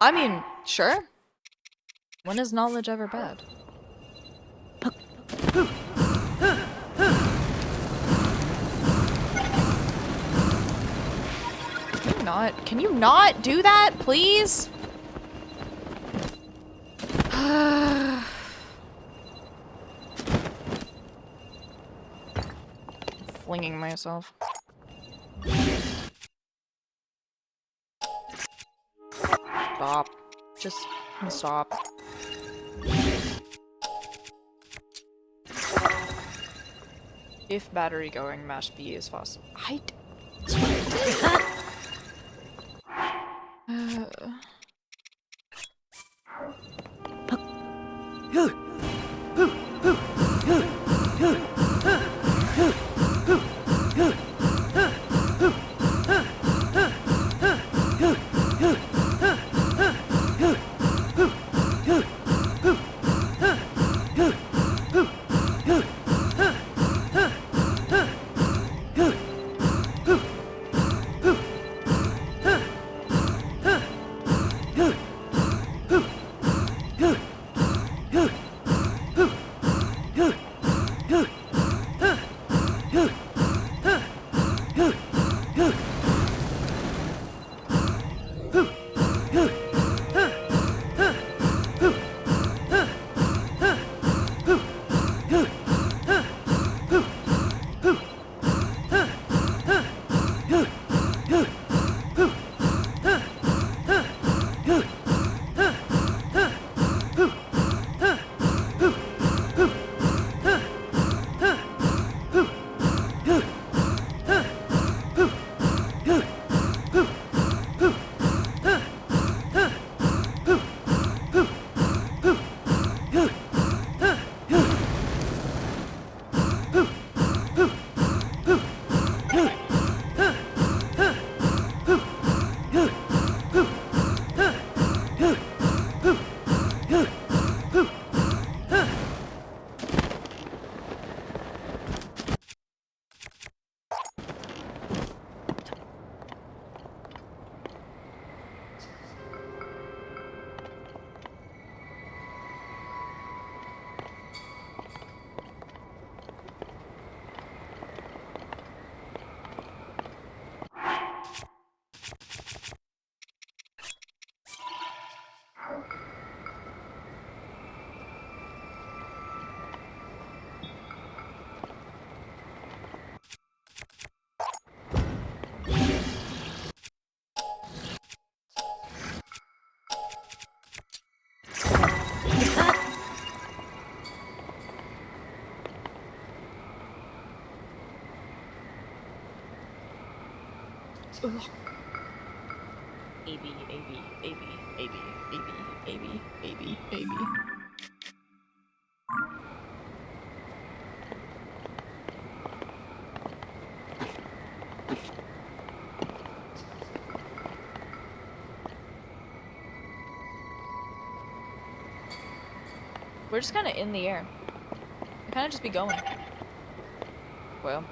I mean, sure. When is knowledge ever bad? Can you not do that, please? Flinging myself. Stop. Just stop. If battery going, mash B is fast. Ugh. A B A B A B A B A B A B A B A B. We're just kind of in the air. We kind of just be going. Well.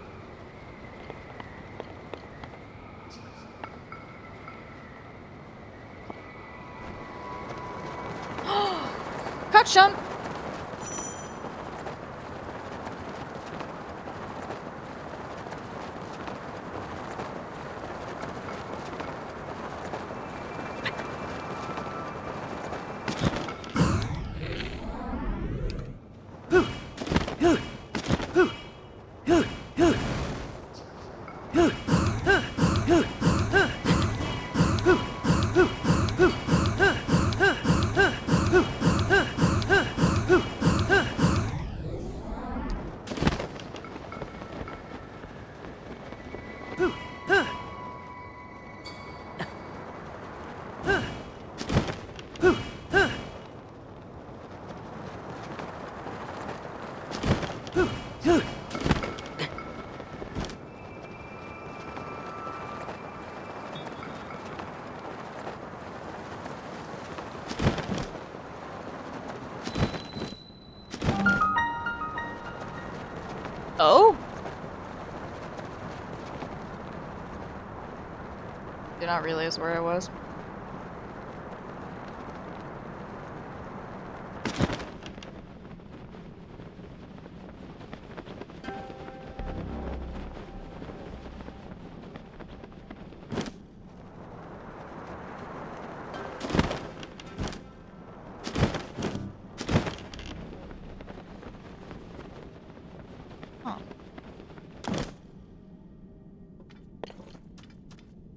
Crouch jump! Oh? Did not realize where I was.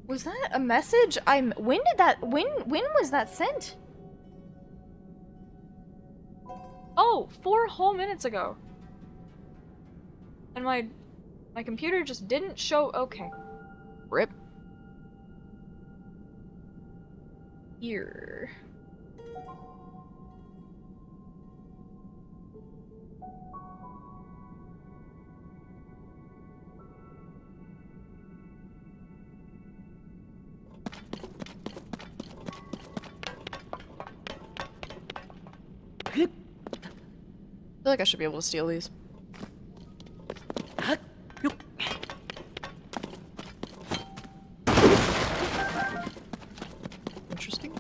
Was that a message? When was that sent? Oh, 4 whole minutes ago. And my computer just didn't show. Okay. Rip. Here. I feel like I should be able to steal these. Interesting.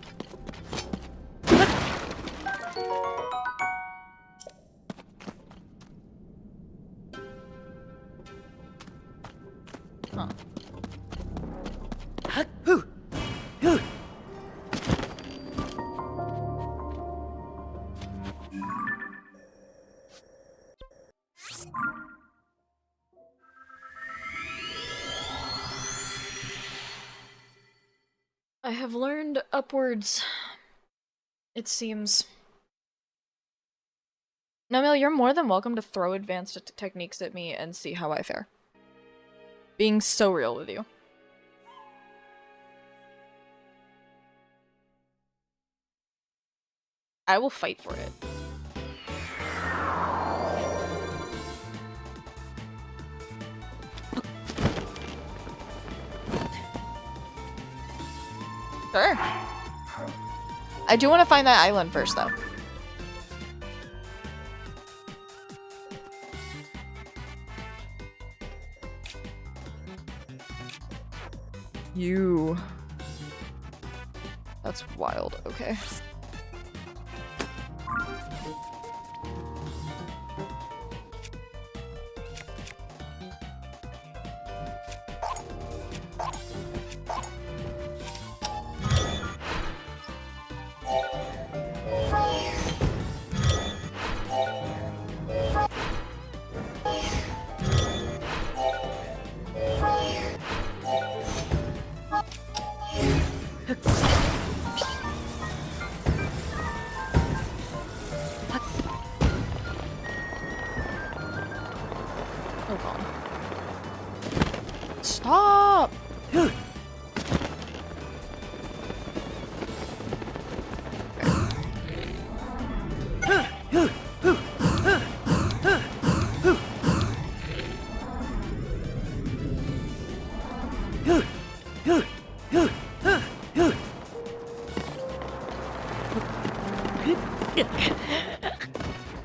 Huh. I have learned upwards, it seems. Nomil, you're more than welcome to throw advanced techniques at me and see how I fare. Being so real with you. I will fight for it. Sure. I do want to find that island first, though. You. That's wild. Okay.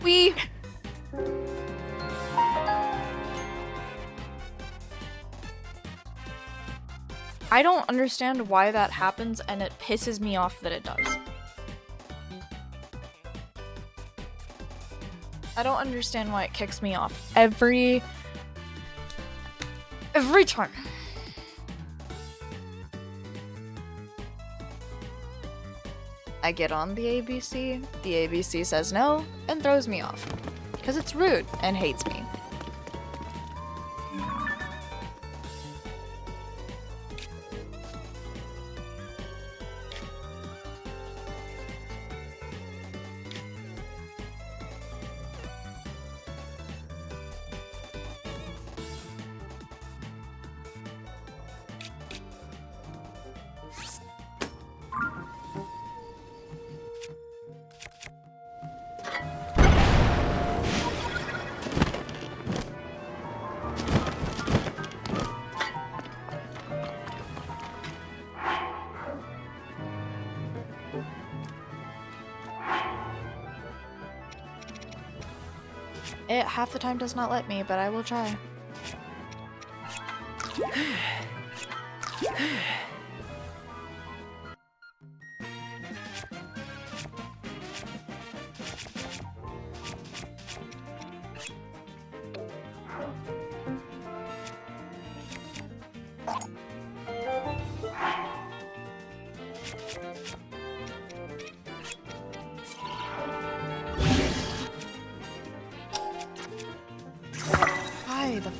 We. I don't understand why that happens, and it pisses me off that it does. I don't understand why it kicks me off every time. I get on the ABC says no, and throws me off. Because it's rude and hates me. It half the time does not let me, but I will try. Why the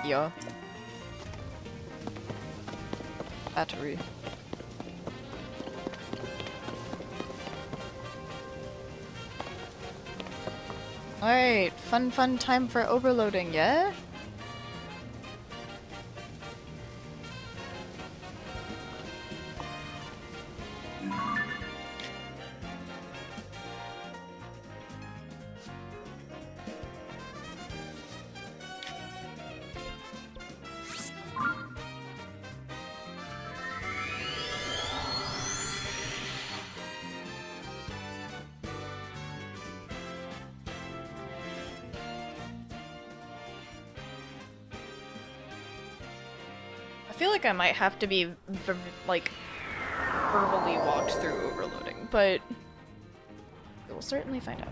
yeah. Battery. Alright, fun time for overloading, yeah? I feel like I might have to be, like, verbally walked through overloading, but we'll certainly find out.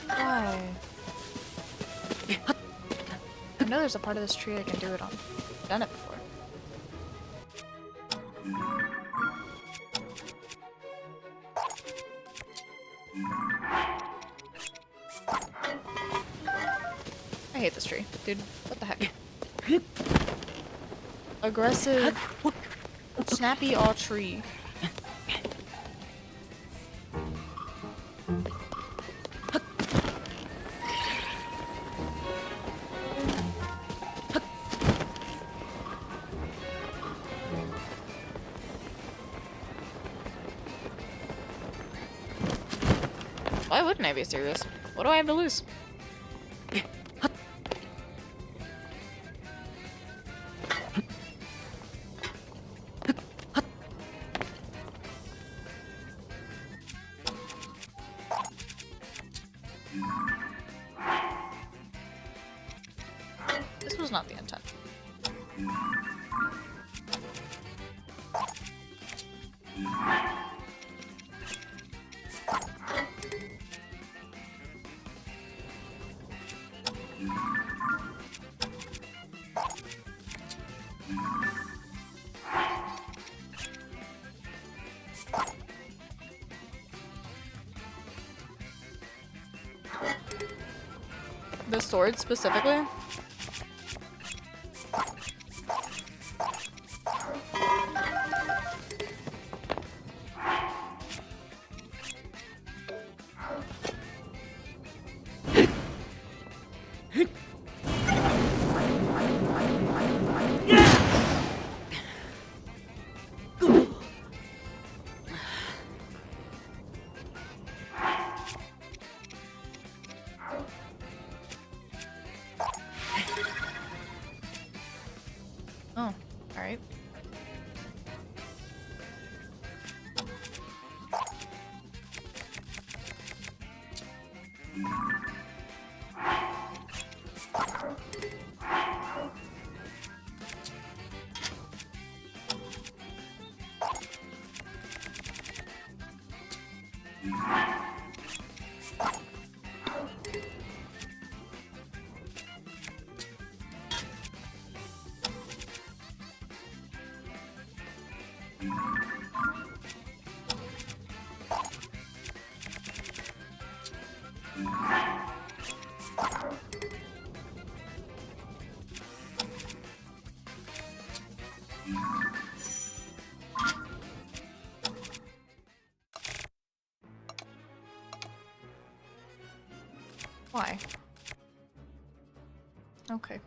Why? I know there's a part of this tree I can do it on. I've done it before. I hate this tree. Dude, what the heck? Aggressive, snappy all tree. Why wouldn't I be serious? What do I have to lose? This was not the intent. The sword specifically? Oh, alright. Why? Okay.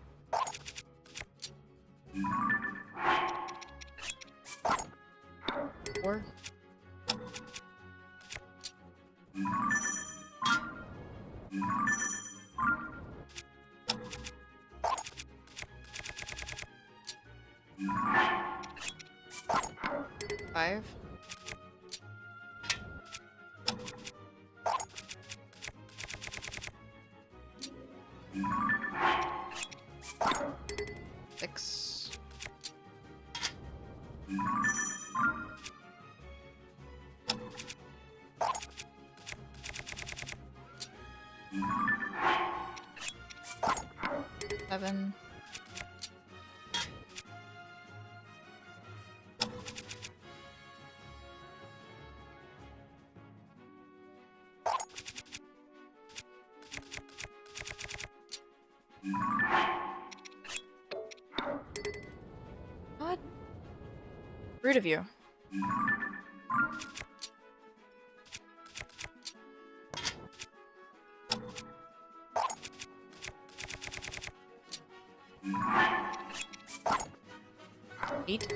Four. Five. Six. Seven. What? Rude of you. Eight.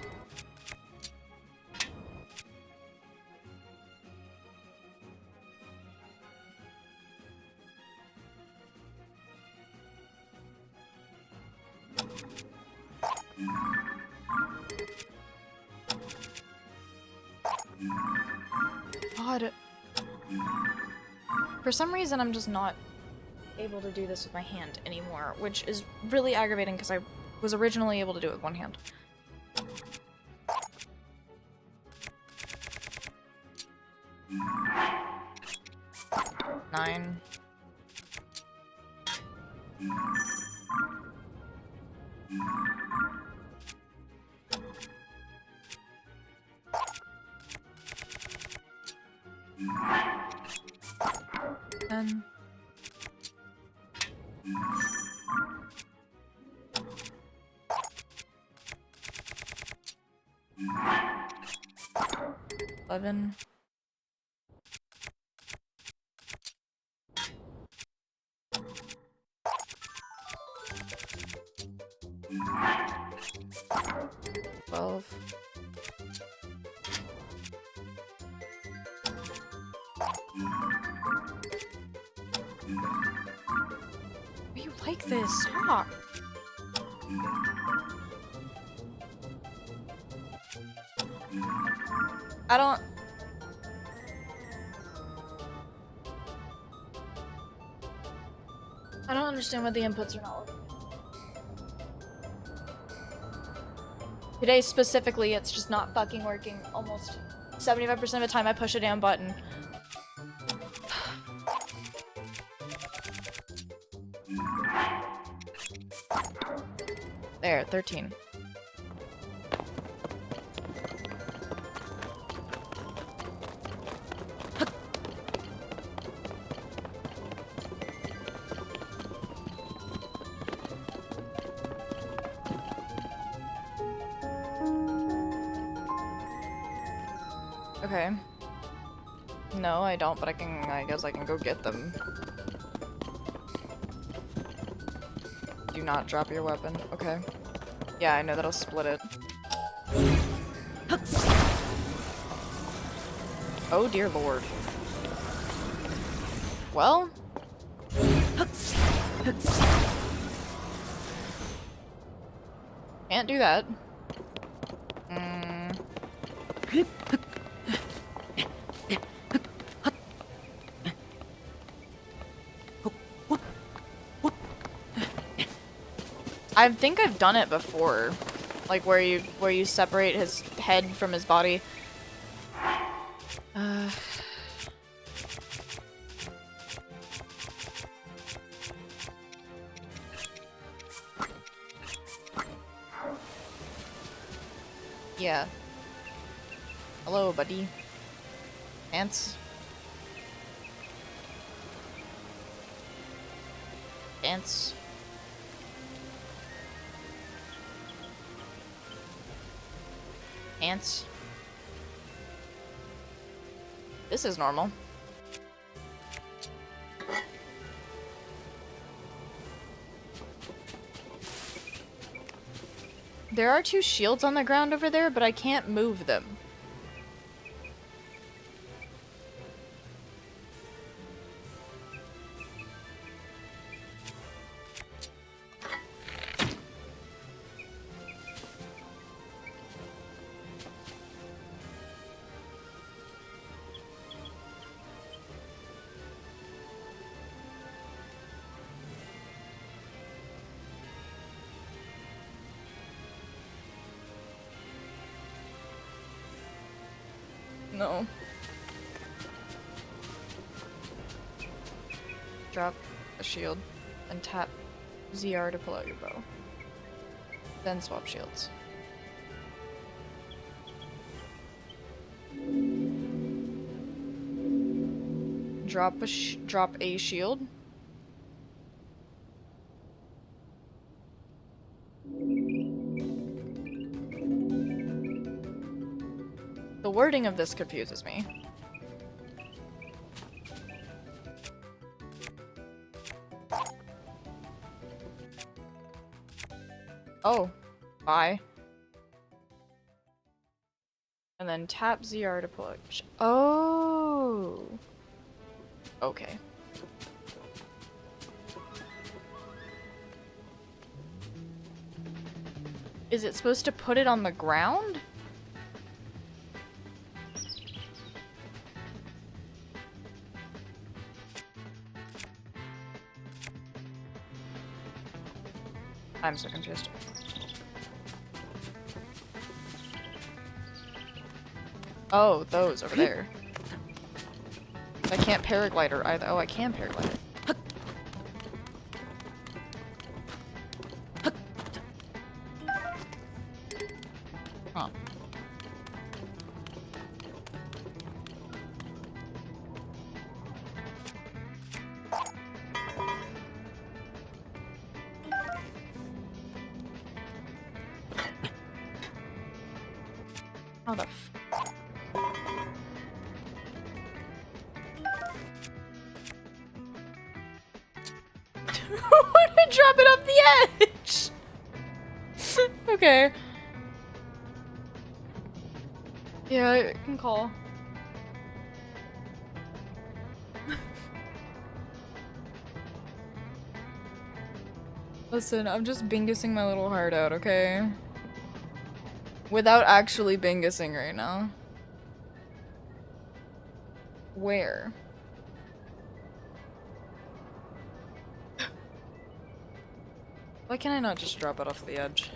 God. For some reason, I'm just not able to do this with my hand anymore, which is really aggravating because I was originally able to do it with one hand. Nine. Ten. 11. 12. 'Why you like this? Stop. I don't understand what the inputs are not working. Today specifically, it's just not fucking working almost 75% of the time I push a damn button. There, 13. Okay. No, I don't, but I guess I can go get them. Do not drop your weapon. Okay. Yeah, I know that'll split it. Oh dear lord. Well. Can't do that. I think I've done it before, like where you separate his head from his body. Yeah. Hello, buddy. Ants. Ants. Ants. This is normal. There are 2 shields on the ground over there, but I can't move them. No. Drop a shield and tap ZR to pull out your bow. Then swap shields. Drop a shield. The wording of this confuses me. Oh, bye. And then tap ZR to pull it. Oh. Okay. Is it supposed to put it on the ground? I'm so confused. Oh, those over there. I can't paraglider either. Oh, I can paraglider. Huh. How the f- Why did I drop it off the edge? Okay. Yeah, I can call. Listen, I'm just bingusing my little heart out, okay? Without actually bingusing right now. Where? Why can I not just drop it off the edge?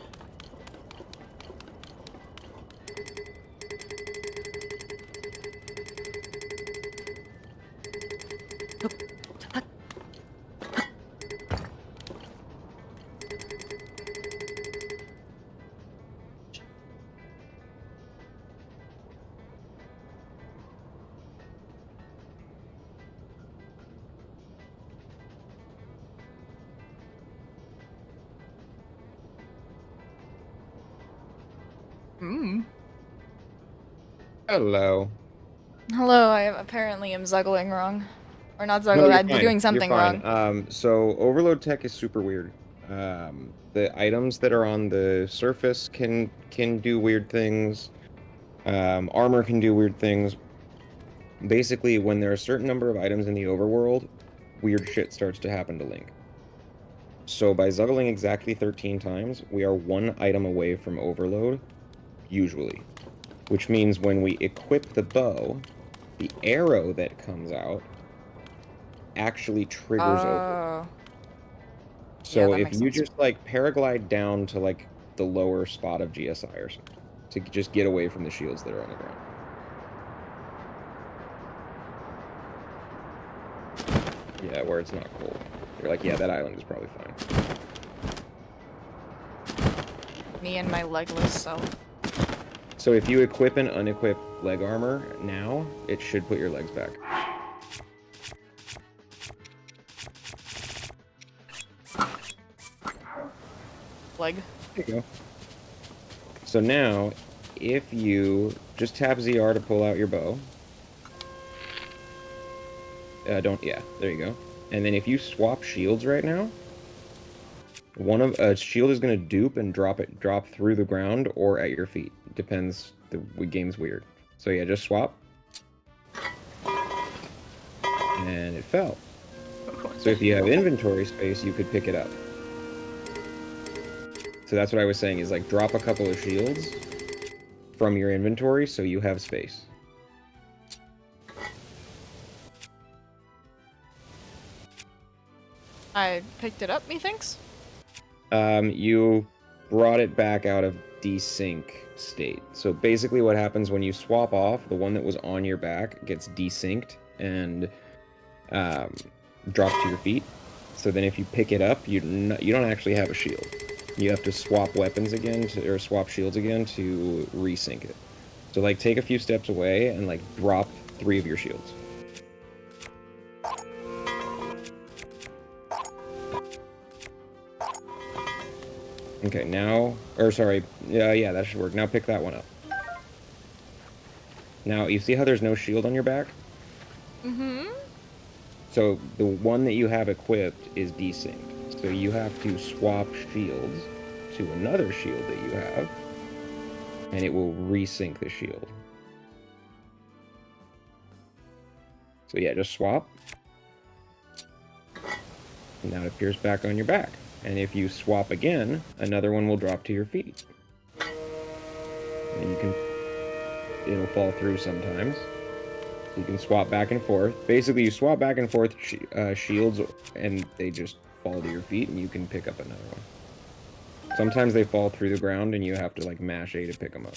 Hmm. Hello. Hello, I apparently am zuggling wrong. Or not No, zuggling, you're I'm fine. doing something You're fine. wrong. So overload tech is super weird. The items that are on the surface can do weird things. Armor can do weird things. Basically, when there are a certain number of items in the overworld, weird shit starts to happen to Link. So by zuggling exactly 13 times, we are one item away from overload, usually. Which means when we equip the bow, the arrow that comes out actually triggers overload. Oh. Yeah, So that if makes you sense. just like paraglide down to like the lower spot of GSI or something to just get away from the shields that are on the ground. Yeah, where it's not cold. You're like, yeah, that island is probably fine. Me and my legless self. So if you equip and unequip leg armor now, it should put your legs back. Leg. There you go. So now, if you just tap ZR to pull out your bow. Yeah, there you go. And then if you swap shields right now, one of a shield is going to dupe and drop through the ground or at your feet. Depends. The game's weird. So yeah, just swap. And it fell. So if you have inventory space, you could pick it up. So that's what I was saying, is like drop a couple of shields from your inventory so you have space. I picked it up, methinks? You brought it back out of desync state. So basically what happens when you swap off, the one that was on your back gets desynced and drops to your feet. So then if you pick it up, you don't actually have a shield. You have to swap weapons again, or swap shields again to resync it. So like take a few steps away and like drop 3 of your shields. Okay, now, or sorry, yeah, that should work. Now pick that one up. Now, you see how there's no shield on your back? Mm-hmm. So the one that you have equipped is desynced. So you have to swap shields to another shield that you have, and it will resync the shield. So yeah, just swap. And now it appears back on your back. And if you swap again, another one will drop to your feet. And it'll fall through sometimes. So you can swap back and forth. Basically, you swap back and forth shields, and they just fall to your feet, and you can pick up another one. Sometimes they fall through the ground and you have to like mash A to pick them up.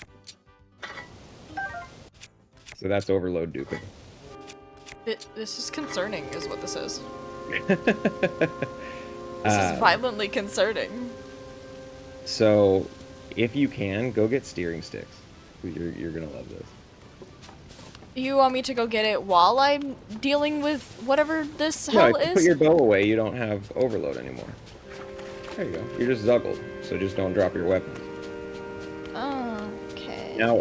So that's overload duping. This is concerning, is what this is. This This is violently concerning. So, if you can, go get steering sticks. You're gonna love this. You want me to go get it while I'm dealing with whatever this No, hell if you is? put your bow away, you don't have overload anymore. There you go. You're just zuggled, so just don't drop your weapon. Okay. Now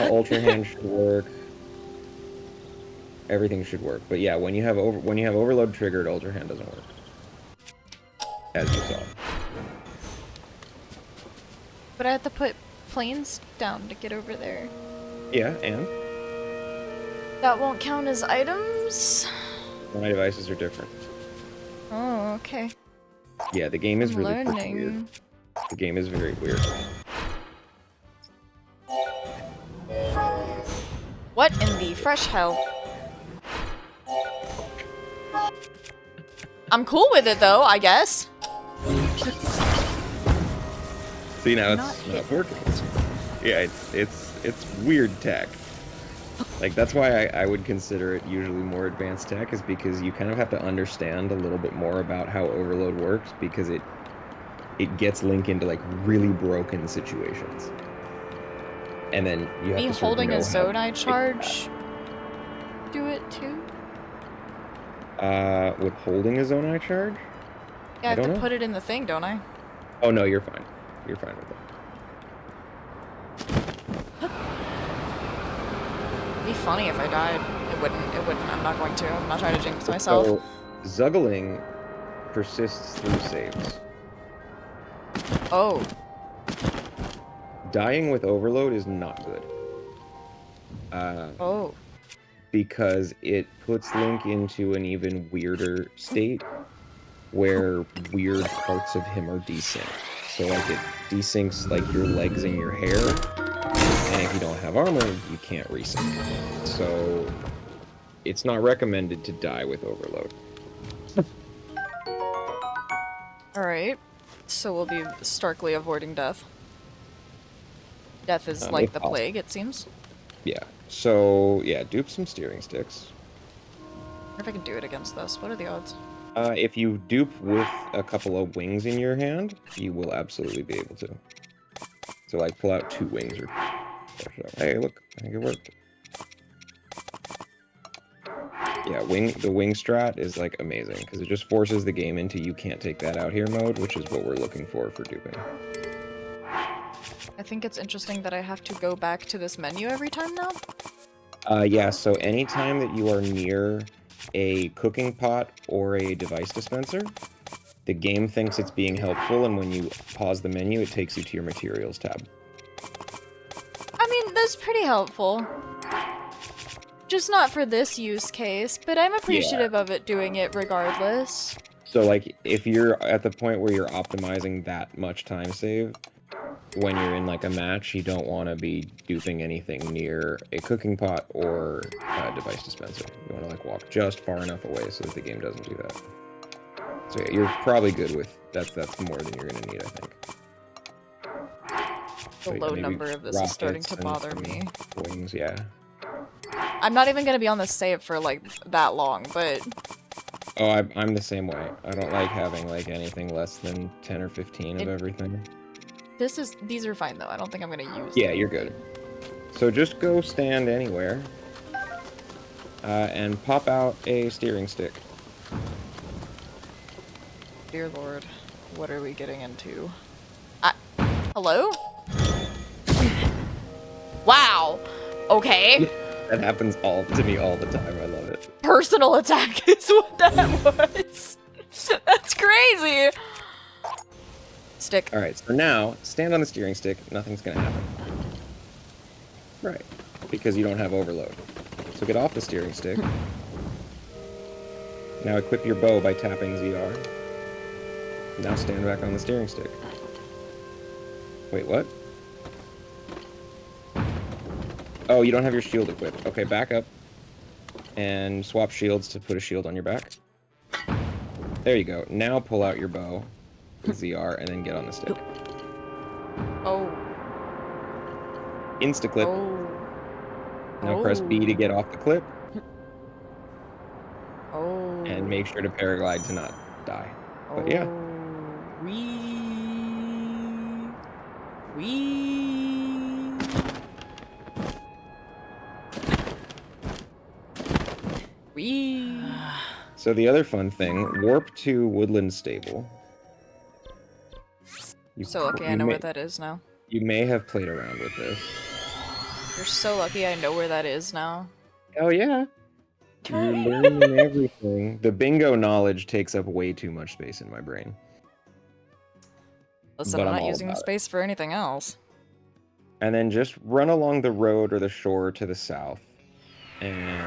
Ultra Hand should work. Everything should work. But yeah, when you have overload triggered, Ultra Hand doesn't work. As you saw. But I have to put planes down to get over there. Yeah, and That won't count as items? my devices are different. Oh, okay. Yeah, the game is I'm really freaking weird. learning. The game is very weird. What in the fresh hell? I'm cool with it though, I guess. See, now Not it's not working. Yeah, it's weird tech. Like that's why I would consider it usually more advanced tech, is because you kind of have to understand a little bit more about how overload works, because it gets Link into like really broken situations. And then you have Me to sort of holding know a how Zonai to charge do it too? with holding a Zonai charge? Yeah, I have don't to know. put it in the thing, don't I? Oh no, you're fine. You're fine with that. It'd be funny if I died. It wouldn't. I'm not going to. I'm not trying to jinx myself. So, zuggling persists through saves. Oh. Dying with overload is not good. Oh. Because it puts Link into an even weirder state where weird parts of him are desynced. So like it desyncs like your legs and your hair, and if you don't have armor, you can't resync. So it's not recommended to die with overload. Alright. So we'll be starkly avoiding death. Death is If like the possible. plague, it seems. Yeah. So yeah, dupe some steering sticks. I wonder if I can do it against this. What are the odds? If you dupe with a couple of wings in your hand, you will absolutely be able to. So like pull out 2 wings or so. Hey, look, I think it worked. Yeah, the wing strat is like amazing because it just forces the game into you can't take that out here mode, which is what we're looking for duping. I think it's interesting that I have to go back to this menu every time now. Yeah, so anytime that you are near a cooking pot or a device dispenser, the game thinks it's being helpful, and when you pause the menu, it takes you to your materials tab. I mean, that's pretty helpful. Just not for this use case, but I'm appreciative of it doing it regardless. So like if you're at the point where you're optimizing that much time save, when you're in like a match, you don't want to be duping anything near a cooking pot or a device dispenser. You want to like walk just far enough away so that the game doesn't do that. So yeah, you're probably good with that's more than you're gonna need, I think. The So, yeah, low maybe number of this is starting to rockets and bother me. Wings, yeah. I'm not even gonna be on the save for like that long, but Oh, I'm the same way. I don't like having like anything less than 10 or 15 of everything. these are fine though. I don't think I'm gonna use Yeah, them. you're good. So just go stand anywhere and pop out a steering stick. Dear Lord, what are we getting into? Hello? Wow. Okay. That happens to me all the time. I love it. Personal attack is what that was. That's crazy. Stick. All right, so now stand on the steering stick. Nothing's gonna happen. Right, because you don't have overload. So get off the steering stick. Now equip your bow by tapping ZR. Now stand back on the steering stick. Wait, what? Oh, you don't have your shield equipped. Okay, back up. And swap shields to put a shield on your back. There you go. Now pull out your bow with ZR and then get on the stick. Insta-clip. Oh. Now press B to get off the clip, Oh. and make sure to paraglide to not die. But Oh. yeah, Wee. Wee. so the other fun thing, warp to Woodland Stable. So lucky I know where that is now. You may have played around with this. You're so lucky I know where that is now. Oh yeah. You're learning everything. The bingo knowledge takes up way too much space in my brain. Listen, But I'm I'm not all using about it. space for anything else. And then just run along the road or the shore to the south. And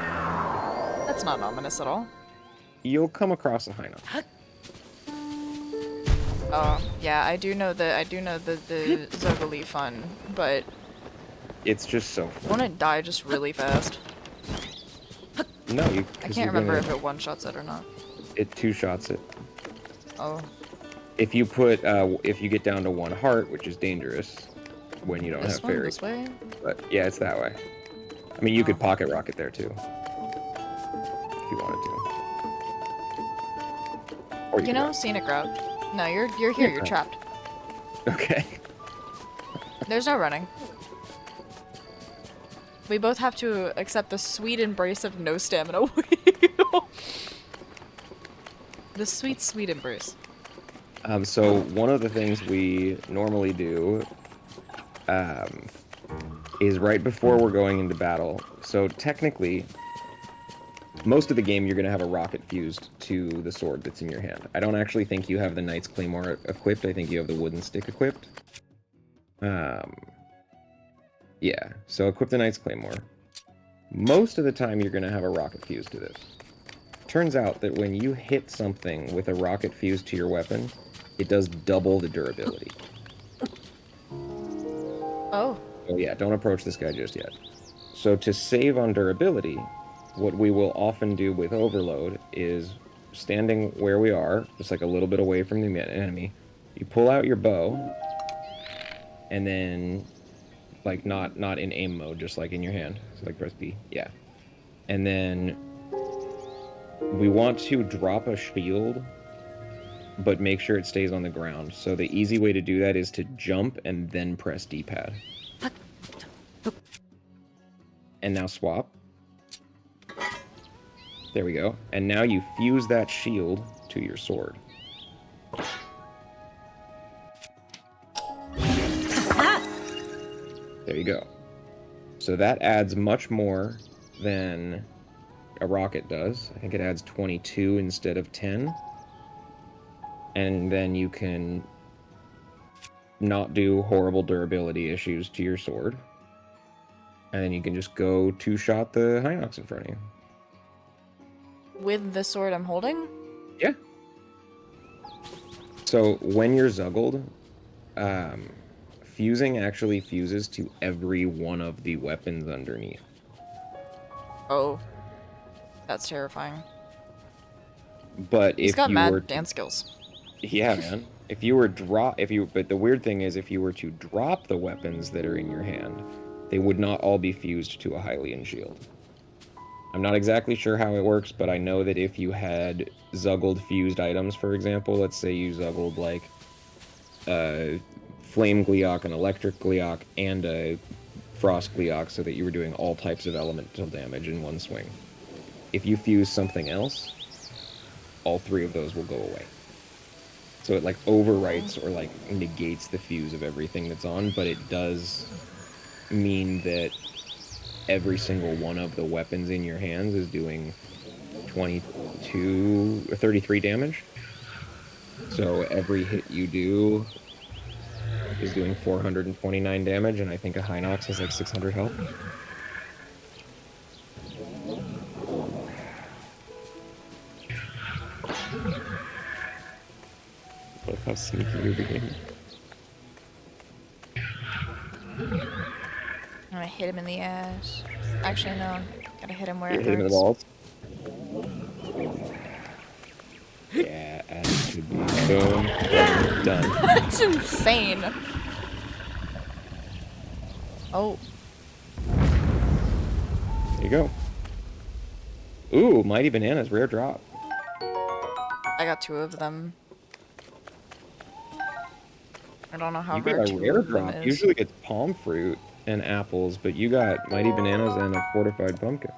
That's not ominous at all. you'll come across a Hinox. Oh, yeah, I do know the Zogali fun, but It's just so I fun. want to die just really fast. No, you. I can't remember if it one-shots it or not. It two-shots it. Oh. If you get down to 1 heart, which is dangerous when you don't This have one? fairy. This way? But yeah, it's that way. I mean, you could pocket rocket there too, if you wanted to. Or You could know, run. scenic route. No, you're here, you're Okay. trapped. Okay. There's no running. We both have to accept the sweet embrace of no stamina wheel. The sweet, sweet embrace. So one of the things we normally do is right before we're going into battle. So technically, most of the game you're going to have a rocket fused to the sword that's in your hand. I don't actually think you have the Knight's Claymore equipped. I think you have the wooden stick equipped. Yeah, so equip the Knight's Claymore. Most of the time you're going to have a rocket fused to this. Turns out that when you hit something with a rocket fused to your weapon, it does double the durability. Oh. So yeah, don't approach this guy just yet. So to save on durability, what we will often do with Overload is standing where we are, just like a little bit away from the enemy, you pull out your bow, and then, like, not in aim mode, just like in your hand. So like press B, yeah. And then we want to drop a shield, but make sure it stays on the ground. So the easy way to do that is to jump and then press D-pad. And now swap. There we go. And now you fuse that shield to your sword. There you go. So that adds much more than a rocket does. I think it adds 22 instead of 10. And then you can not do horrible durability issues to your sword. And then you can just go two-shot the Hinox in front of you. With the sword I'm holding? Yeah. So when you're Zuggled, fusing actually fuses to every one of the weapons underneath. Oh. That's terrifying. But He's if got you mad were, dance skills. yeah, man. But the weird thing is, if you were to drop the weapons that are in your hand, they would not all be fused to a Hylian shield. I'm not exactly sure how it works, but I know that if you had Zuggled fused items, for example, let's say you Zuggled like Flame Gleeok, an Electric Gleeok, and a Frost Gleeok, so that you were doing all types of elemental damage in one swing. If you fuse something else, all three of those will go away. So it like overwrites or like negates the fuse of everything that's on, but it does mean that every single one of the weapons in your hands is doing 22 or 33 damage. So every hit you do is doing 429 damage, and I think a Hinox has like 600 health. Look how sneaky you're beginning. I'm gonna hit him in the ass. Actually, no. Gotta hit him where You it hit him in the hurts. balls. Yeah, as it should be. Boom. Done. That's insane. Oh. There you go. Ooh, Mighty Bananas, rare drop. I got 2 of them. I don't know how You rare got a 2 rare of them drop. is. Usually it's palm fruit and apples, but you got Mighty Bananas and a fortified pumpkin.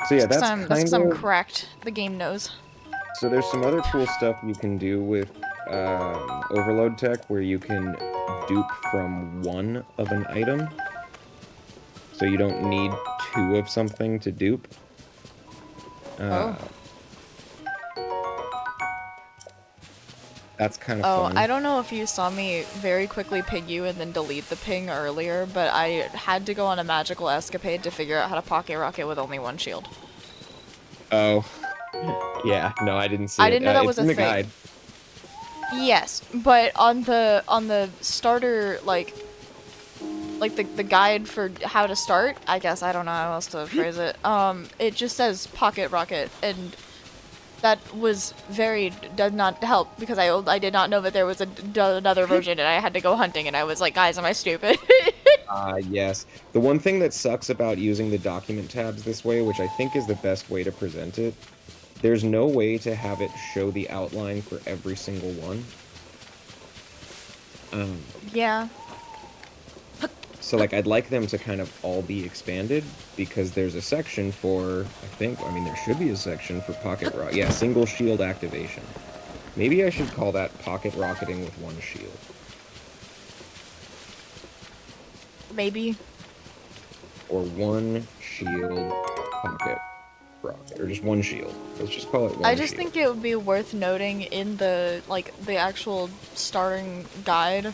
So yeah, that's That's because I'm kind of... cracked. The game knows. So there's some other cool stuff you can do with overload tech where you can dupe from 1 of an item. So you don't need 2 of something to dupe. Oh. That's kind of Oh, fun. I don't know if you saw me very quickly ping you and then delete the ping earlier, but I had to go on a magical escapade to figure out how to pocket rocket with only 1 shield. Oh. Yeah, no, I didn't see I it. didn't know that It's was a in the thing. guide. Yes, but on the starter, like the guide for how to start, I guess, I don't know how else to phrase it, it just says pocket rocket, and that was does not help, because I did not know that there was another version, and I had to go hunting, and I was like, guys, am I stupid? Yes. The one thing that sucks about using the document tabs this way, which I think is the best way to present it, there's no way to have it show the outline for every single one. Yeah. So, like, I'd like them to kind of all be expanded, because there's a section for, I mean, there should be a section for pocket rocket. Yeah, single shield activation. Maybe I should call that pocket rocketing with 1 shield. Maybe. Or 1 shield pocket rocket. Or just 1 shield. Let's just call it 1 I just shield. think it would be worth noting in the, like, the actual starting guide,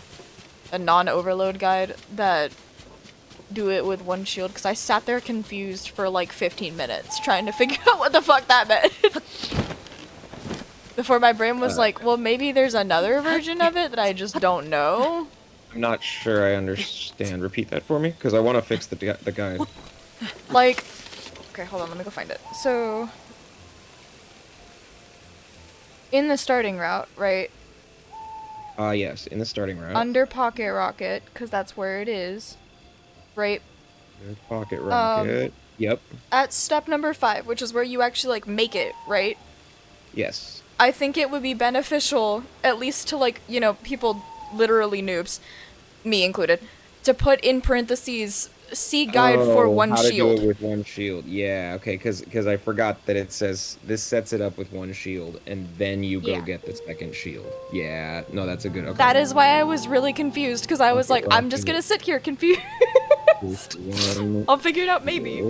a non-overload guide, that do it with 1 shield, because I sat there confused for like 15 minutes trying to figure out what the fuck that meant. Before my brain was like, well, maybe there's another version of it that I just don't know. I'm not sure I understand. Repeat that for me, because I want to fix the guide. Like, okay, hold on, let me go find it. So, in the starting route, right? Yes, in the starting route. Under pocket rocket, because that's where it is, right? Pocket rocket. Yep. At step number 5, which is where you actually, like, make it, right? Yes. I think it would be beneficial, at least to, like, you know, people, literally noobs, me included, to put in parentheses, see guide for 1 how to shield. do it with 1 shield. Yeah, okay, because I forgot that it says this sets it up with 1 shield, and then you go Yeah. get the 2nd shield. Yeah, no, that's a good. Okay. That is why I was really confused, because I was Okay, like, I'm just gonna sit here confused. I'll figure it out maybe.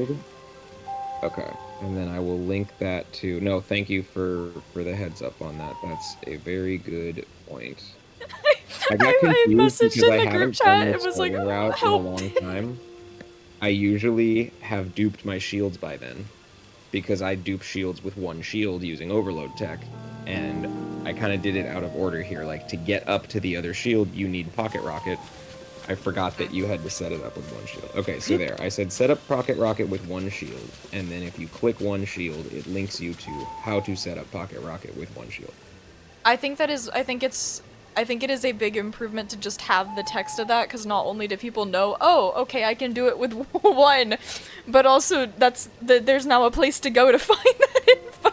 Okay, and then I will link that to. No, thank you for the heads up on that. That's a very good point. I got confused messaged because in I the group haven't chat, done the it was like, starting route help. in a long time. I usually have duped my shields by then, because I dupe shields with 1 shield using overload tech, and I kind of did it out of order here. Like, to get up to the other shield, you need pocket rocket. I forgot that you had to set it up with 1 shield. Okay, so there. I said set up pocket rocket with 1 shield, and then if you click 1 shield, it links you to how to set up pocket rocket with 1 shield. I think it is a big improvement to just have the text of that, because not only do people know, oh, okay, I can do it with 1, but also there's now a place to go to find that info.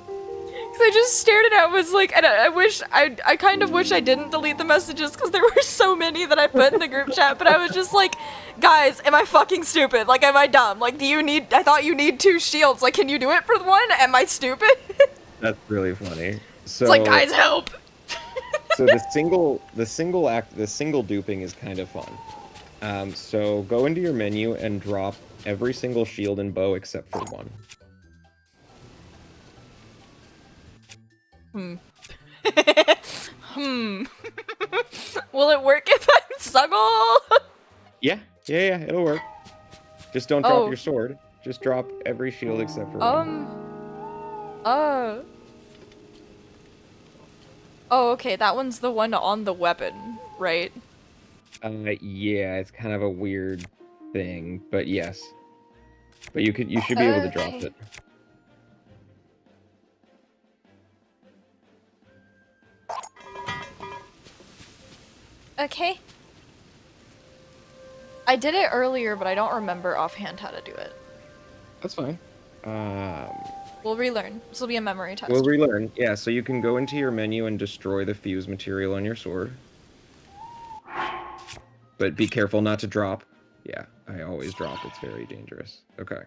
Because I just stared at it, I was like, and I kind of wish I didn't delete the messages, because there were so many that I put in the group chat, but I was just like, guys, am I fucking stupid? Like, am I dumb? Like, I thought you need 2 shields, like, can you do it for 1? Am I stupid? That's really funny. So, It's like, guys, help! so the single duping is kind of fun. So go into your menu and drop every single shield and bow except for 1. Will it work if I'm Suggle? Yeah, it'll work. Just don't drop your sword. Just drop every shield except for 1. Oh, okay, that one's the one on the weapon, right? Yeah, it's kind of a weird thing, but yes. But you should be able to drop it. Okay. I did it earlier, but I don't remember offhand how to do it. That's fine. We'll relearn. This will be a memory test. We'll relearn. Yeah, so you can go into your menu and destroy the fuse material on your sword. But be careful not to drop. Yeah, I always drop. It's very dangerous. Okay.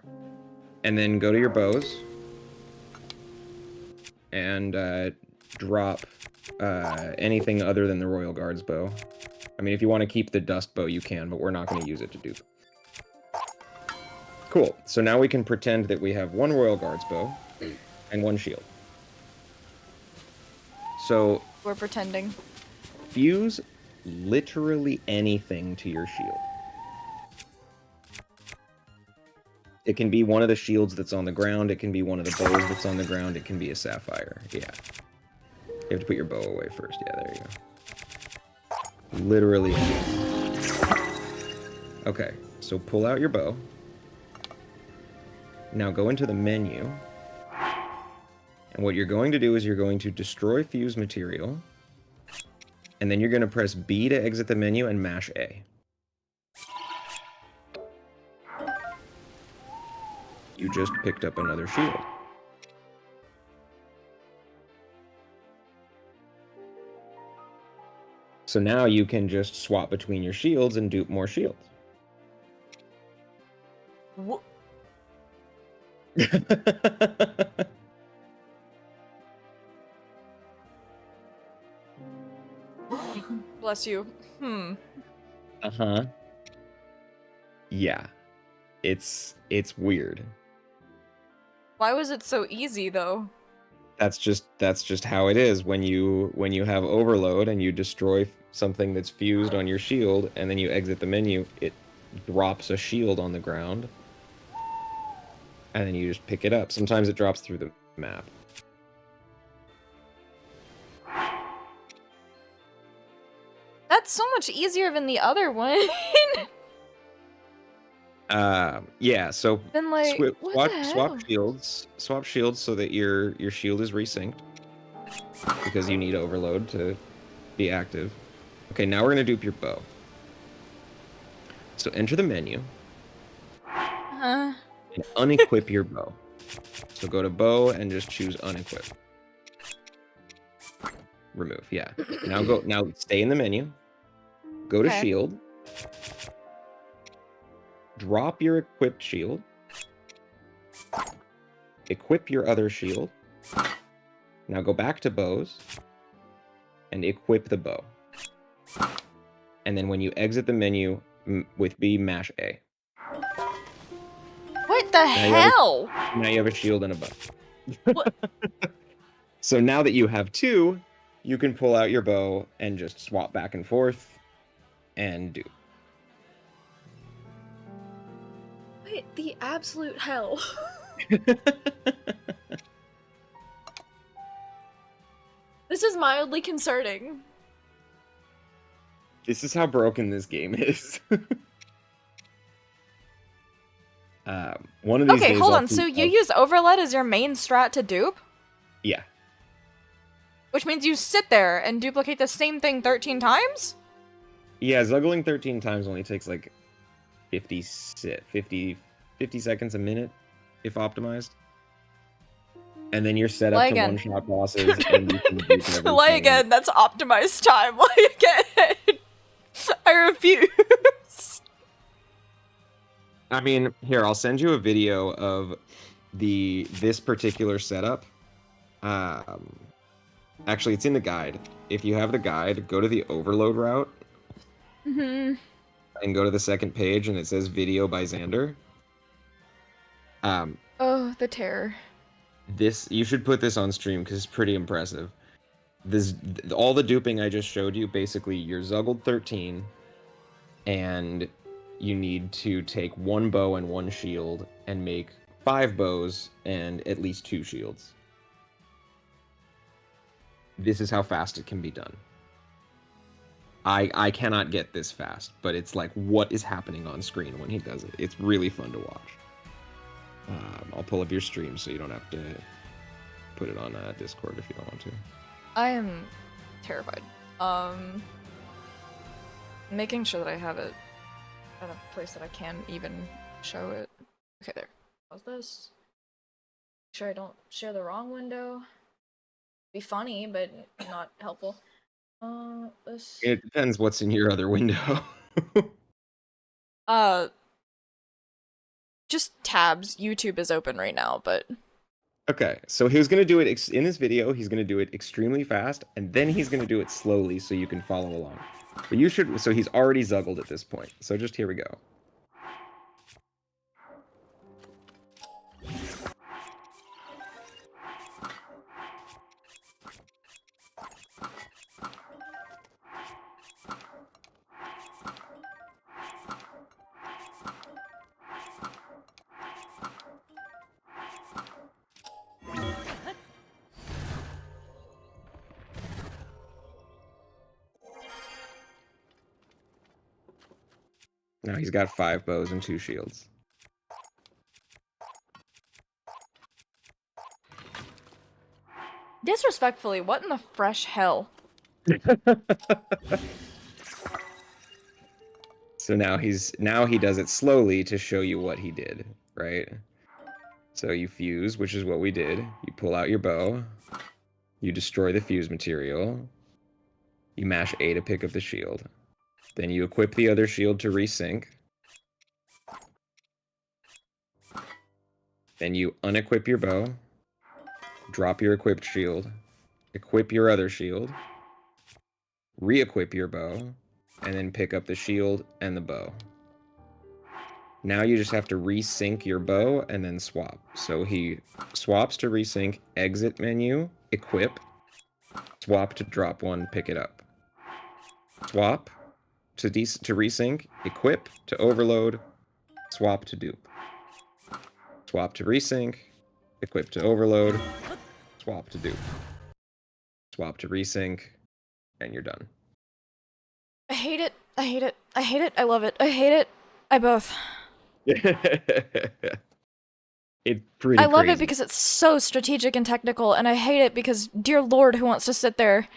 And then go to your bows. And drop anything other than the Royal Guard's bow. I mean, if you want to keep the dust bow, you can, but we're not going to use it to dupe. Cool. So now we can pretend that we have one Royal Guard's bow and one shield. So We're pretending. fuse literally anything to your shield. It can be one of the shields that's on the ground. It can be one of the bows that's on the ground. It can be a sapphire. Yeah. You have to put your bow away first. Yeah, there you go. Literally anything. Okay, so pull out your bow. Now go into the menu. And what you're going to do is you're going to destroy fuse material. And then you're going to press B to exit the menu and mash A. You just picked up another shield. So now you can just swap between your shields and dupe more shields. Bless you. Uh-huh. Yeah. It's weird. Why was it so easy though? That's just how it is when you have overload and you destroy something that's fused on your shield and then you exit the menu, it drops a shield on the ground. And then you just pick it up. Sometimes it drops through the map. That's so much easier than the other one. Yeah, so Then like, what the hell? swap shields so that your shield is resynced. Because you need overload to be active. Okay, now we're gonna dupe your bow. So enter the menu and unequip your bow. So go to bow and just choose unequip. Remove, yeah. Now stay in the menu. Go to Okay. shield. Drop your equipped shield. Equip your other shield. Now go back to bows and equip the bow. And then when you exit the menu with B, mash A. What the hell? Now you have a shield and a bow. What? So now that you have two, you can pull out your bow and just swap back and forth and do. Wait, the absolute hell. This is mildly concerning. This is how broken this game is. One of these Okay, days hold I'll on. So keep- you use overload as your main strat to dupe? Yeah. Which means you sit there and duplicate the same thing 13 times? Yeah, zuggling 13 times only takes like 50 seconds a minute, if optimized. And then you're set up Lie to again. one-shot bosses, and you can dupe everything. Lie again, that's optimized time. Lie again. I refuse. I mean, here, I'll send you a video of this particular setup. Actually, it's in the guide. If you have the guide, go to the overload route. Mm-hmm. And go to the second page, and it says video by Xander. Oh, the terror. You should put this on stream because it's pretty impressive. All the duping I just showed you, basically you're zuggled 13, and you need to take one bow and one shield and make 5 bows and at least 2 shields. This is how fast it can be done. I cannot get this fast, but it's like what is happening on screen when he does it. It's really fun to watch. I'll pull up your stream so you don't have to put it on Discord if you don't want to. I am terrified. Making sure that I have it at a place that I can even show it. Okay, there. Pause this. Make sure I don't share the wrong window. Be funny, but not helpful. This. It depends what's in your other window. Just tabs. YouTube is open right now, but Okay, so he was gonna do it in this video. He's gonna do it extremely fast, and then he's gonna do it slowly so you can follow along. But you should. So he's already zuggled at this point. So just here we go. Now he's got 5 bows and 2 shields. disrespectfully, what in the fresh hell? So now he does it slowly to show you what he did, right? So you fuse, which is what we did. You pull out your bow. You destroy the fuse material. You mash A to pick up the shield. Then you equip the other shield to resync. Then you unequip your bow. Drop your equipped shield. Equip your other shield. Re-equip your bow. And then pick up the shield and the bow. Now you just have to resync your bow and then swap. So he swaps to resync, exit menu, equip, swap to drop one, pick it up. Swap to resync, equip to overload, swap to dupe. Swap to resync, equip to overload, swap to dupe. Swap to resync, and you're done. I hate it. I hate it. I hate it. I love it. I hate it. I both. It's pretty I love crazy. it because it's so strategic and technical, and I hate it because, dear lord, who wants to sit there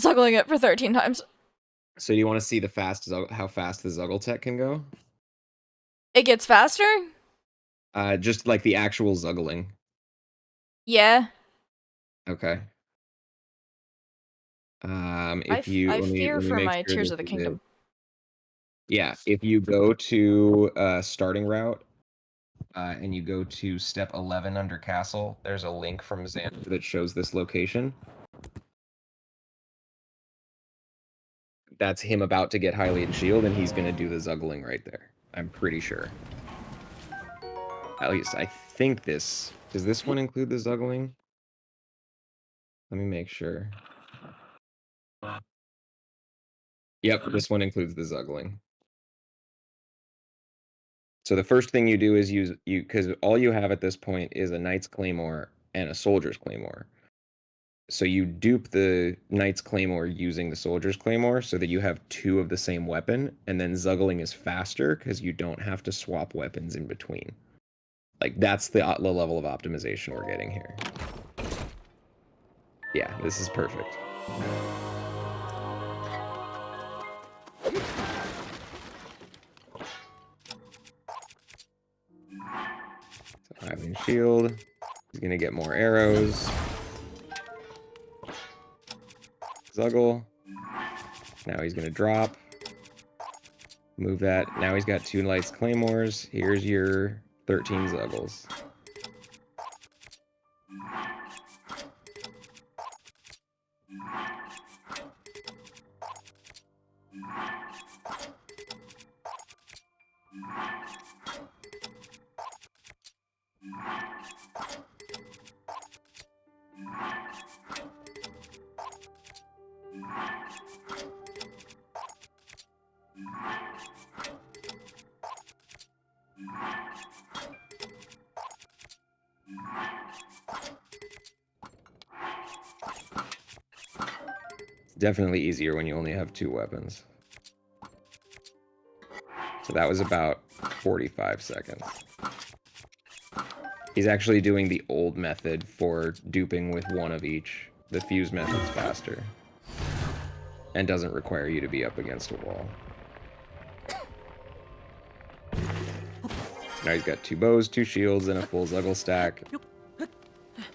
zuggling it for 13 times? So do you want to see how fast the Zuggle tech can go? It gets faster? Just like the actual zuggling. Yeah. Okay. I Let me fear for make my sure Tears this of the is Kingdom. it. Yeah, if you go to starting route and you go to step 11 under castle, there's a link from Xander that shows this location. That's him about to get Hylian shield, and he's gonna do the zuggling right there. I'm pretty sure. At least I think this. Does this one include the zuggling? Let me make sure. Yep, this one includes the zuggling. So the first thing you do is because all you have at this point is a Knight's Claymore and a Soldier's Claymore. So you dupe the Knight's Claymore using the Soldier's Claymore so that you have 2 of the same weapon, and then zuggling is faster because you don't have to swap weapons in between. Like, that's the level of optimization we're getting here. Yeah, this is perfect. So Hylian shield. He's gonna get more arrows. Zuggle. Now he's gonna drop. Move that. Now he's got 2 Knight's Claymores. Here's your 13 Zuggles. Definitely easier when you only have 2 weapons. So that was about 45 seconds. He's actually doing the old method for duping with 1 of each. The fuse method's faster. And doesn't require you to be up against a wall. Now he's got 2 bows, 2 shields, and a full Zuggle stack.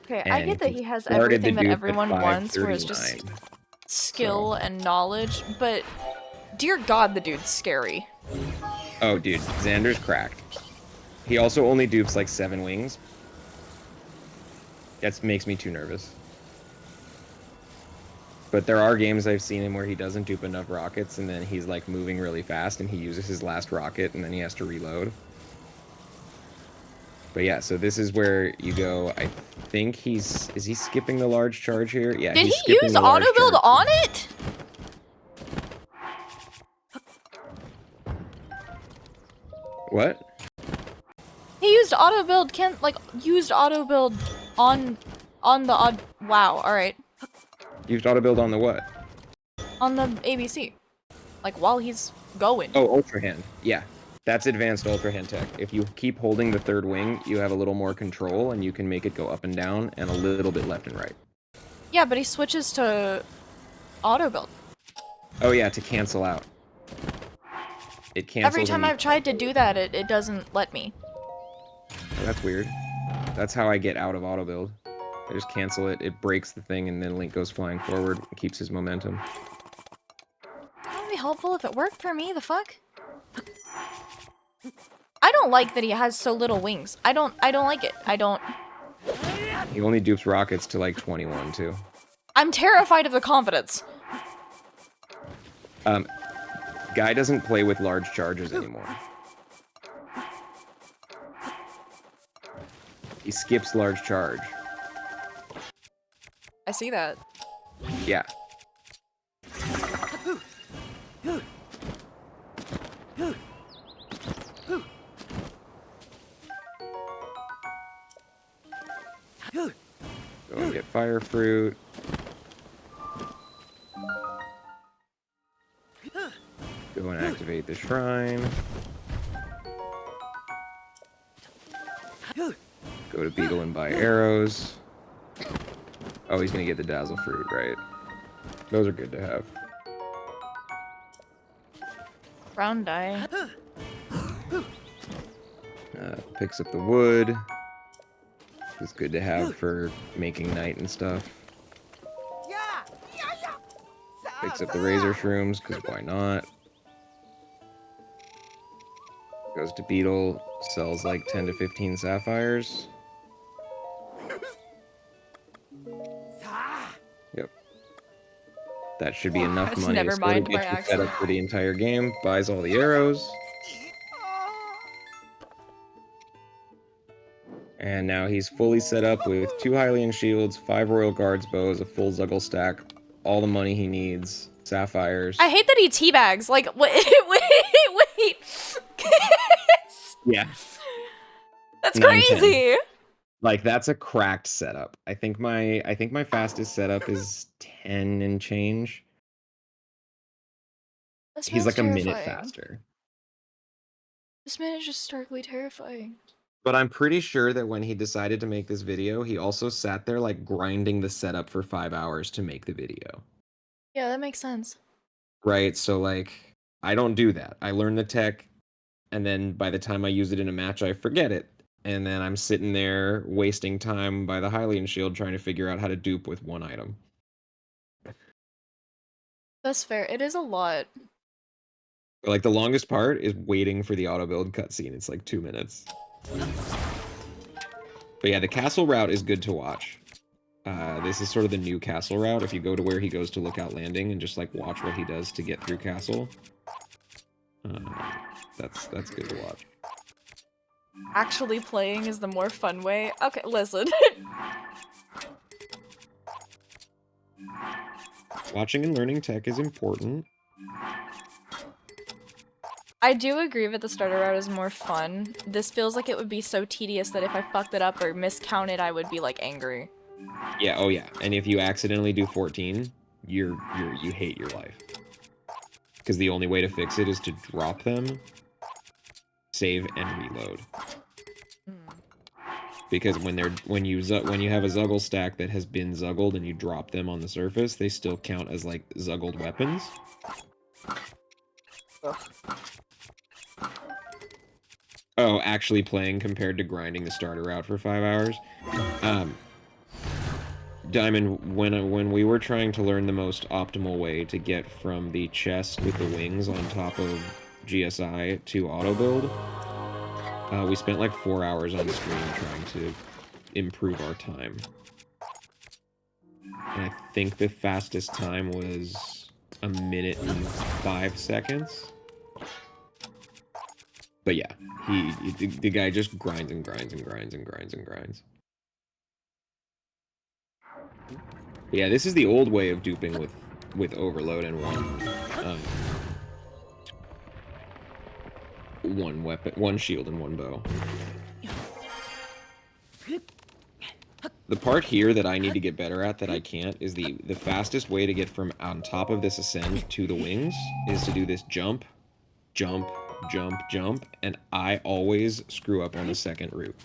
Okay, I And get that he he has started the everything that dupe at everyone wants, where it's just 539. skill and knowledge, but dear God, the dude's scary. Oh, dude, Xander's cracked. He also only dupes like 7 wings. That makes me too nervous. But there are games I've seen him where he doesn't dupe enough rockets, and then he's like moving really fast, and he uses his last rocket, and then he has to reload. But yeah, so this is where you go. I think is he skipping the large charge here? Yeah. Did he's he skipping use the large auto build charge. on it? What? He used auto build used auto build on the odd. Wow, alright. Used auto build on the what? On the ABC. Like while he's going. Oh, Ultra Hand. Yeah. That's advanced Ultra Hand tech. If you keep holding the 3rd wing, you have a little more control, and you can make it go up and down, and a little bit left and right. Yeah, but he switches to auto build. Oh yeah, to cancel out. It cancels. Every time I've tried to do that, it doesn't let me. Oh, that's weird. That's how I get out of auto build. I just cancel it, it breaks the thing, and then Link goes flying forward and keeps his momentum. That would be helpful if it worked for me, the fuck? I don't like that he has so little wings. I don't like it. He only dupes rockets to like 21 too. I'm terrified of the confidence. Guy doesn't play with large charges anymore. He skips large charge. I see that. Yeah. Go and get fire fruit. Go and activate the shrine. Go to Beetle and buy arrows. Oh, he's gonna get the dazzle fruit, right? Those are good to have. Brown die. Picks up the wood. It's good to have for making night and stuff. Picks up the razor shrooms, because why not? Goes to Beetle, sells like 10 to 15 sapphires. Yep. That should be enough money never to sort of mind get by you set accident. up for the entire game. Buys all the arrows. And now he's fully set up with 2 Hylian shields, 5 Royal Guards bows, a full Zuggle stack, all the money he needs, sapphires. I hate that he teabags. Like, wait. Yeah. That's 9, 10. crazy. Like, that's a cracked setup. I think my fastest setup is 10 and change. This He's man's like a minute terrifying. faster. This man is just starkly terrifying. But I'm pretty sure that when he decided to make this video, he also sat there like grinding the setup for 5 hours to make the video. Yeah, that makes sense. Right? So like, I don't do that. I learn the tech, and then by the time I use it in a match, I forget it. And then I'm sitting there wasting time by the Hylian shield trying to figure out how to dupe with 1 item. That's fair. It is a lot. Like, the longest part is waiting for the auto build cutscene. It's like 2 minutes. But yeah, the castle route is good to watch. This is sort of the new castle route. If you go to where he goes to Lookout Landing and just like watch what he does to get through castle, that's good to watch. Actually playing is the more fun way. Okay, listen. Watching and learning tech is important. I do agree that the starter route is more fun. This feels like it would be so tedious that if I fucked it up or miscounted, I would be like angry. Yeah, oh yeah. And if you accidentally do 14, you hate your life. Because the only way to fix it is to drop them, save, and reload. Because when you have a Zuggle stack that has been Zuggled and you drop them on the surface, they still count as like Zuggled weapons. Ugh. Oh, actually playing compared to grinding the starter route for 5 hours. Diamond, when we were trying to learn the most optimal way to get from the chest with the wings on top of GSI to auto build, we spent like 4 hours on stream trying to improve our time. And I think the fastest time was 1 minute and 5 seconds. But yeah, the guy just grinds and grinds and grinds and grinds and grinds. But yeah, this is the old way of duping with overload and one weapon, one shield and one bow. The part here that I need to get better at that I can't is the fastest way to get from on top of this ascend to the wings is to do this jump, jump, jump, jump, and I always screw up on the second route.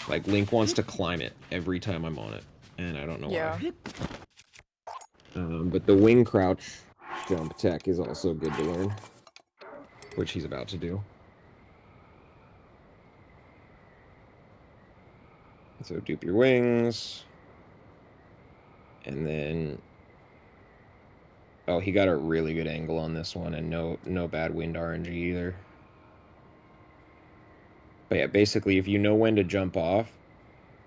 Like, Link wants to climb it every time I'm on it, and I don't know why. But the wing crouch jump tech is also good to learn, which he's about to do. So dupe your wings, and then... Oh, he got a really good angle on this one, and no bad wind RNG either. But yeah, basically, if you know when to jump off,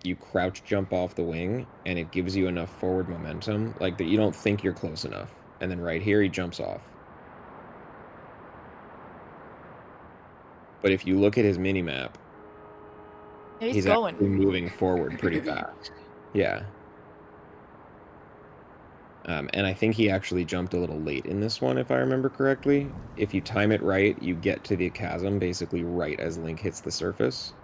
you crouch jump off the wing, and it gives you enough forward momentum, like that you don't think you're close enough. And then right here, he jumps off. But if you look at his mini-map, he's going. actually moving forward pretty fast. Yeah. And I think he actually jumped a little late in this one, if I remember correctly. If you time it right, you get to the chasm basically right as Link hits the surface.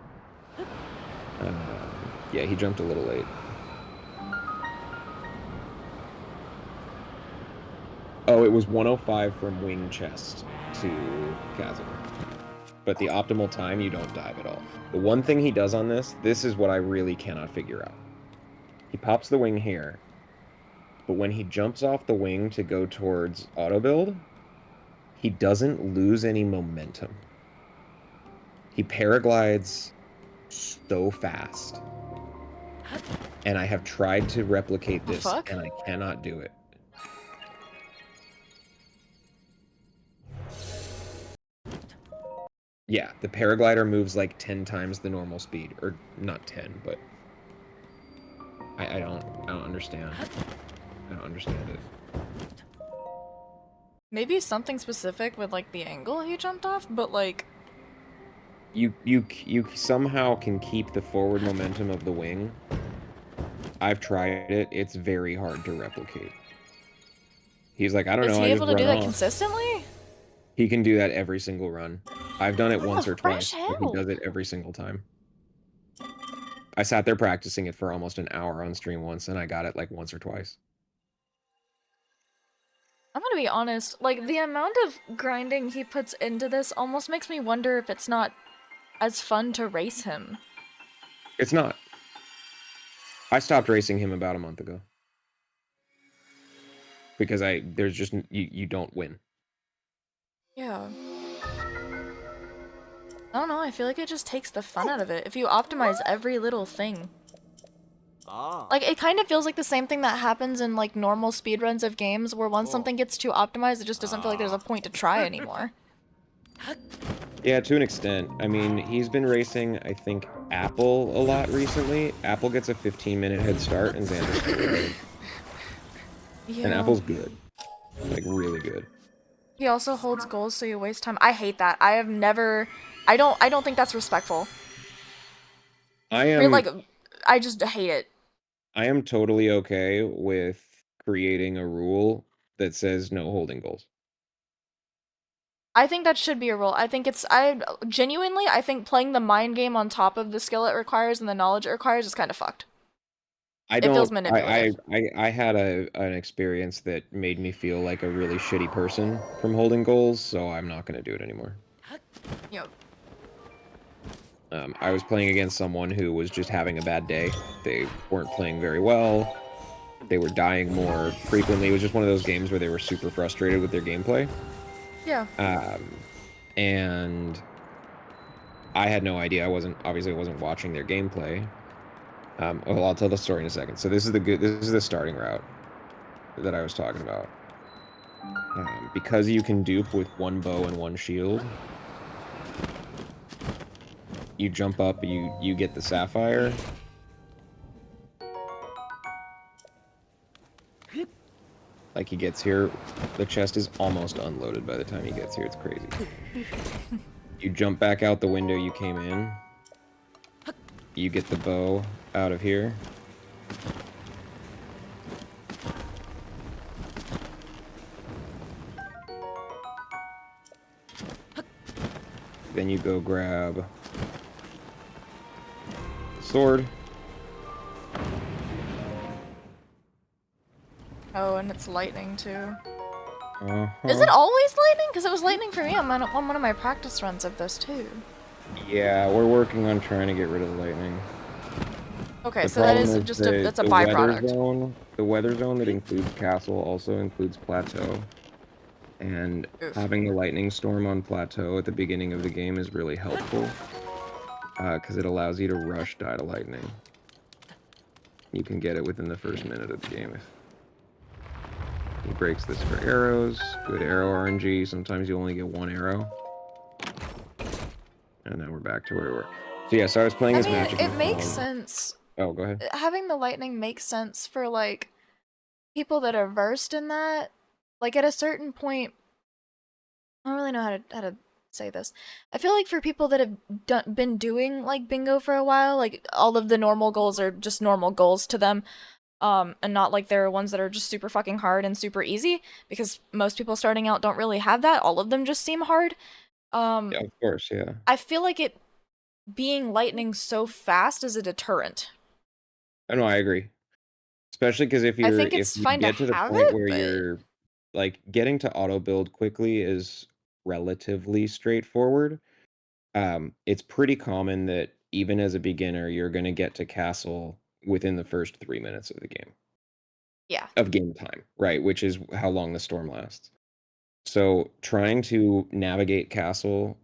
Yeah, he jumped a little late. Oh, it was 105 from wing chest to chasm. But the optimal time, you don't dive at all. The one thing he does on this is what I really cannot figure out. He pops the wing here. But when he jumps off the wing to go towards auto build, he doesn't lose any momentum. He paraglides so fast. And I have tried to replicate this, and I cannot do it. Yeah, the paraglider moves like 10 times the normal speed. Or not 10, but... I don't understand. I don't understand it. Maybe something specific with like the angle he jumped off, but like you somehow can keep the forward momentum of the wing. I've tried it. It's very hard to replicate. He's like, I don't know. Is he able to do that consistently? He can do that every single run. I've done it once or twice, hell. but he does it every single time. I sat there practicing it for almost an hour on stream once, and I got it like once or twice. I'm gonna be honest, like, the amount of grinding he puts into this almost makes me wonder if it's not as fun to race him. It's not. I stopped racing him about a month ago. Because there's just, you don't win. Yeah. I don't know, I feel like it just takes the fun out of it if you optimize every little thing. Like, it kind of feels like the same thing that happens in, like, normal speedruns of games, where once something gets too optimized, it just doesn't feel like there's a point to try anymore. Yeah, to an extent. I mean, he's been racing, I think, Apple a lot recently. Apple gets a 15-minute head start, and Xander's still right. Yeah. And Apple's good. Like, really good. He also holds goals, so you waste time. I hate that. I have never... I don't think that's respectful. I just hate it. I am totally okay with creating a rule that says no holding goals. I think that should be a rule. I think genuinely, I think playing the mind game on top of the skill it requires and the knowledge it requires is kind of fucked. It feels manipulative. I had an experience that made me feel like a really shitty person from holding goals, so I'm not going to do it anymore. Yep. I was playing against someone who was just having a bad day. They weren't playing very well. They were dying more frequently. It was just one of those games where they were super frustrated with their gameplay. Yeah. And I had no idea. I wasn't watching their gameplay. Well, I'll tell the story in a second. So this is the starting route that I was talking about. Because you can dupe with one bow and one shield, you jump up, you get the sapphire. Like he gets here, the chest is almost unloaded by the time he gets here. It's crazy. You jump back out the window you came in. You get the bow out of here. Then you go grab the sword. Oh, and it's lightning too. Uh-huh. Is it always lightning? Because it was lightning for me on one of my practice runs of this too. Yeah, we're working on trying to get rid of the lightning. Okay, The so that problem is just that's a the weather byproduct. the weather zone that includes castle also includes plateau. And Oof. having the lightning storm on plateau at the beginning of the game is really helpful. Because it allows you to rush die to lightning. You can get it within the first minute of the game. He breaks this for arrows. Good arrow RNG. Sometimes you only get one arrow. And now we're back to where we were. So yeah, so I was playing I as mean, magic. it makes sense. Oh, go ahead. Having the lightning makes sense for like people that are versed in that. Like at a certain point, I don't really know how to say this. I feel like for people that have been doing like bingo for a while, like all of the normal goals are just normal goals to them, and not like there are ones that are just super fucking hard and super easy, because most people starting out don't really have that. All of them just seem hard. Yeah, of course, yeah. I feel like it being lightning so fast is a deterrent. I know, I agree. Especially because if you fine to get to the have point it, where but you're like getting to auto build quickly is relatively straightforward. It's pretty common that even as a beginner, you're going to get to castle within the first 3 minutes of the game. yeah. Of game time, right? Which is how long the storm lasts. So trying to navigate castle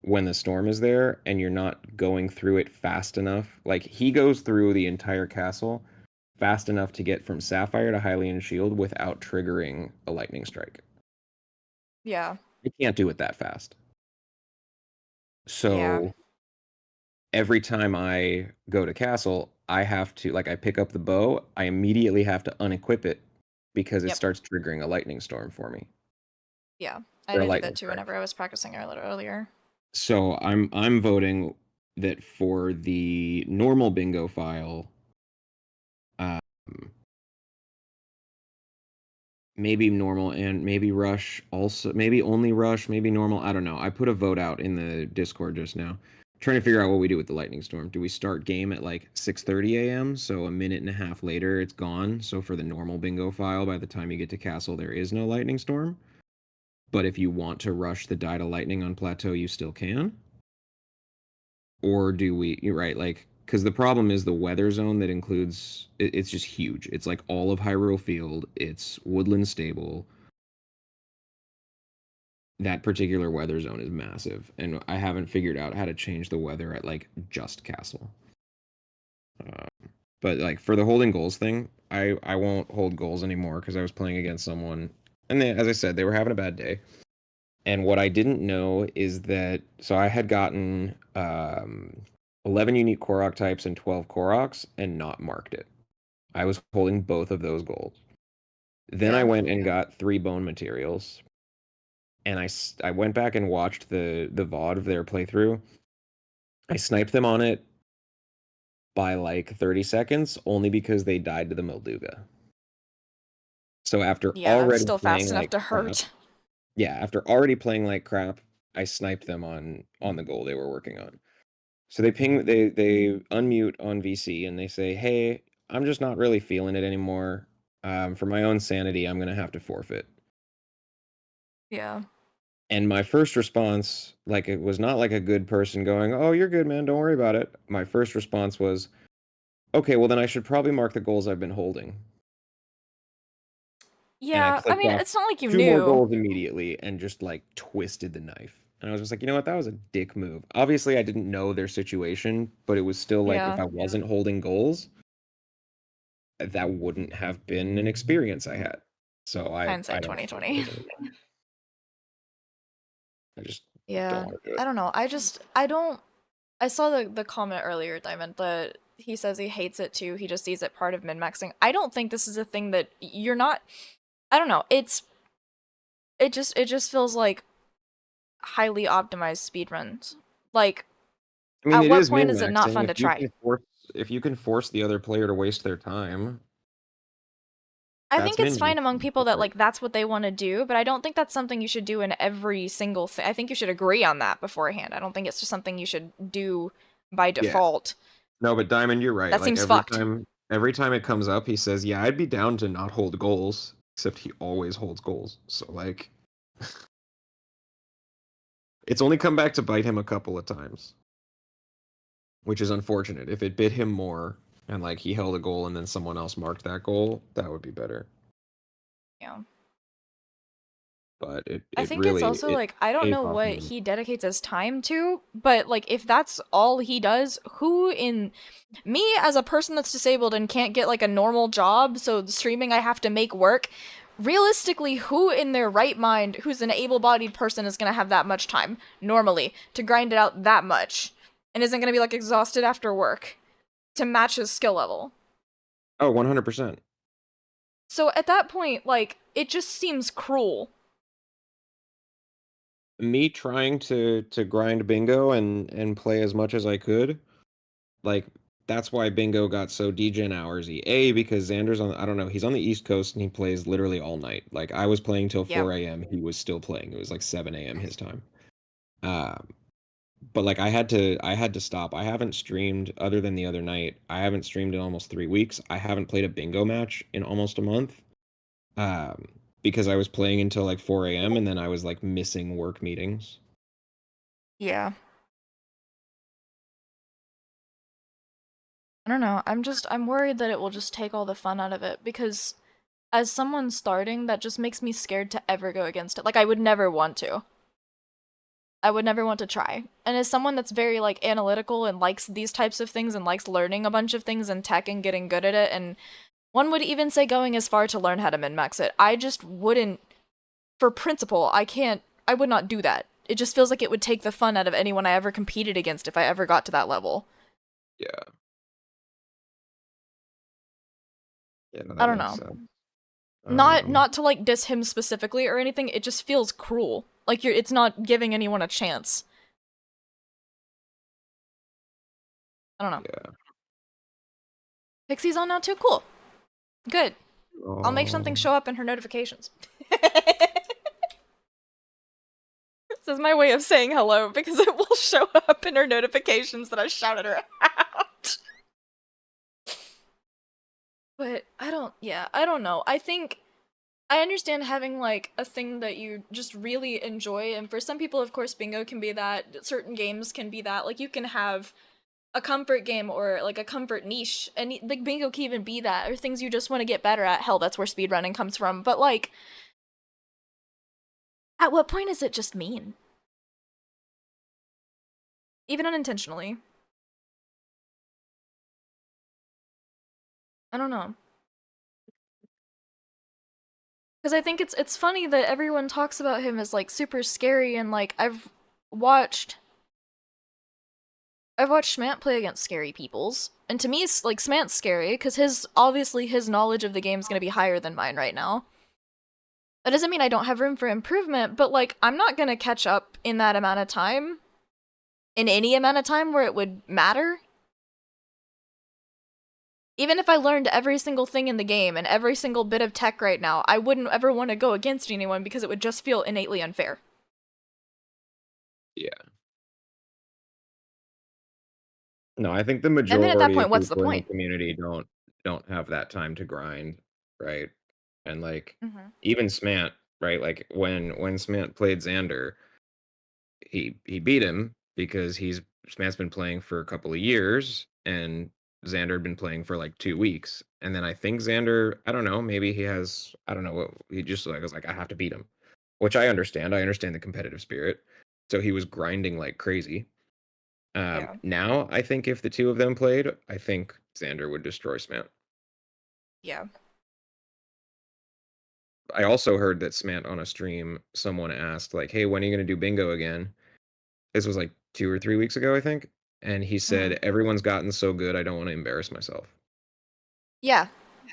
when the storm is there and you're not going through it fast enough. Like he goes through the entire castle fast enough to get from Sapphire to Hylian Shield without triggering a lightning strike. Yeah. You can't do it that fast. So Yeah. every time I go to castle, I have to, like, I pick up the bow, I immediately have to unequip it because it Yep. starts triggering a lightning storm for me. Yeah. I Or a did lightning that too strike. whenever I was practicing earlier. So I'm voting that for the normal bingo file, um, maybe normal and maybe rush also, maybe only rush, maybe normal. I don't know. I put a vote out in the Discord just now, trying to figure out what we do with the lightning storm. Do we start game at like 6:30 a.m. so a minute and a half later it's gone? So for the normal bingo file, by the time you get to castle, there is no lightning storm. But if you want to rush the die to lightning on plateau, you still can. Or do we? You're right, like, because the problem is the weather zone that includes it's just huge. It's like all of Hyrule Field. It's Woodland Stable. That particular weather zone is massive, and I haven't figured out how to change the weather at like just castle. But like for the holding goals thing, I won't hold goals anymore because I was playing against someone, and they, as I said, they were having a bad day. And what I didn't know is that so I had gotten 11 unique Korok types and 12 Koroks and not marked it. I was holding both of those goals. Then I went and got 3 bone materials. And I went back and watched the VOD of their playthrough. I sniped them on it by like 30 seconds only because they died to the Molduga. So after Yeah, that's already still playing fast enough like to crap, hurt. yeah, after already playing like crap, I sniped them on the goal they were working on. So they unmute on VC and they say, "Hey, I'm just not really feeling it anymore. For my own sanity, I'm gonna have to forfeit." Yeah. And my first response, like it was not like a good person going, "Oh, you're good, man. Don't worry about it." My first response was, "Okay, well then I should probably mark the goals I've been holding." And I Yeah, I clicked mean, off it's not like you 2 more knew. goals immediately and just like twisted the knife. And I was just like, you know what, that was a dick move. Obviously, I didn't know their situation, but it was still like, Yeah. if I wasn't holding goals, that wouldn't have been an experience I had. So I Hindsight don't 2020. I just Yeah. don't want to do it. I don't know. I saw the comment earlier, Diamond, that he says he hates it too. He just sees it part of min-maxing. I don't think this is a thing that you're not. I don't know. It just feels like highly optimized speedruns. Like, I mean, at it what is point is it not min-maxing. fun to try? If you can force the other player to waste their time, I that's think it's fine among min-maxing. people that like that's what they want to do, but I don't think that's something you should do in every single thing. I think you should agree on that beforehand. I don't think it's just something you should do by default. No, but Diamond, you're right. That Like seems fucked. every time it comes up, he says, "Yeah, I'd be down to not hold goals," except he always holds goals. So like, it's only come back to bite him a couple of times, which is unfortunate. If it bit him more and like he held a goal and then someone else marked that goal, that would be better. Yeah. But I think it's also like I don't pays know off what more. he dedicates his time to, but like if that's all he does, who in me as a person that's disabled and can't get like a normal job, so the streaming I have to make work, realistically, who in their right mind who's an able-bodied person is going to have that much time normally to grind it out that much and isn't going to be like exhausted after work to match his skill level? Oh, 100%. So at that point, like it just seems cruel. Me trying to grind bingo and play as much as I could, like that's why bingo got so degen hoursy. Because Xander's on, I don't know, he's on the East Coast and he plays literally all night. Like I was playing till Yep. 4 a.m. He was still playing. It was like 7 a.m. his time. But like I had to stop. I haven't streamed other than the other night. I haven't streamed in almost 3 weeks. I haven't played a bingo match in almost a month. Because I was playing until like 4 a.m. and then I was like missing work meetings. Yeah. I don't know. I'm worried that it will just take all the fun out of it because as someone starting, that just makes me scared to ever go against it. Like I would never want to. I would never want to try. And as someone that's very like analytical and likes these types of things and likes learning a bunch of things in tech and getting good at it, and one would even say going as far to learn how to min-max it, I just wouldn't, for principle, I would not do that. It just feels like it would take the fun out of anyone I ever competed against if I ever got to that level. Yeah. Yeah, no, I don't makes know. sense. Not to like diss him specifically or anything, it just feels cruel. Like it's not giving anyone a chance. I don't know. Yeah. Pixie's on now too? Cool. Good. I'll make something Oh. show up in her notifications. This is my way of saying hello because it will show up in her notifications that I shouted her out. But I don't know. I understand having like a thing that you just really enjoy, and for some people, of course, bingo can be that, certain games can be that. Like you can have a comfort game or like a comfort niche, and like bingo can even be that, or things you just want to get better at. Hell, that's where speedrunning comes from. But like, at what point is it just mean? Even unintentionally. I don't know. Because I think it's funny that everyone talks about him as like super scary, and like I've watched Smant play against scary peoples, and to me, like Smant's scary because obviously his knowledge of the game is gonna be higher than mine right now. That doesn't mean I don't have room for improvement, but like I'm not gonna catch up in that amount of time, in any amount of time where it would matter. Even if I learned every single thing in the game and every single bit of tech right now, I wouldn't ever want to go against anyone because it would just feel innately unfair. Yeah. No, I think the And then majority at that point, of what's the people in the point? community don't have that time to grind, right? And like Mm-hmm. even Smant, right? Like when Smant played Xander, he beat him because Smant's been playing for a couple of years and Xander had been playing for like 2 weeks. And then I think Xander, I don't know, maybe he has, I don't know what he just like was like, I have to beat him. Which I understand. I understand the competitive spirit. so he was grinding like crazy. Yeah. Now I think if the two of them played, I think Xander would destroy Smant. Yeah. I also heard that Smant on a stream, someone asked like, "Hey, when are you gonna do bingo again?" This was like 2 or 3 weeks ago, I think, and he said, "Everyone's gotten so good, I don't want to embarrass myself." Yeah.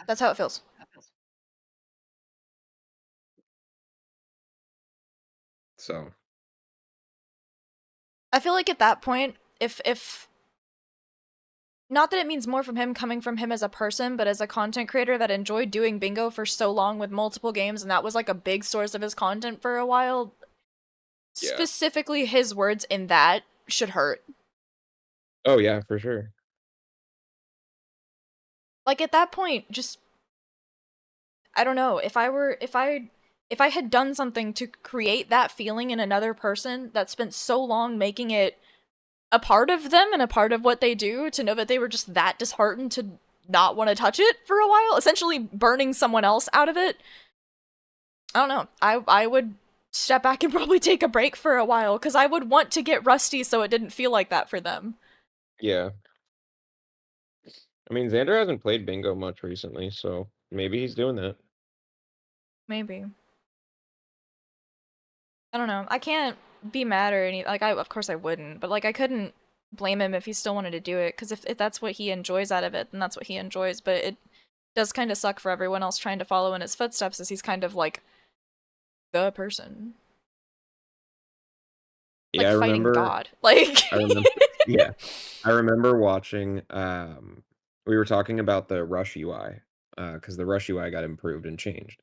That's how it feels. So I feel like at that point, if not that it means more from him coming from him as a person, but as a content creator that enjoyed doing bingo for so long with multiple games, and that was like a big source of his content for a while, yeah. specifically his words in that should hurt. Oh yeah, for sure. Like at that point, just I don't know, if I had done something to create that feeling in another person that spent so long making it a part of them and a part of what they do, to know that they were just that disheartened to not want to touch it for a while, essentially burning someone else out of it. I don't know. I would step back and probably take a break for a while, because I would want to get rusty so it didn't feel like that for them. Yeah. I mean, Xander hasn't played bingo much recently, so maybe he's doing that. Maybe. I don't know. I can't be mad or any, like, of course I wouldn't, but like I couldn't blame him if he still wanted to do it, because if that's what he enjoys out of it, then that's what he enjoys. But it does kind of suck for everyone else trying to follow in his footsteps, as he's kind of like the person. Like Yeah, I fighting remember. God. Like I remember. Yeah, I remember watching. We were talking about the Rush UI, because the Rush UI got improved and changed,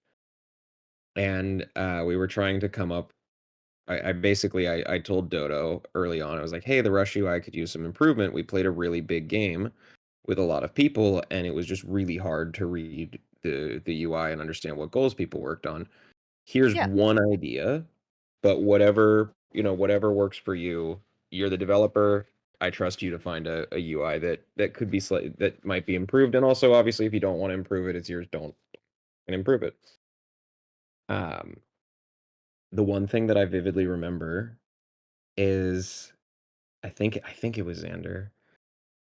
and we were trying to come up. I basically I told Dodo early on. I was like, "Hey, the Rush UI could use some improvement." We played a really big game with a lot of people, and it was just really hard to read the UI and understand what goals people worked on. Here's Yeah. one idea, but whatever, whatever works for you. You're the developer. I trust you to find a UI that could be that might be improved. And also, obviously, if you don't want to improve it, it's yours. Don't and improve it. Um, the one thing that I vividly remember is I think it was Xander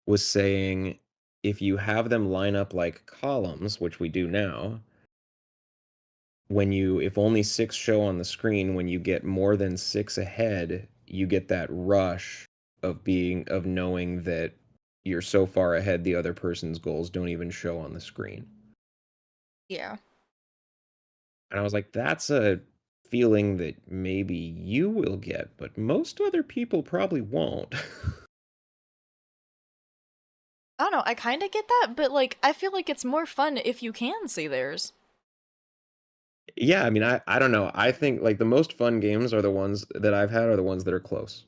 was saying, if you have them line up like columns, which we do now, if only 6 show on the screen, when you get more than 6 ahead, you get that rush of knowing that you're so far ahead the other person's goals don't even show on the screen. Yeah. And I was like, that's a feeling that maybe you will get, but most other people probably won't. I don't know, I kind of get that, but like I feel like it's more fun if you can see theirs. Yeah, I mean, I don't know. I think like the most fun games are the ones that I've had are the ones that are close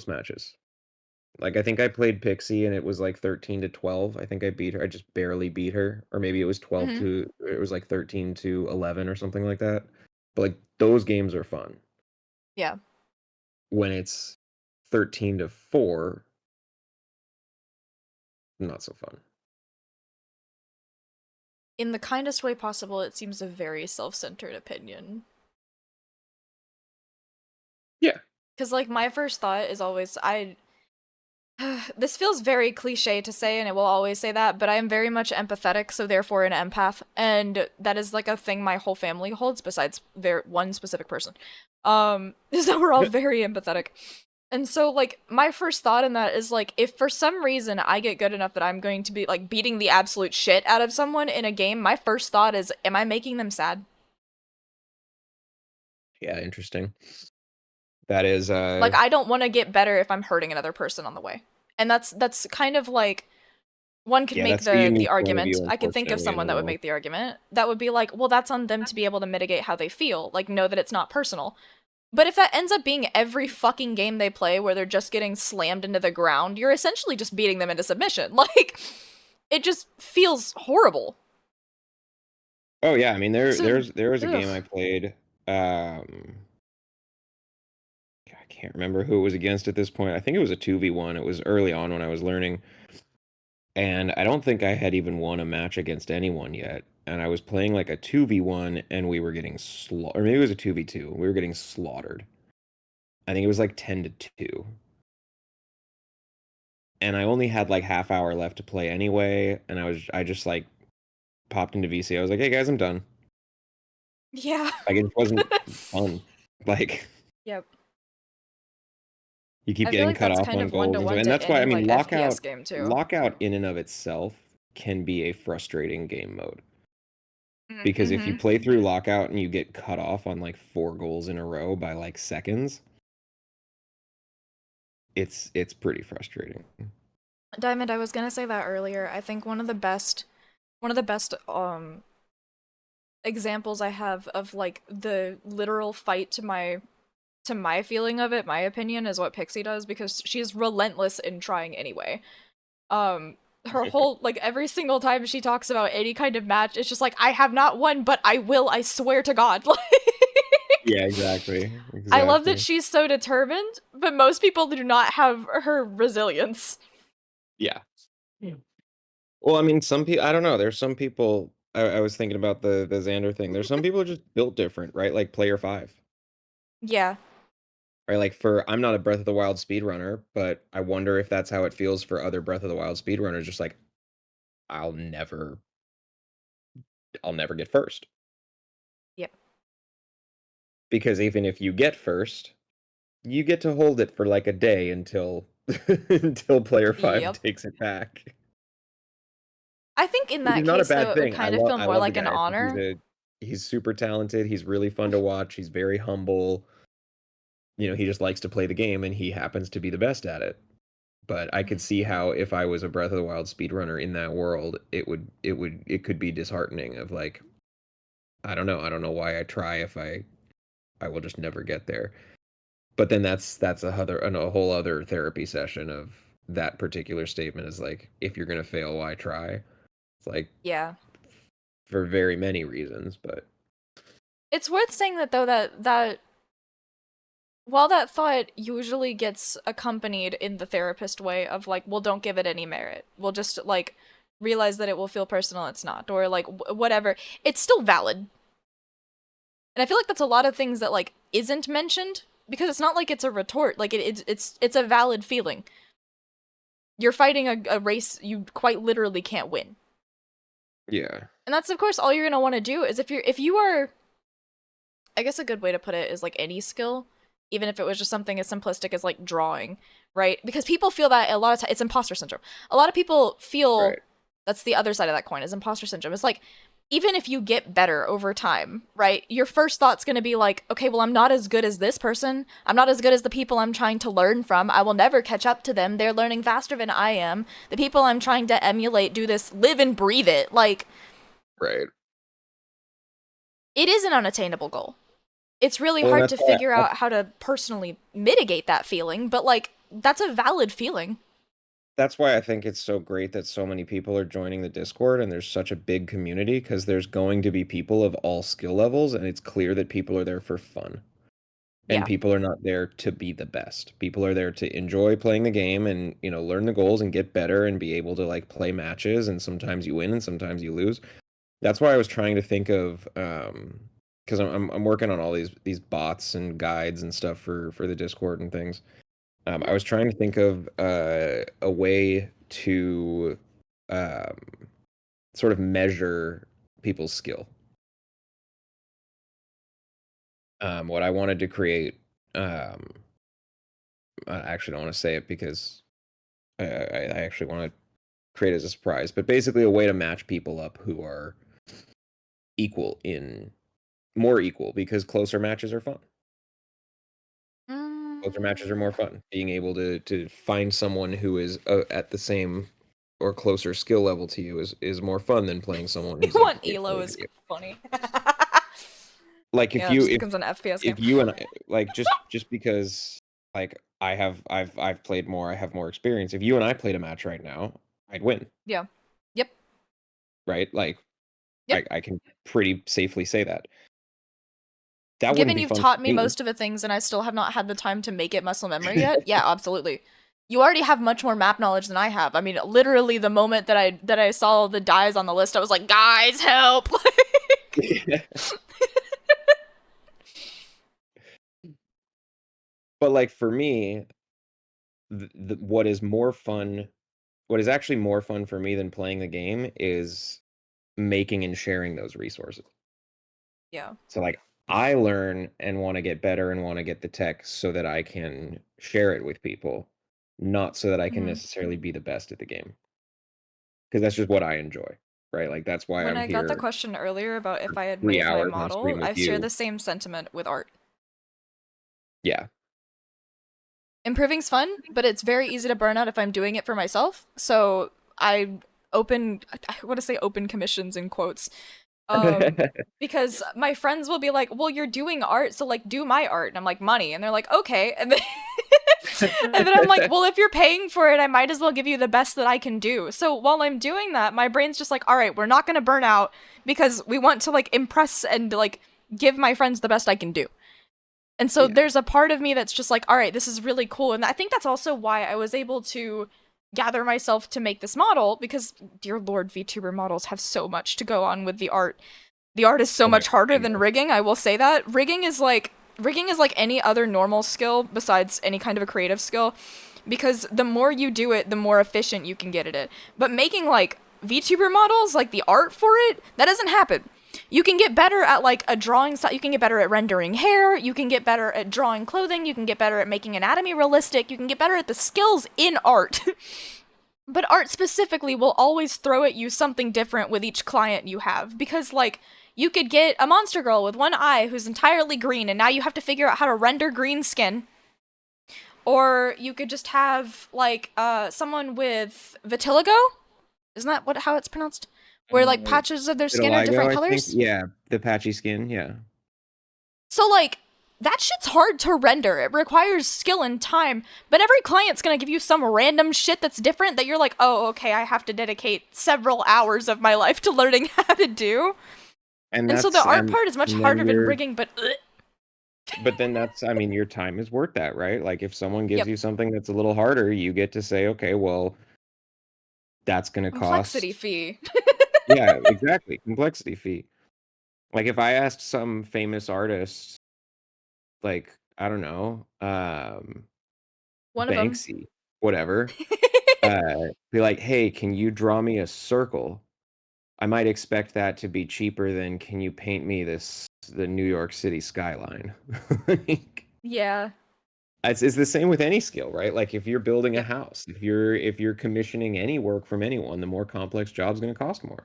matches. Like I think I played Pixie and it was like 13-12. I think I beat her. I just barely beat her, or maybe it was 12 Mhm. to it was like 13-11 or something like that. But like those games are fun. Yeah. When it's 13-4, not so fun. In the kindest way possible, it seems a very self-centered opinion. Yeah. Because, like, my first thought is always, this feels very cliche to say, and it will always say that, but I am very much empathetic, so therefore an empath, and that is, like, a thing my whole family holds, besides one specific person. Is that we're all very empathetic. And so, like, my first thought in that is, like, if for some reason I get good enough that I'm going to be, like, beating the absolute shit out of someone in a game, my first thought is, am I making them sad? Yeah, interesting. That is Like, I don't want to get better if I'm hurting another person on the way. And that's kind of like, one could yeah, make that's the the unique point of argument. view, I could think of unfortunately, in someone the that would world. make the argument. That would be like, well, that's on them to be able to mitigate how they feel. Like, know that it's not personal. But if that ends up being every fucking game they play where they're just getting slammed into the ground, you're essentially just beating them into submission. Like, it just feels horrible. Oh yeah, I mean So, there was a game I ugh. played. I can't remember who it was against at this point. I think it was a 2v1. It was early on when I was learning. And I don't think I had even won a match against anyone yet. And I was playing like a 2v1 and we were getting or maybe it was a 2v2. We were getting slaughtered. I think it was like 10 to 2. And I only had like half hour left to play anyway, and I just like popped into VC. I was like, "Hey guys, I'm done." Yeah. Like it wasn't fun. Like Yep. you keep I feel getting like cut that's off kind on of goals and stuff. one-to-one And to that's why I any mean like FPS game too. lockout in and of itself can be a frustrating game mode. Because if you Mm-hmm. play through lockout and you get cut off on like 4 goals in a row by like seconds, it's pretty frustrating. Diamond, I was gonna say that earlier. I think one of the best examples I have of like the literal fight to my feeling of it, my opinion, is what Pixie does, because she's relentless in trying anyway. Her whole, like, every single time she talks about any kind of match, it's just like, I have not won, but I will, I swear to God. Like, Yeah, exactly. I love that Exactly. she's so determined, but most people do not have her resilience. Yeah. Well, I mean, some people, I don't know. There's some people, I was thinking about the Xander thing. There's some people who are just built different, right? Like Player 5. Yeah. Right? Like I'm not a Breath of the Wild speedrunner, but I wonder if that's how it feels for other Breath of the Wild speedrunners. Just like, I'll never get first. Yep. Because even if you get first, you get to hold it for like a day until until Player 5 Yep. takes it back. I think in Which that is not a case, bad though, it would thing. kind of feel I more love the like an guy. I think honor. he's super talented. He's really fun to watch. He's very humble. You know, he just likes to play the game and he happens to be the best at it. But I could see how if I was a Breath of the Wild speedrunner in that world, it could be disheartening of like, I don't know. I don't know why I try if I will just never get there. But then that's a whole other therapy session of that particular statement is like, if you're gonna fail, why try? It's like Yeah. for very many reasons, but It's worth saying that, though, that while that thought usually gets accompanied in the therapist way of like, well, don't give it any merit. We'll just like realize that it will feel personal, it's not, or like whatever. It's still valid. And I feel like that's a lot of things that like isn't mentioned, because it's not like it's a retort. Like it's a valid feeling. You're fighting a race you quite literally can't win. yeah. And that's of course all you're gonna want to do is if you are, I guess a good way to put it is like any skill, even if it was just something as simplistic as like drawing, right? Because people feel that a lot of times it's imposter syndrome. A lot of people feel Right. that's the other side of that coin is imposter syndrome. It's like even if you get better over time, right? Your first thought's going to be like, okay, well, I'm not as good as this person. I'm not as good as the people I'm trying to learn from. I will never catch up to them. They're learning faster than I am. The people I'm trying to emulate do this, live and breathe it. Like, Right. it is an unattainable goal. It's really Well, hard that's to why figure out how to personally mitigate that feeling, but like, that's a valid feeling. that's why I think it's so great that so many people are joining the Discord and there's such a big community because there's going to be people of all skill levels and it's clear that people are there for fun. And Yeah. people are not there to be the best. People are there to enjoy playing the game and, you know, learn the goals and get better and be able to like play matches and sometimes you win and sometimes you lose. That's why I was trying to think of because I'm working on all these bots and guides and stuff for the Discord and things. I was trying to think of a way to um, sort of measure people's skill. What I wanted to create, I actually don't want to say it because I actually want to create it as a surprise, but basically a way to match people up who are equal in more equal because closer matches are fun. Closer matches are more fun. Being able to find someone who is at the same or closer skill level to you is more fun than playing someone who's like One elo is funny. like if Yeah, it you just becomes an FPS game. if you and I like just because like I've played more, I have more experience. If you and I played a match right now, I'd win, Yeah. Yep. right? Like Yep. I can pretty safely say that. That wouldn't Given be you've fun taught for me me. most of the things and I still have not had the time to make it muscle memory yet, yeah, absolutely. You already have much more map knowledge than I have. I mean, literally the moment that I saw the dies on the list, I was like, guys, help! Like, But like for me, what is actually more fun for me than playing the game is making and sharing those resources. Yeah. So like I learn and want to get better and want to get the tech so that I can share it with people, not so that I can Mhm. necessarily be the best at the game. Because that's just what I enjoy, right? Like that's why When I'm I got the here question earlier about if I had 3 made my hours on model, stream I with share you. the same sentiment with art. Yeah. Improving's fun, but it's very easy to burn out if I'm doing it for myself. So I want to say open commissions in quotes. Because my friends will be like, well, you're doing art, so like do my art. And I'm like, money. And they're like, okay. And then and then I'm like, well, if you're paying for it, I might as well give you the best that I can do. So while I'm doing that, my brain's just like, all right, we're not gonna burn out because we want to like impress and like give my friends the best I can do. And so Yeah. there's a part of me that's just like, all right, this is really cool. And I think that's also why I was able to gather myself to make this model, because dear lord, VTuber models have so much to go on with the art. The art is so Oh my much harder God. than rigging, I will say that. Rigging is like any other normal skill besides any kind of a creative skill, because the more you do it, the more efficient you can get at it. But making like VTuber models, like the art for it, that doesn't happen. You can get better at like a drawing style, you can get better at rendering hair, you can get better at drawing clothing, you can get better at making anatomy realistic, you can get better at the skills in art. But art specifically will always throw at you something different with each client you have, because like you could get a monster girl with one eye who's entirely green and now you have to figure out how to render green skin. Or you could just have like someone with vitiligo? Isn't that how it's pronounced? Where like patches of their skin are different Vitiligo, I think. colors? Yeah, the patchy skin, yeah. So like that shit's hard to render. It requires skill and time, but every client's gonna give you some random shit that's different that you're like, oh, okay, I have to dedicate several hours of my life to learning how to do. And so the art part is much harder than rigging, but But then that's, I mean, your time is worth that, right? Like if someone gives Yep. you something that's a little harder, you get to say, okay, well, that's going to complexity cost. fee. Yeah, exactly. Complexity fee. Like if I asked some famous artist, like, I don't know, One of them. Banksy, whatever, be like, hey, can you draw me a circle? I might expect that to be cheaper than can you paint me the New York City skyline? Like, Yeah. it's the same with any skill, right? Like if you're building a Yep. house, if you're commissioning any work from anyone, the more complex job's going to cost more.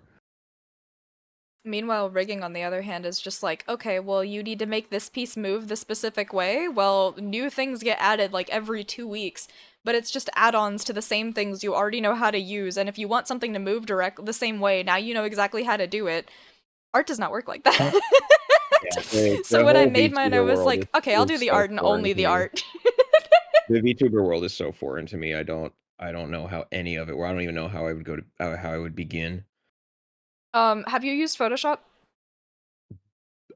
Meanwhile, rigging, on the other hand, is just like, okay, well, you need to make this piece move the specific way. Well, new things get added like every 2 weeks, but it's just add-ons to the same things you already know how to use. And if you want something to move the same way, now you know exactly how to do it. Art does not work like that. Yeah, So when I made mine, I was like, okay, I'll do is the so art and foreign only to the me. art. The VTuber world is so foreign to me. I don't know how any of it. Or I don't even know how I would how I would begin. Have you used Photoshop?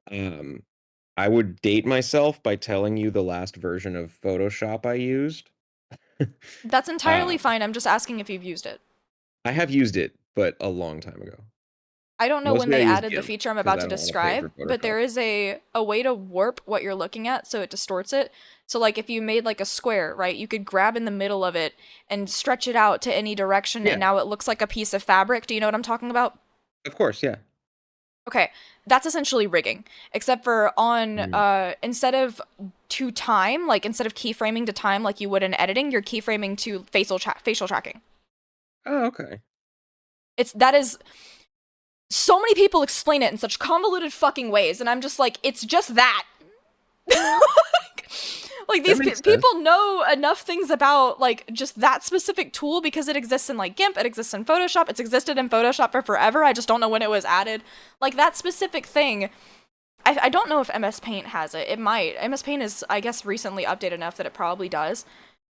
I would date myself by telling you the last version of Photoshop I used. That's entirely fine. I'm just asking if you've used it. I have used it, but a long time ago. I don't know when Mostly I they use added the GIMP, feature I'm 'cause about I to don't wanna pay for describe, but there Photoshop. is a way to warp what you're looking at so it distorts it. So like if you made like a square, right, you could grab in the middle of it and stretch it out to any direction, Yeah. and now it looks like a piece of fabric. Do you know what I'm talking about? Of course, yeah. Okay, that's essentially rigging, except for on instead of to time, like instead of keyframing to time like you would in editing, you're keyframing to facial tracking. Oh, okay. That is so many people explain it in such convoluted fucking ways, and I'm just like, it's just that. Like these people know enough things about like just that specific tool because it exists in like GIMP, it exists in Photoshop, it's existed in Photoshop for forever. I just don't know when it was added. Like that specific thing, I don't know if MS Paint has it. It might. MS Paint is, I guess, recently updated enough that it probably does.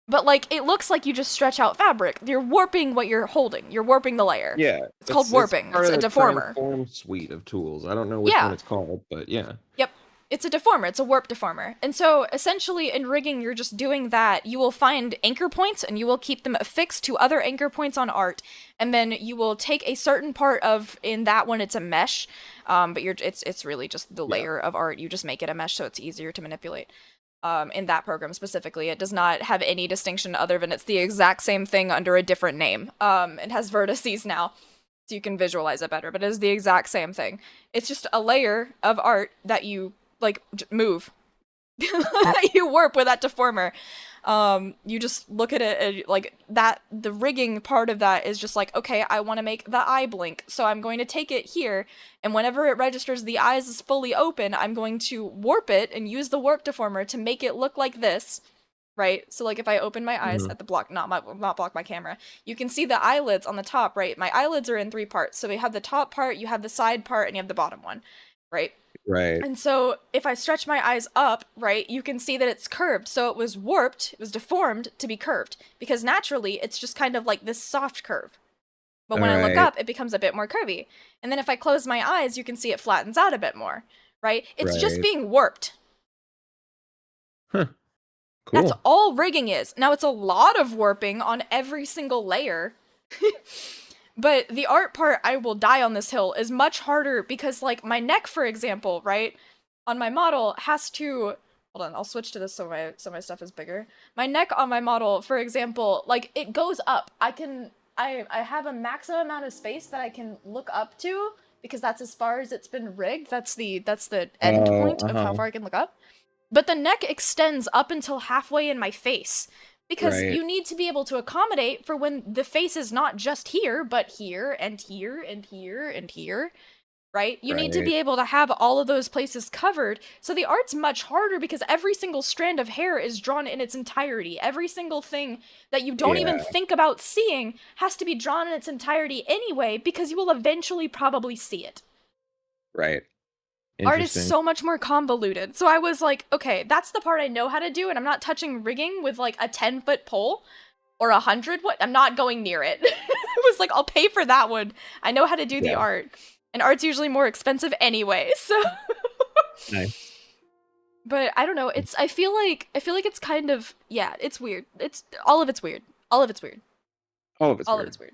But like it looks like you just stretch out fabric. You're warping what you're holding. You're warping the layer. Yeah. It's called warping. It's a deformer. Transform suite of tools. I don't know which one it's called, but yeah. Yep. It's a deformer. It's a warp deformer. And so essentially in rigging, you're just doing that. You will find anchor points and you will keep them affixed to other anchor points on art. And then you will take a certain part of, in that one, it's a mesh. But it's really just the layer of art. You just make it a mesh so it's easier to manipulate. in that program specifically. It does not have any distinction other than it's the exact same thing under a different name. It has vertices now, so you can visualize it better, but it is the exact same thing. It's just a layer of art that you, like, move. You warp with that deformer. You just look at it and, like, that, the rigging part of that is just like, okay, I want to make the eye blink, so I'm going to take it here, and whenever it registers the eyes is fully open, I'm going to warp it and use the warp deformer to make it look like this, right? So, like, if I open my eyes at the block, not block my camera, you can see the eyelids on the top, right? My eyelids are in 3 parts, so we have the top part, you have the side part, and you have the bottom one, right? Right. And so if I stretch my eyes up, right, you can see that it's curved. So it was warped, it was deformed to be curved. Because naturally, it's just kind of like this soft curve. But when I look up, it becomes a bit more curvy. And then if I close my eyes, you can see it flattens out a bit more, right? It's just being warped. Huh. Cool. That's all rigging is. Now, it's a lot of warping on every single layer. But the art part, I will die on this hill, is much harder because, like, my neck, for example, right, on my model has to... Hold on, I'll switch to this so my stuff is bigger. My neck on my model, for example, like, it goes up. I have a maximum amount of space that I can look up to because that's as far as it's been rigged. That's the end point of how far I can look up. But the neck extends up until halfway in my face. Because you need to be able to accommodate for when the face is not just here, but here, and here, and here, and here, right? You need to be able to have all of those places covered. So the art's much harder because every single strand of hair is drawn in its entirety. Every single thing that you don't even think about seeing has to be drawn in its entirety anyway, because you will eventually probably see it. Right. Art is so much more convoluted. So I was like, okay, that's the part I know how to do, and I'm not touching rigging with, like, a 10-foot pole or 100. What? I'm not going near it. I was like, I'll pay for that one. I know how to do the art. And art's usually more expensive anyway, so... Nice. But I don't know, I feel like it's kind of, yeah, it's weird. All of it's weird. All of it's weird. All of it's weird.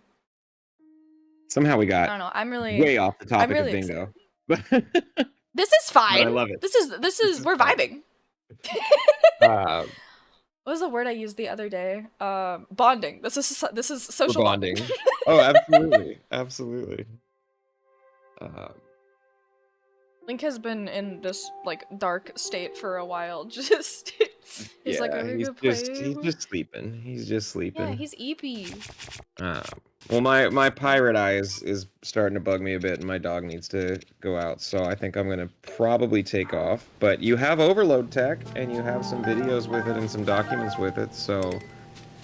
Somehow we got I don't know, I'm really... way off the topic really of bingo. This is fine. I love it. This is we're vibing. What was the word I used the other day? Bonding. This is social bonding. Oh, absolutely, absolutely. Link has been in this, like, dark state for a while. Just he's like, he's just sleeping. He's just sleeping. Yeah, he's eepy. Well, my pirate eye is starting to bug me a bit, and my dog needs to go out. So I think I'm gonna probably take off. But you have overload tech, and you have some videos with it and some documents with it. So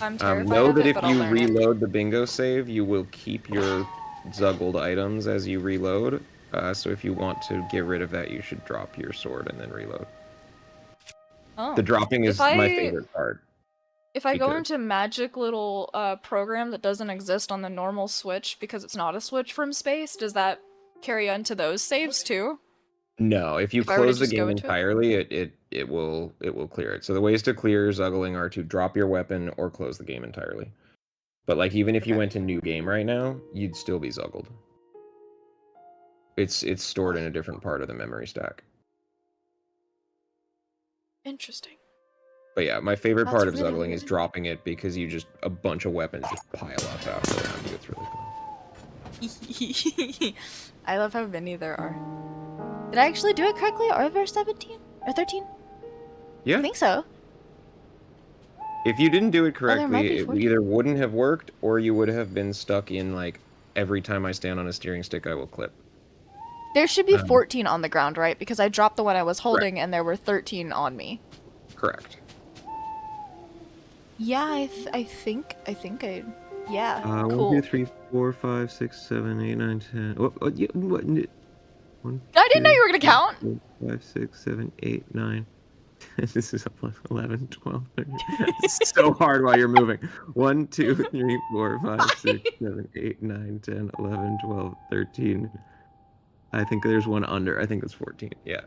I'm terrified know of that it, if but I'll you learn it. reload the bingo save, you will keep your zuggled items as you reload. So if you want to get rid of that, you should drop your sword and then reload. Oh. The dropping is my favorite part. If I go into magic little program that doesn't exist on the normal Switch because it's not a Switch from space, does that carry on to those saves too? No, if you If I were to close the just go game into it? entirely, it will clear it. So the ways to clear zuggling are to drop your weapon or close the game entirely. But like even if you went to new game right now, you'd still be zuggled. It's stored in a different part of the memory stack. Interesting. But yeah, my favorite That's part of really zuggling weird. is dropping it because you just a bunch of weapons just pile up after around you. It's really fun. I love how many there are. Did I actually do it correctly? Or verse 17? Or 13? Yeah. I think so. If you didn't do it there might correctly, be it 14. either wouldn't have worked or you would have been stuck in like every time I stand on a steering stick I will clip. There should be 14 on the ground, right? Because I dropped the one I was holding and there were 13 on me. Correct. Yeah, I think I... Yeah, cool. 1, 2, 3, 4, 5, 6, 7, 8, 9, 10. What? I didn't know you were gonna count! 4, 5, 6, 7, 8, 9. This is 11, 12, 13. It's so hard while you're moving. 1, 2, 3, 4, 5, 6, 7, 8, 9, 10, 11, 12, 13. I think there's one under. I think it's 14. Yeah.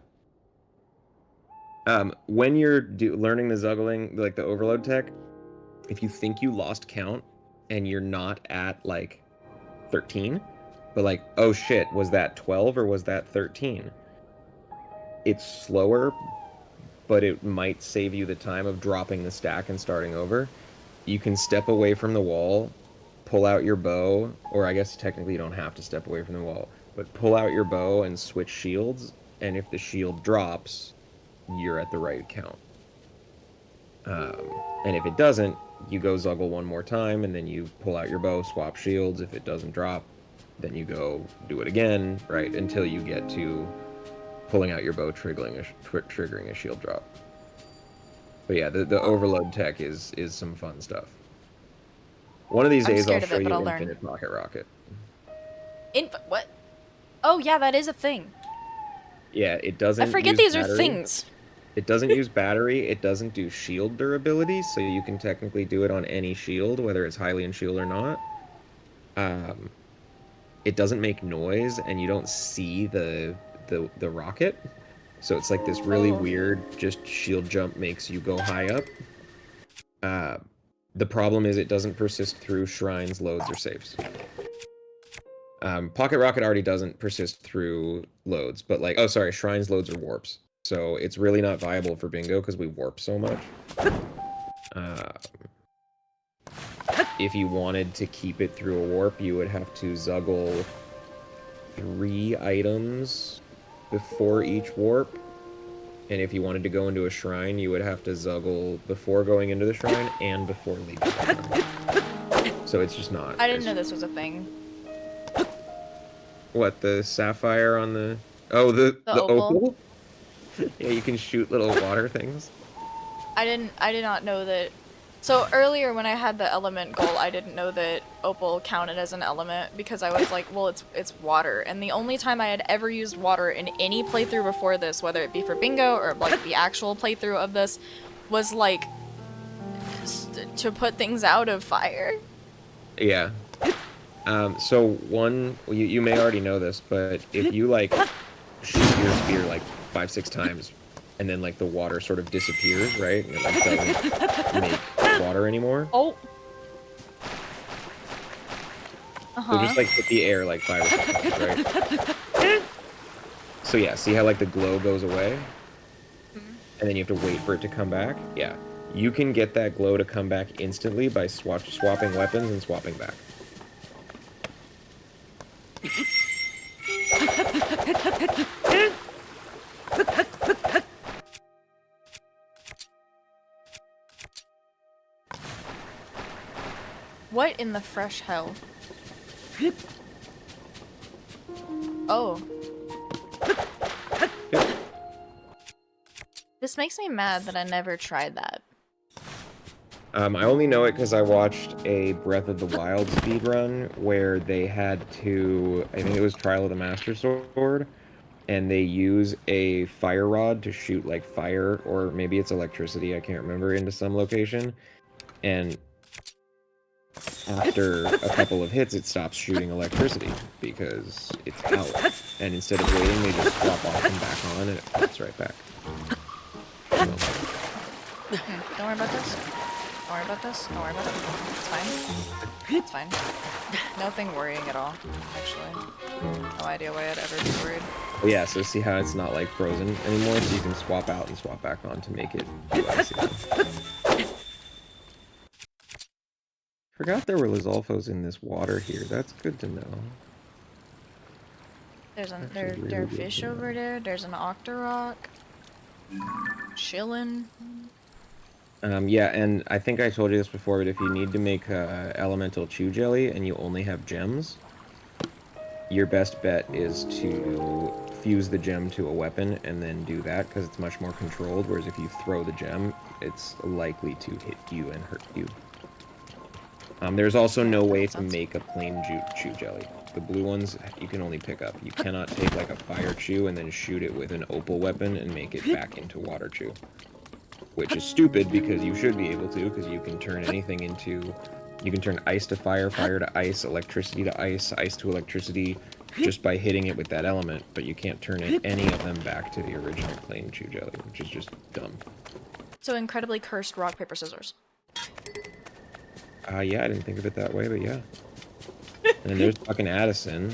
When you're learning the zuggling, like the overload tech, if you think you lost count and you're not at like 13, but like, oh shit, was that 12 or was that 13? It's slower, but it might save you the time of dropping the stack and starting over. You can step away from the wall, pull out your bow, or I guess technically you don't have to step away from the wall, but pull out your bow and switch shields, and if the shield drops, you're at the right count. And if it doesn't, you go Zuggle one more time, and then you pull out your bow, swap shields. If it doesn't drop, then you go do it again, right, until you get to pulling out your bow, triggering a shield drop. But yeah, the overload tech is some fun stuff. One of these I'm days I'll scared of show it, but you I'll learn. Infinite Pocket Rocket. What? Oh yeah, that is a thing. Yeah, it doesn't I forget use these are battery. things. It doesn't use battery, it doesn't do shield durability, so you can technically do it on any shield, whether it's Hylian shield or not. It doesn't make noise, and you don't see the rocket. So it's like this really weird, just shield jump makes you go high up. The problem is it doesn't persist through shrines, loads, or safes. Pocket Rocket already doesn't persist through loads, but like, oh sorry, shrines, loads, or warps. So it's really not viable for Bingo because we warp so much. If you wanted to keep it through a warp, you would have to Zuggle 3 items before each warp. And if you wanted to go into a shrine, you would have to Zuggle before going into the shrine and before leaving the shrine. So it's just not. I didn't know this was a thing. What, the sapphire on the... Oh, the opal? Yeah, you can shoot little water things. I did not know that. So earlier when I had the element goal, I didn't know that opal counted as an element because I was like, well, it's water. And the only time I had ever used water in any playthrough before this, whether it be for Bingo or like the actual playthrough of this, was like to put things out of fire. Yeah. So one, you may already know this, but if you like shoot your spear like 5-6 times, and then like the water sort of disappears, right? And it like doesn't make water anymore. Oh. So just like hit the air like 5 or 6 times, right? So yeah, see how like the glow goes away? And then you have to wait for it to come back? Yeah. You can get that glow to come back instantly by swapping weapons and swapping back. What in the fresh hell? Oh. This makes me mad that I never tried that. I only know it because I watched a Breath of the Wild speedrun where they had to, I think it was Trial of the Master Sword, and they use a fire rod to shoot like fire, or maybe it's electricity, I can't remember, into some location, and after a couple of hits it stops shooting electricity because it's out, and instead of waiting they just swap off and back on and it pops right back. Don't worry about this. Don't worry about this. Don't worry about it. It's fine. It's fine. Nothing worrying at all, actually. No idea why I'd ever be worried. Well, yeah, so see how it's not like frozen anymore, so you can swap out and swap back on to make it do icy. Forgot there were Lizalfos in this water here. That's good to know. There's Actually, there are really good fish to know. over there. There's an Octorok. Chillin'. Yeah, and I think I told you this before, but if you need to make elemental chew jelly and you only have gems, your best bet is to fuse the gem to a weapon and then do that, because it's much more controlled, whereas if you throw the gem, it's likely to hit you and hurt you. There's also no way to make a plain chew jelly. The blue ones you can only pick up. You cannot take like a fire chew and then shoot it with an opal weapon and make it back into water chew. Which is stupid because you should be able to, because you can turn anything into... You can turn ice to fire, fire to ice, electricity to ice, ice to electricity, just by hitting it with that element, but you can't turn any of them back to the original plain chew jelly, which is just dumb. So incredibly cursed rock, paper, scissors. Yeah, I didn't think of it that way, but yeah. And there's fucking Addison,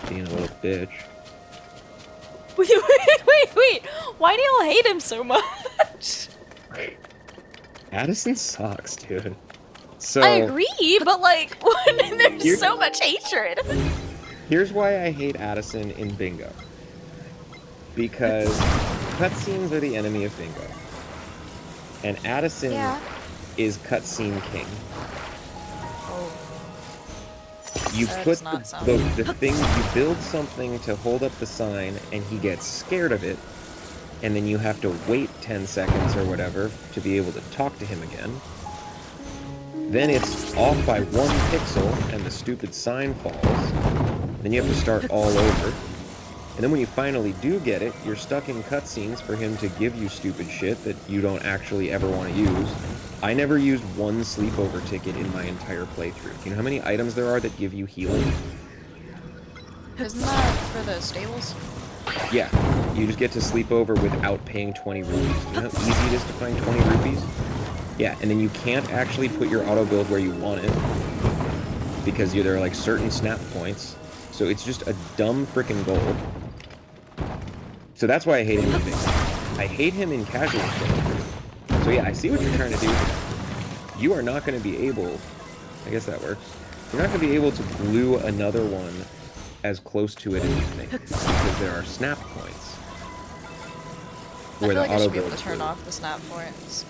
being a little bitch. Wait. Why do y'all hate him so much? Addison sucks, dude. So I agree, but like, there's You're- so much hatred. here's why I hate Addison in Bingo. Because cutscenes are the enemy of Bingo. And Addison Yeah. is cutscene king. Oh. You That put does not sound- the thing, you build something to hold up the sign, and he gets scared of it, and then you have to wait 10 seconds or whatever to be able to talk to him again. Then it's off by 1 pixel, and the stupid sign falls. Then you have to start all over. And then when you finally do get it, you're stuck in cutscenes for him to give you stupid shit that you don't actually ever want to use. I never used 1 sleepover ticket in my entire playthrough. Do you know how many items there are that give you healing? Isn't that for the stables? Yeah, you just get to sleep over without paying 20 rupees. Do you know how easy it is to find 20 rupees? Yeah, and then you can't actually put your auto build where you want it because there are like certain snap points. So it's just a dumb freaking goal. So that's why I hate him in Bingo. I hate him in casual play. So yeah, I see what you're trying to do here. You are not going to be able, I guess that works. You're not going to be able to glue another one as close to it as you think, because there are snap points. I feel like I should be able to builds turn work. off the snap points.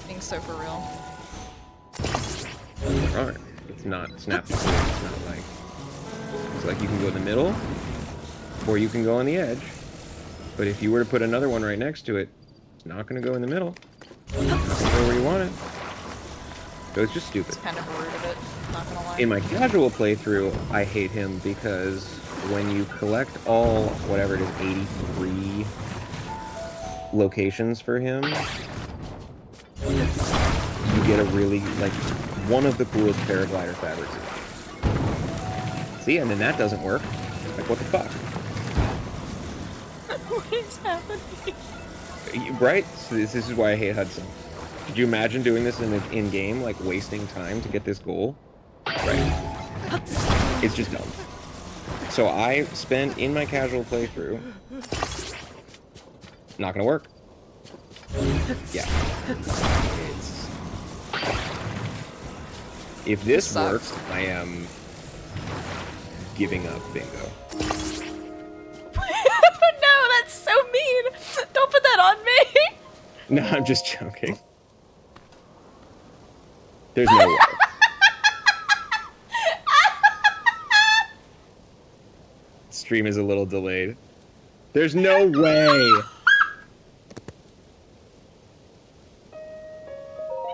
Being so for real. There aren't. It's not snap points. It's not like. It's like you can go in the middle, or you can go on the edge. But if you were to put another one right next to it, it's not going to go in the middle. It's not going to go where you want it. So it's just stupid. It's kind of rude of it, not gonna lie. In my casual playthrough, I hate him because when you collect all, whatever it is, 83 locations for him, you get a really, like, one of the coolest paraglider fabrics. See, and then that doesn't work. Like, what the fuck? What is happening? Right? So this is why I hate Hudson. Could you imagine doing this in game, like wasting time to get this goal? Right. It's just dumb. So I spent in my casual playthrough. Not gonna work. Yeah. It's. If this Sucks. works, I am giving up Bingo. No, that's so mean. Don't put that on me. No, I'm just joking. There's no way. Stream is a little delayed. There's no way.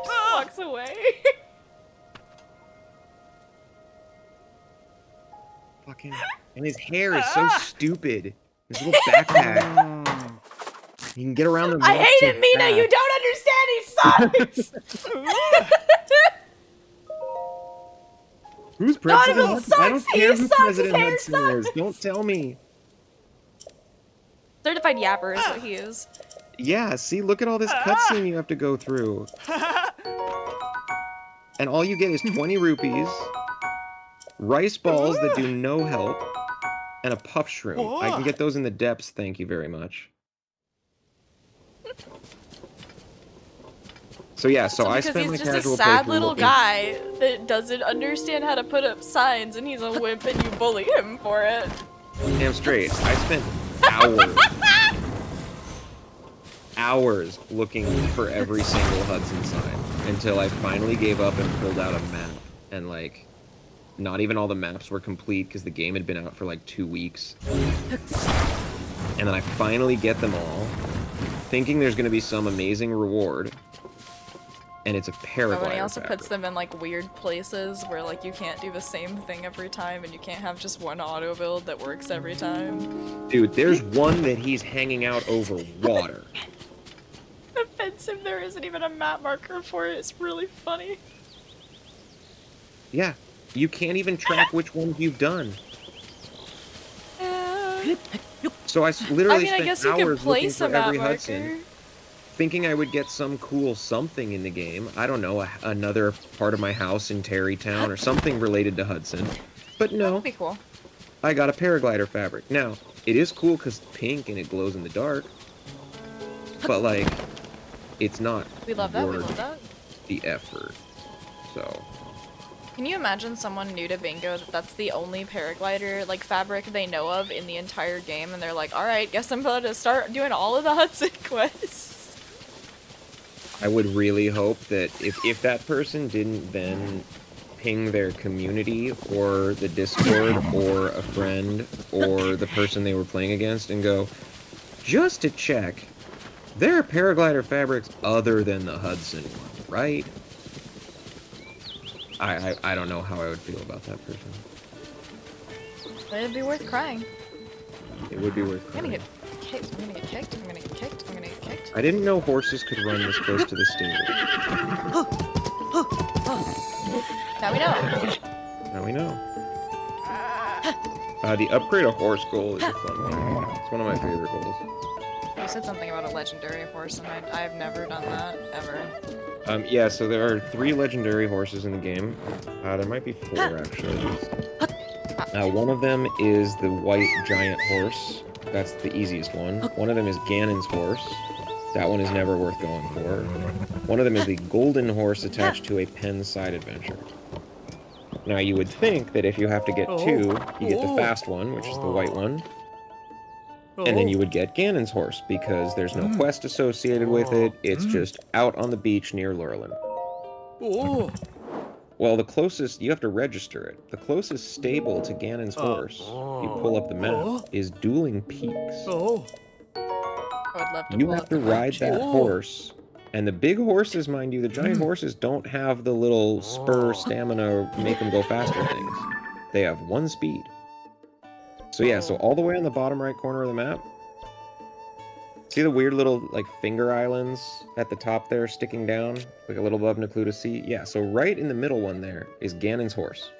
Walks away. Fucking. And his hair is so stupid. His little backpack. You can get around the. I map hate so it, Mina. You fast. don't understand. He sucks. Who's President Donovan Hudson? I don't sucks. He care who sucks. President His hair Hudson is. sucks. Don't tell me. Certified yapper is what he is. Yeah, see, look at all this cutscene you have to go through. And all you get is 20 rupees, rice balls that do no help, and a puff shroom. I can get those in the depths, thank you very much. So yeah, so I because spent my he's just a casual sad playthrough little looking- guy that doesn't understand how to put up signs, and he's a wimp, and you bully him for it. Damn straight. I spent hours looking for every single Hudson sign until I finally gave up and pulled out a map. And like, not even all the maps were complete because the game had been out for like 2 weeks. And then I finally get them all, thinking there's going to be some amazing reward. And it's a paraglider. Oh, and he also fabric. puts them in like weird places where like you can't do the same thing every time, and you can't have just one auto build that works every time. Dude, there's one that he's hanging out over water. Offensive, there isn't even a map marker for it. It's really funny. Yeah, you can't even track which ones you've done. So I literally I mean, I spent guess you could hours looking place for a map every marker. Hudson, thinking I would get some cool something in the game. I don't know, another part of my house in Terrytown or something related to Hudson. But no, That'd be cool. I got a paraglider fabric. Now, it is cool because it's pink and it glows in the dark. But like, it's not We love that. We word. love that. the effort. So Can you imagine someone new to Bingo that's the only paraglider like fabric they know of in the entire game, and they're like, all right, guess I'm about to start doing all of the Hudson quests. I would really hope that if that person didn't then ping their community or the Discord or a friend or the person they were playing against and go, just to check, there are paraglider fabrics other than the Hudson one, right? I don't know how I would feel about that person. But it'd be worth crying. It would be worth I'm gonna crying. get kicked. I'm gonna get kicked. I'm gonna get kicked. I'm gonna get kicked. I didn't know horses could run this close to the stable. Now we know. Now we know. The upgrade a horse goal is a fun one. It's one of my favorite goals. You said something about a legendary horse, and I've never done that, ever. Yeah, so there are 3 legendary horses in the game. There might be 4, actually. One of them is the white giant horse. That's the easiest one. One of them is Ganon's horse. That one is never worth going for. One of them is the golden horse attached to a pen side adventure. Now, you would think that if you have to get 2, you get the fast one, which is the white one. And then you would get Ganon's horse, because there's no quest associated with it. It's just out on the beach near Lurelin. Well, the closest, you have to register it. The closest stable to Ganon's horse, if you pull up the map, is Dueling Peaks. I would love to You pull have up to the ride map. that horse. And the big horses, mind you, the giant horses don't have the little spur stamina, make them go faster things. They have 1 speed. So yeah, so all the way on the bottom right corner of the map, see the weird little, like, finger islands at the top there sticking down, like a little above Necluda Sea? Yeah, so right in the middle one there is Ganon's horse.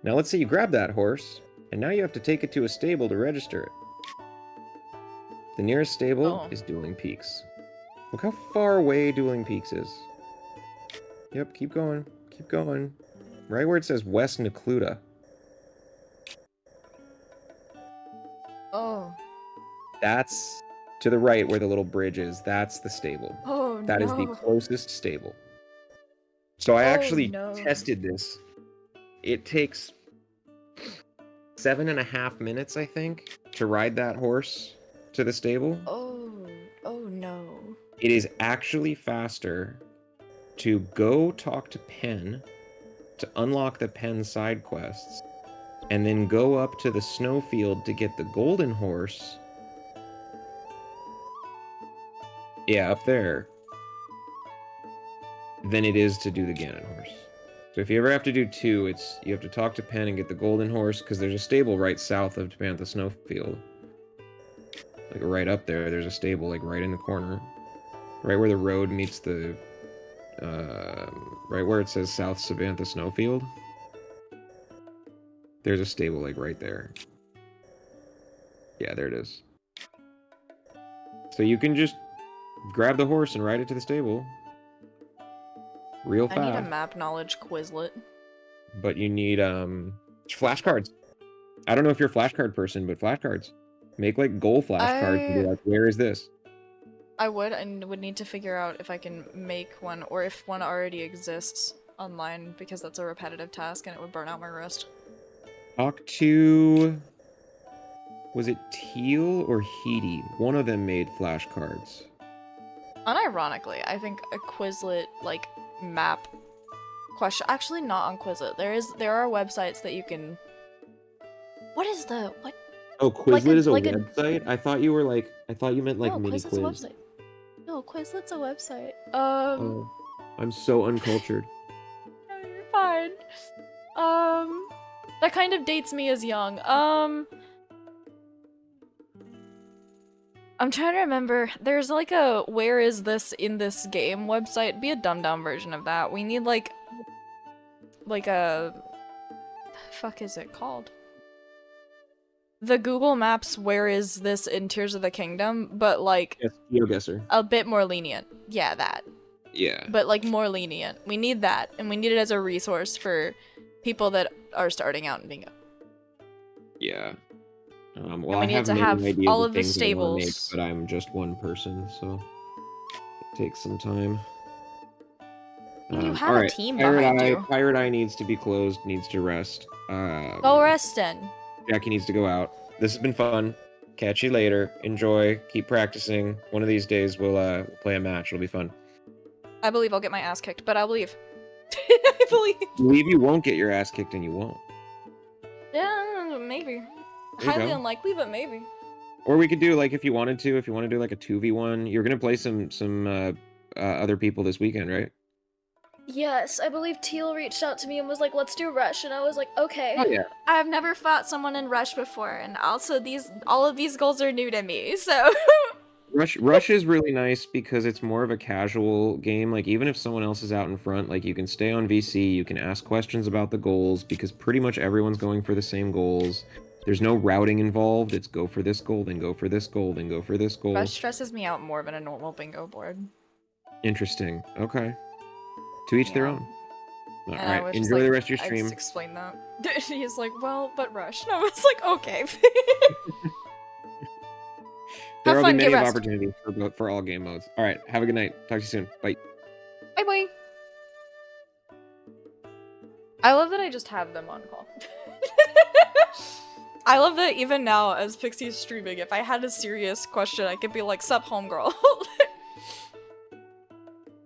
Now let's say you grab that horse, and now you have to take it to a stable to register it. The nearest stable is Dueling Peaks. Look how far away Dueling Peaks is. Yep, keep going, keep going. Right where it says West Necluda. Oh. That's to the right where the little bridge is. That's the stable. Oh, That is the closest stable. So I actually tested this. It takes 7.5 minutes, I think, to ride that horse to the stable. Oh no. It is actually faster to go talk to Penn to unlock the Penn side quests, and then go up to the snowfield to get the golden horse. Yeah, up there. Than it is to do the Ganon horse. So if you ever have to do 2, you have to talk to Penn and get the golden horse, because there's a stable right south of Tabantha Snowfield. Like right up there, there's a stable like right in the corner. Right where the road meets the... right where it says South Tabantha Snowfield. There's a stable like right there. Yeah, there it is. So you can just grab the horse and ride it to the stable. Real fast. I need a map knowledge Quizlet. But you need flashcards. I don't know if you're a flashcard person, but flashcards. Make like goal flashcards and be like, where is this? I would need to figure out if I can make one or if one already exists online, because that's a repetitive task and it would burn out my wrist. Talk to... Was it Teal or Heedy? One of them made flashcards. Unironically, I think a Quizlet, like, map question... Actually, not on Quizlet. There are websites that you can... What is the... What? Oh, Quizlet is a like website? I thought you meant like no, mini Quizlet's quiz. a website. No, Quizlet's a website. Oh, I'm so uncultured. No, you're fine. That kind of dates me as young. I'm trying to remember. There's like a where is this in this game website. Be a dumbed down version of that. We need like a... The fuck is it called? The Google Maps where is this in Tears of the Kingdom, but like... Yes, GeoGuessr. A bit more lenient. Yeah, that. Yeah. But like more lenient. We need that, and we need it as a resource for people that are starting out in Bingo. Yeah. Well, And we I need have to many have ideas all of of the things I wanna make, stables. but I'm just one person, so it takes some time. You have all a right. team Pirate behind Eye, you. Pirate Eye needs to be closed, needs to rest. Go rest then. Jackie needs to go out. This has been fun. Catch you later. Enjoy. Keep practicing. One of these days we'll play a match. It'll be fun. I believe I'll get my ass kicked, but I'll leave. I believe. Believe you won't get your ass kicked, and you won't. Yeah, maybe. There you Highly go. unlikely, but maybe. Or we could do like if you want to do like a 2v1. You're gonna play some other people this weekend, right? Yes, I believe Teal reached out to me and was like, let's do Rush, and I was like, okay. Oh yeah. I've never fought someone in Rush before, and also all of these goals are new to me, so... Rush is really nice because it's more of a casual game. Like even if someone else is out in front, like you can stay on VC, you can ask questions about the goals because pretty much everyone's going for the same goals. There's no routing involved. It's go for this goal, then go for this goal, then go for this goal. Rush stresses me out more than a normal bingo board. Interesting. Okay. To each their Yeah. own. All And I right. was just Enjoy the like- rest of your I stream. just explained that. He's like, well, but Rush. And I was like, okay. There Have will fun, be get many rest. opportunities for all game modes. All right. Have a good night. Talk to you soon. Bye. Bye bye. I love that I just have them on call. I love that even now, as Pixie's streaming, if I had a serious question, I could be like, sup, homegirl.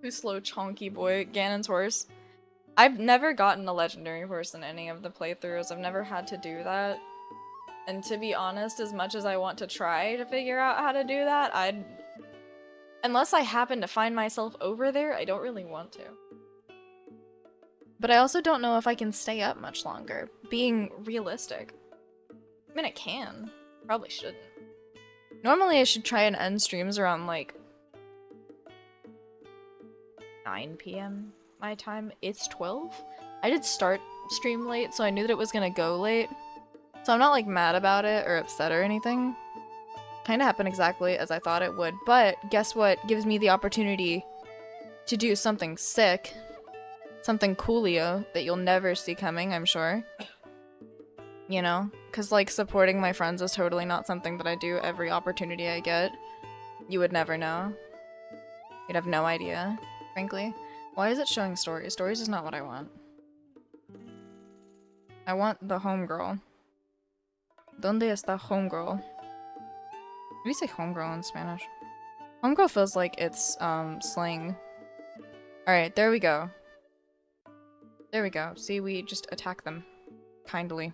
Who's slow, chonky boy? Ganon's horse. I've never gotten a legendary horse in any of the playthroughs. I've never had to do that. And to be honest, as much as I want to try to figure out how to do that, unless I happen to find myself over there, I don't really want to. But I also don't know if I can stay up much longer, being realistic. I mean, I can. Probably shouldn't. Normally I should try and end streams around like 9 p.m. my time. It's 12. I did start stream late, so I knew that it was gonna go late. So I'm not like mad about it or upset or anything. Kinda happened exactly as I thought it would, but guess what gives me the opportunity to do something sick. Something coolio that you'll never see coming, I'm sure. You know? Because, like, supporting my friends is totally not something that I do every opportunity I get. You would never know. You'd have no idea, frankly. Why is it showing stories? Stories is not what I want. I want the homegirl. ¿Dónde está homegirl? How do you say homegirl in Spanish? Homegirl feels like it's, slang. Alright, there we go. There we go. See, we just attack them. Kindly.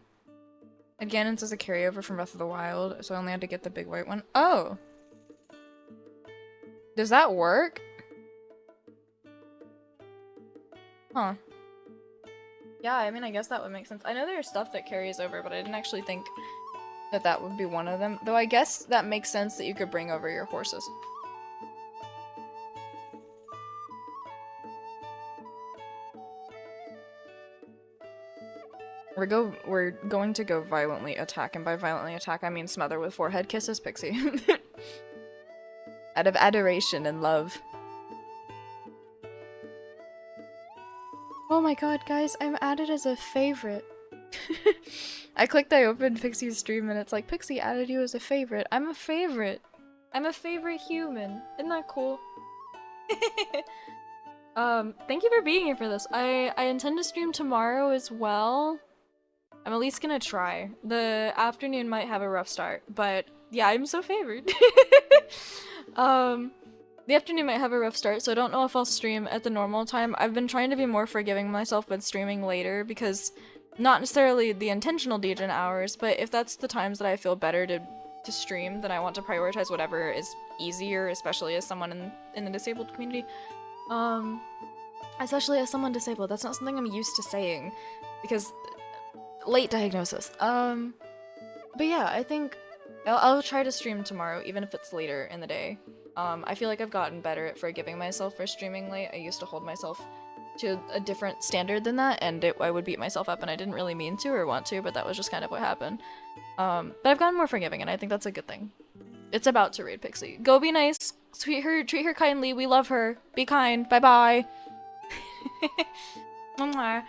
And Ganon's is a carryover from Breath of the Wild, so I only had to get the big white one. Oh! Does that work? Huh. Yeah, I mean, I guess that would make sense. I know there's stuff that carries over, but I didn't actually think that that would be one of them. Though I guess that makes sense that you could bring over your horses. We're going to go violently attack, and by violently attack I mean smother with forehead kisses, Pixie. Out of adoration and love. Oh my god, guys, I'm added as a favorite. I opened Pixie's stream and it's like, Pixie added you as a favorite. I'm a favorite. I'm a favorite human. Isn't that cool? Thank you for being here for this. I intend to stream tomorrow as well. I'm at least gonna try. The afternoon might have a rough start, but yeah, I'm so favored. The afternoon might have a rough start, so I don't know if I'll stream at the normal time. I've been trying to be more forgiving myself with streaming later, because not necessarily the intentional degen hours, but if that's the times that I feel better to stream, then I want to prioritize whatever is easier, especially as someone in the disabled community. Especially as someone disabled. That's not something I'm used to saying, because late diagnosis. But yeah, I think I'll try to stream tomorrow, even if it's later in the day. I feel like I've gotten better at forgiving myself for streaming late. I used to hold myself to a different standard than that, and I would beat myself up, and I didn't really mean to or want to, but that was just kind of what happened. But I've gotten more forgiving, and I think that's a good thing. It's about to raid Pixie. Go be nice, treat her kindly, we love her, be kind, bye-bye. Mwah.